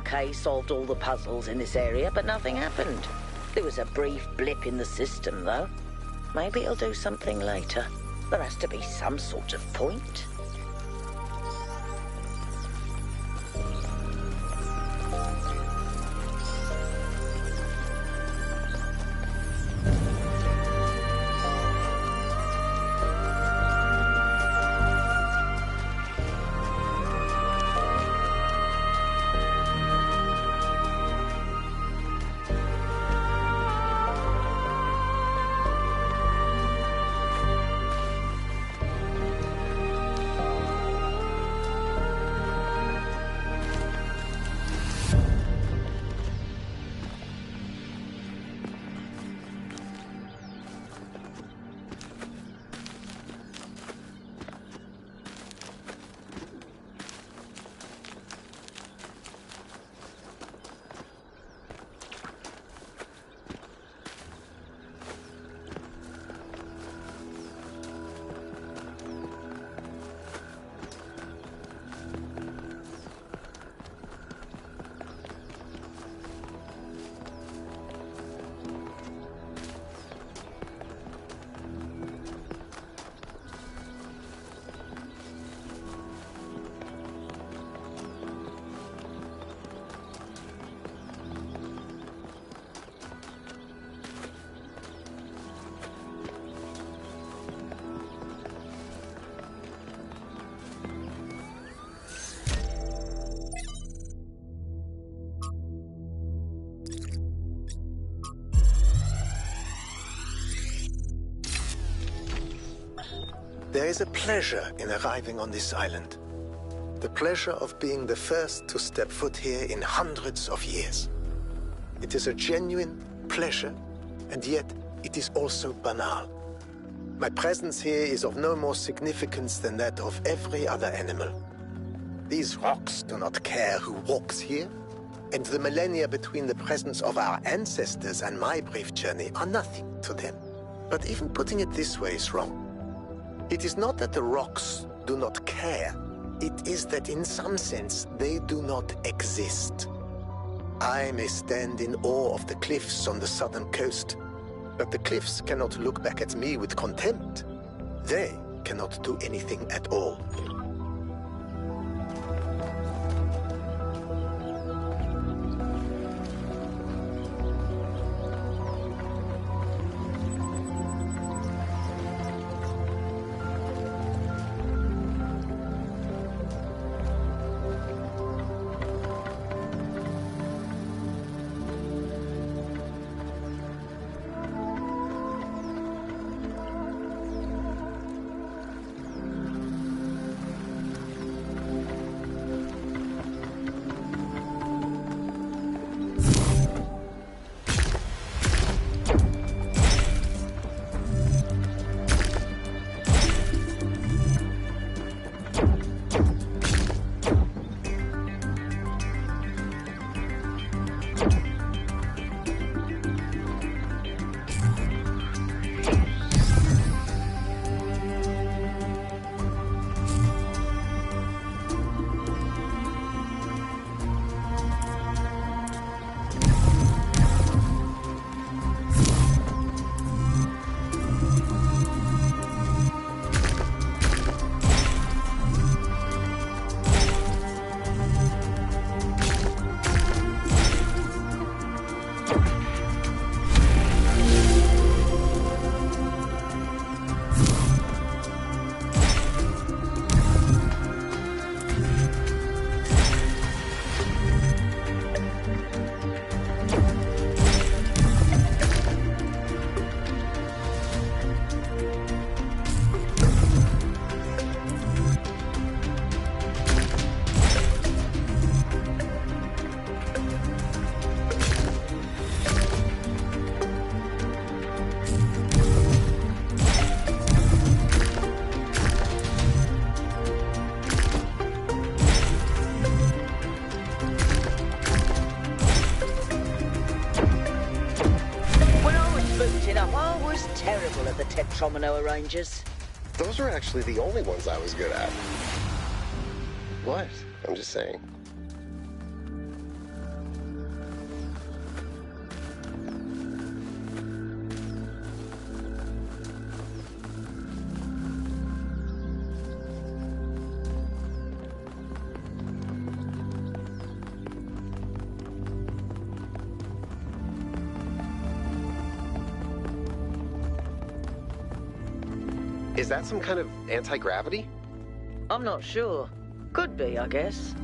1K solved all the puzzles in this area, but nothing happened. There was a brief blip in the system, though. Maybe it'll do something later. There has to be some sort of point. There is a pleasure in arriving on this island. The pleasure of being the first to step foot here in hundreds of years. It is a genuine pleasure, and yet it is also banal. My presence here is of no more significance than that of every other animal. These rocks do not care who walks here, and the millennia between the presence of our ancestors and my brief journey are nothing to them. But even putting it this way is wrong. It is not that the rocks do not care. It is that in some sense they do not exist. I may stand in awe of the cliffs on the southern coast, but the cliffs cannot look back at me with contempt. They cannot do anything at all. Tetromino Rangers. Those were actually the only ones I was good at. What? I'm just saying. Is that some kind of anti-gravity? I'm not sure. Could be, I guess.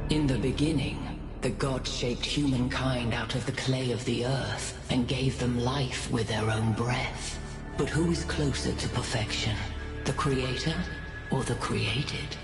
In the beginning, the gods shaped humankind out of the clay of the earth and gave them life with their own breath. But who is closer to perfection? The creator or the created?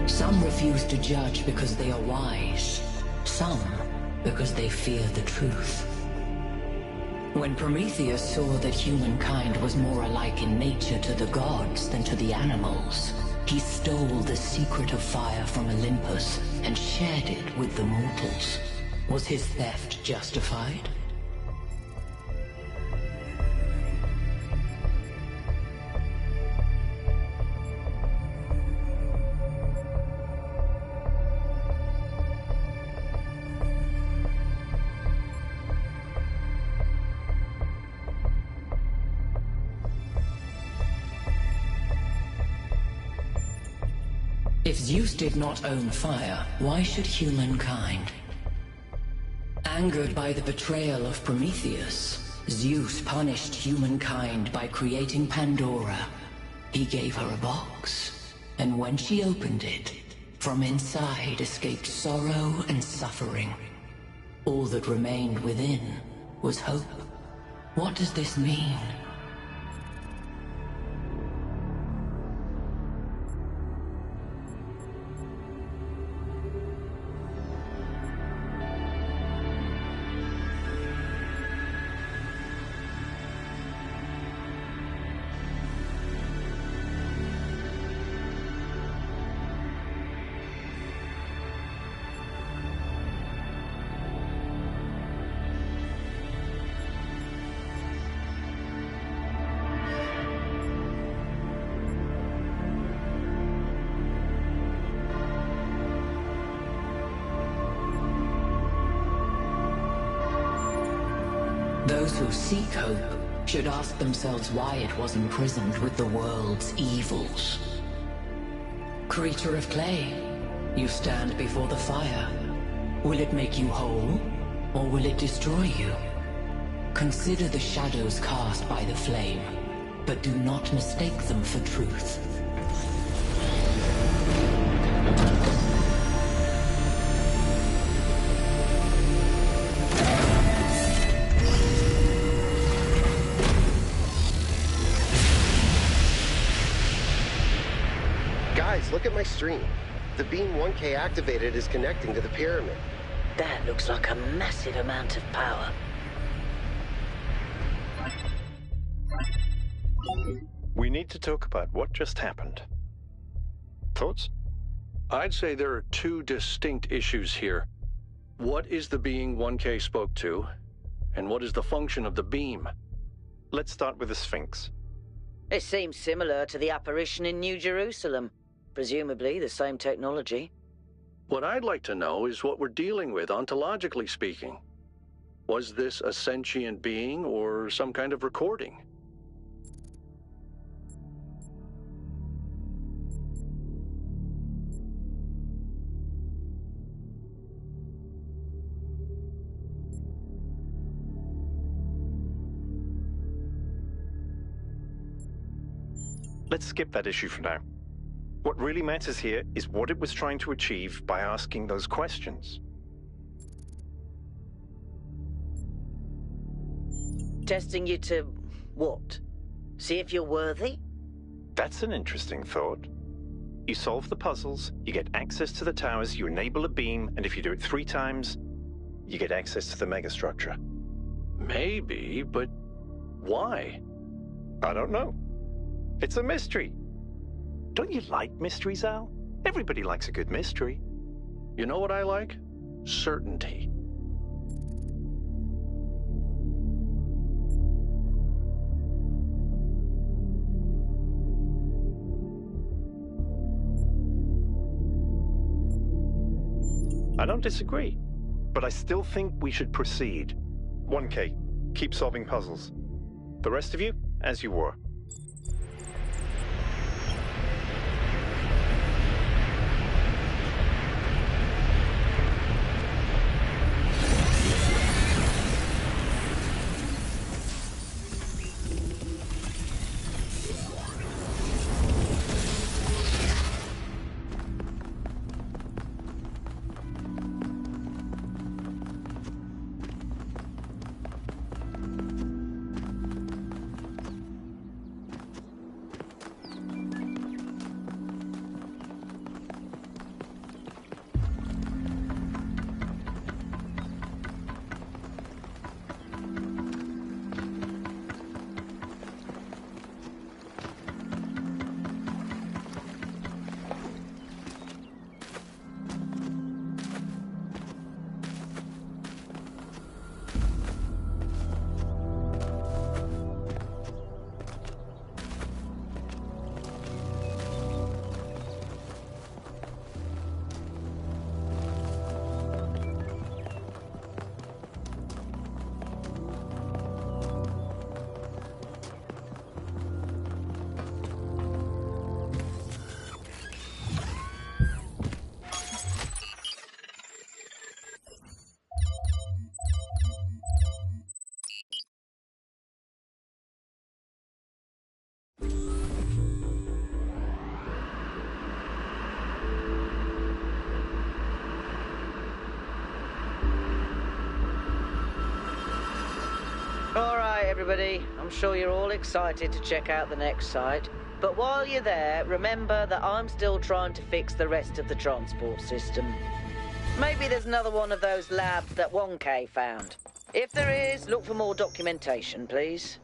Some refuse to judge because they are wise. Some because they fear the truth. When Prometheus saw that humankind was more alike in nature to the gods than to the animals, he stole the secret of fire from Olympus and shared it with the mortals. Was his theft justified? If Zeus did not own fire, why should humankind? Angered by the betrayal of Prometheus, Zeus punished humankind by creating Pandora. He gave her a box, and when she opened it, from inside escaped sorrow and suffering. All that remained within was hope. What does this mean? Those who seek hope should ask themselves why it was imprisoned with the world's evils. Creature of clay, you stand before the fire. Will it make you whole, or will it destroy you? Consider the shadows cast by the flame, but do not mistake them for truth. Look at my stream. The beam 1K activated is connecting to the pyramid. That looks like a massive amount of power. We need to talk about what just happened. Thoughts? I'd say there are two distinct issues here. What is the being 1K spoke to, and what is the function of the beam? Let's start with the Sphinx. It seems similar to the apparition in New Jerusalem. Presumably the same technology. What I'd like to know is what we're dealing with, ontologically speaking. Was this a sentient being or some kind of recording? Let's skip that issue for now. What really matters here is what it was trying to achieve by asking those questions. Testing you to what? See if you're worthy? That's an interesting thought. You solve the puzzles, you get access to the towers, you enable a beam, and if you do it 3 times, you get access to the megastructure. Maybe, but why? I don't know. It's a mystery. Don't you like mysteries, Al? Everybody likes a good mystery. You know what I like? Certainty. I don't disagree, but I still think we should proceed. 1K, keep solving puzzles. The rest of you, as you were. Alright, everybody. I'm sure you're all excited to check out the next site. But while you're there, remember that I'm still trying to fix the rest of the transport system. Maybe there's another one of those labs that 1K found. If there is, look for more documentation, please.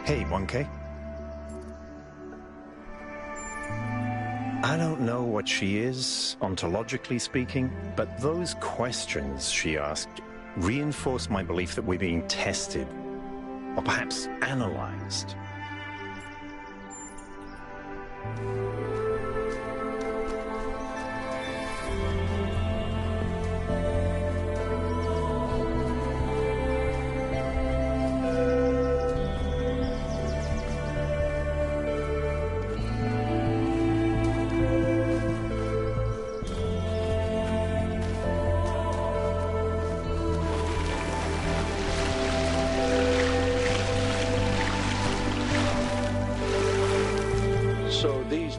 Hey, 1K. I don't know what she is, ontologically speaking, but those questions she asked reinforce my belief that we're being tested, or perhaps analyzed.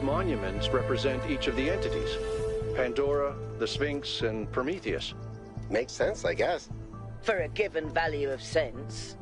Monuments represent each of the entities. Pandora, the Sphinx, and Prometheus. Makes sense, I guess. For a given value of sense.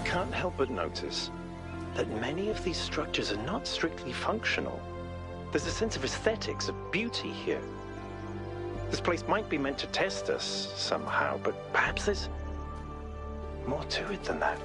Can't help but notice that many of these structures are not strictly functional. There's a sense of aesthetics, of beauty here. This place might be meant to test us somehow, but perhaps there's more to it than that.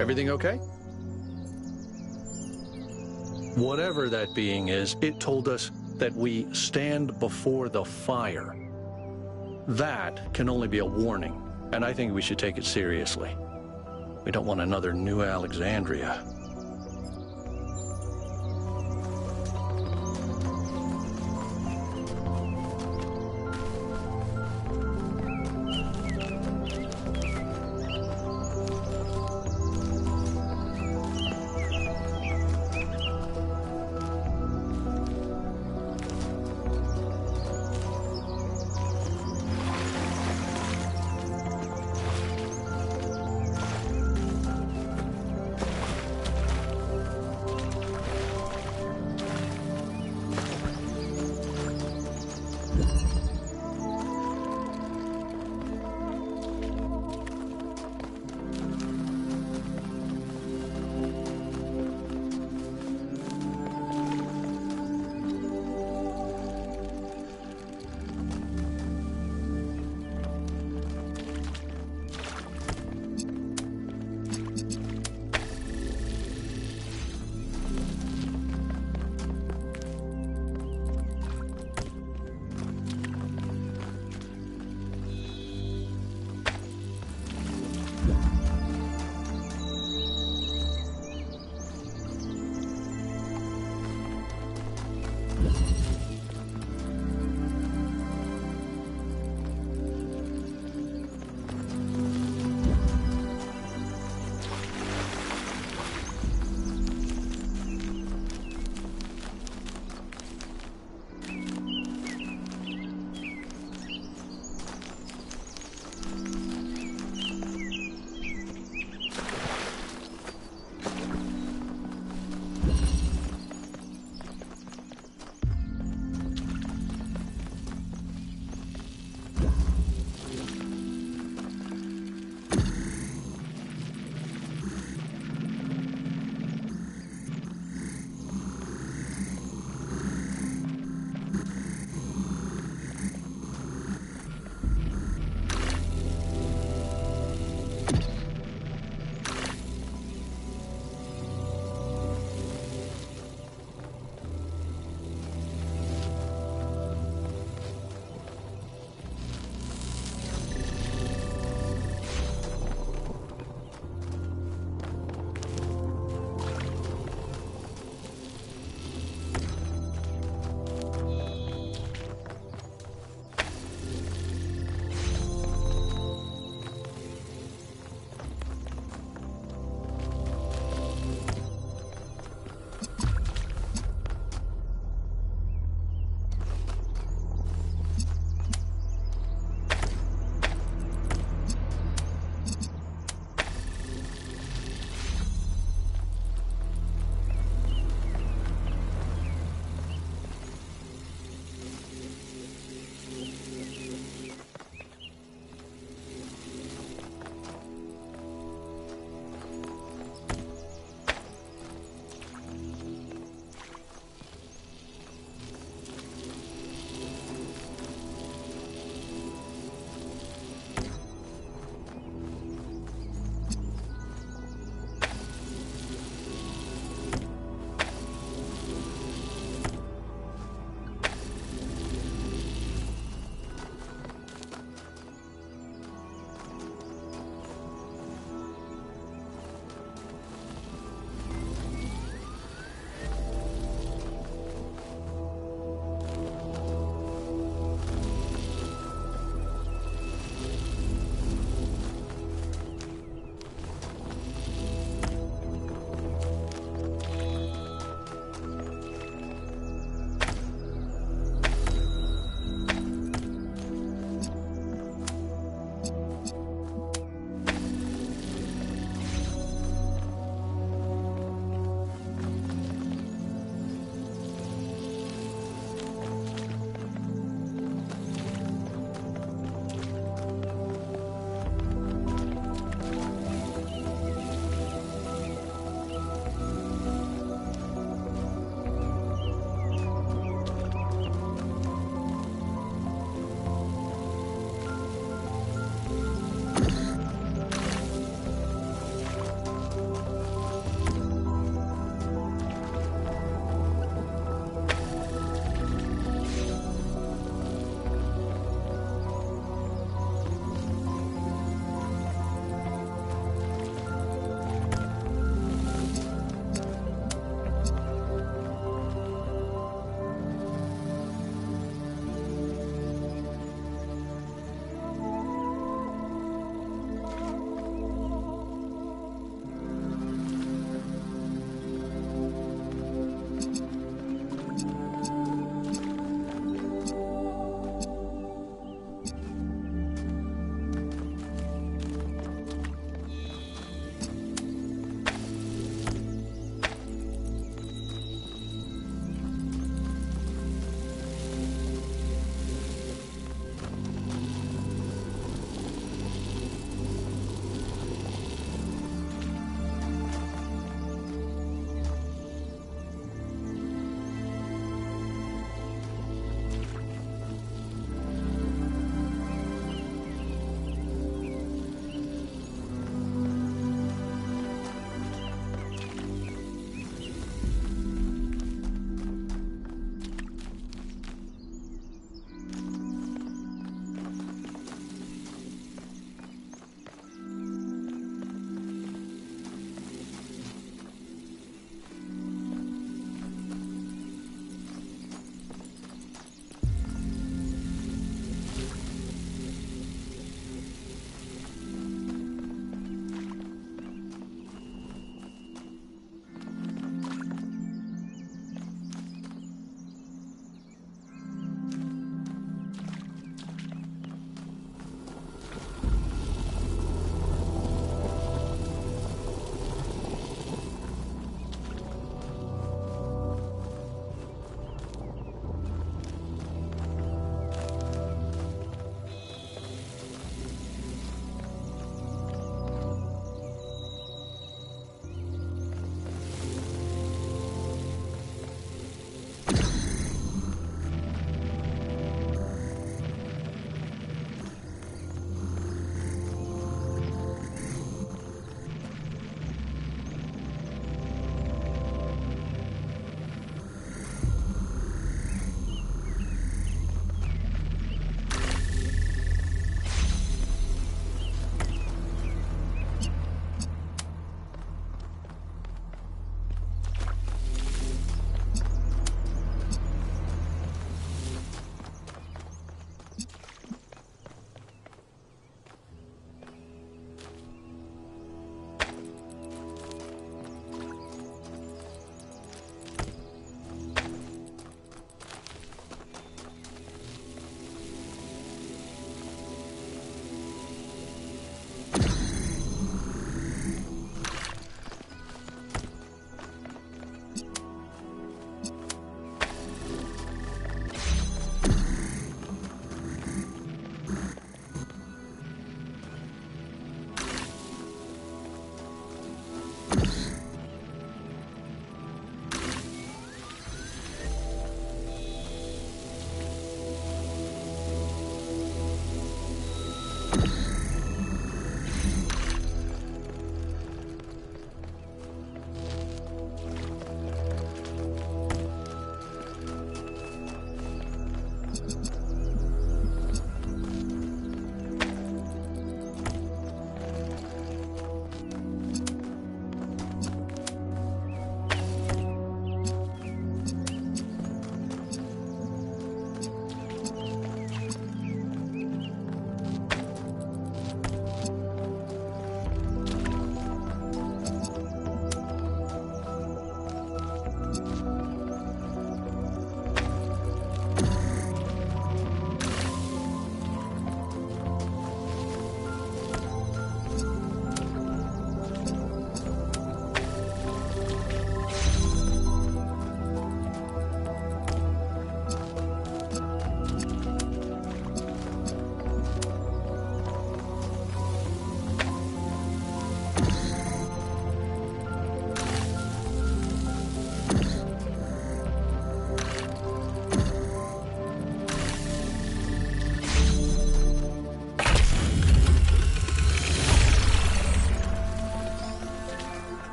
Everything okay? Whatever that being is, it told us that we stand before the fire. That can only be a warning, and I think we should take it seriously. We don't want another New Alexandria.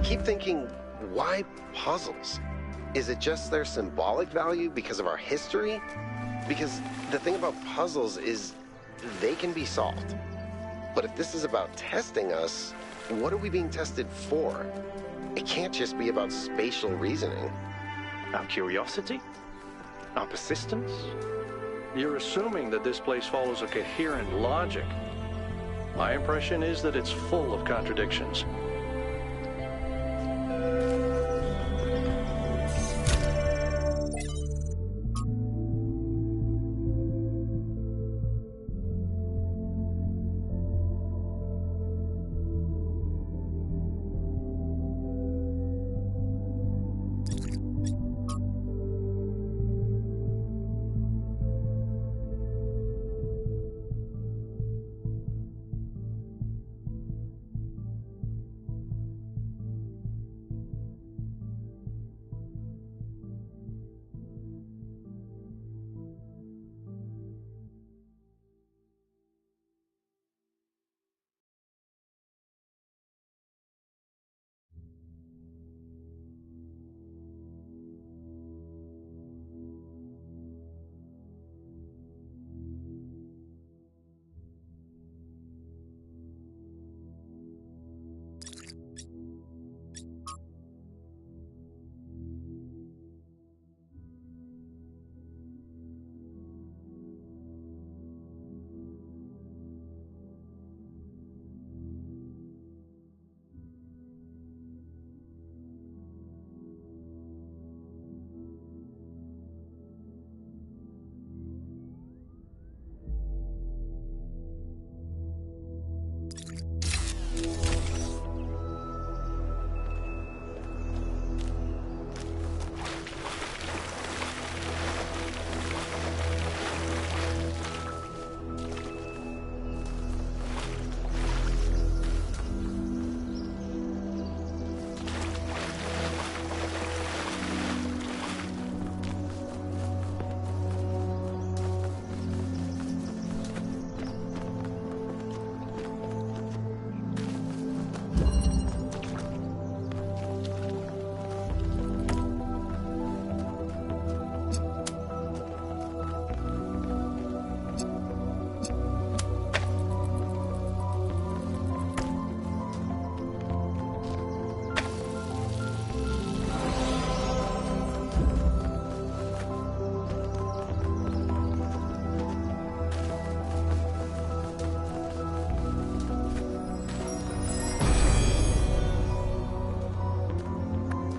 keep thinking, why puzzles? Is it just their symbolic value because of our history? Because the thing about puzzles is they can be solved. But if this is about testing us, what are we being tested for? It can't just be about spatial reasoning. Our curiosity? Our persistence? You're assuming that this place follows a coherent logic. My impression is that it's full of contradictions.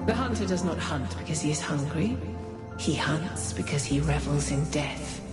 The hunter does not hunt because he is hungry. He hunts because he revels in death.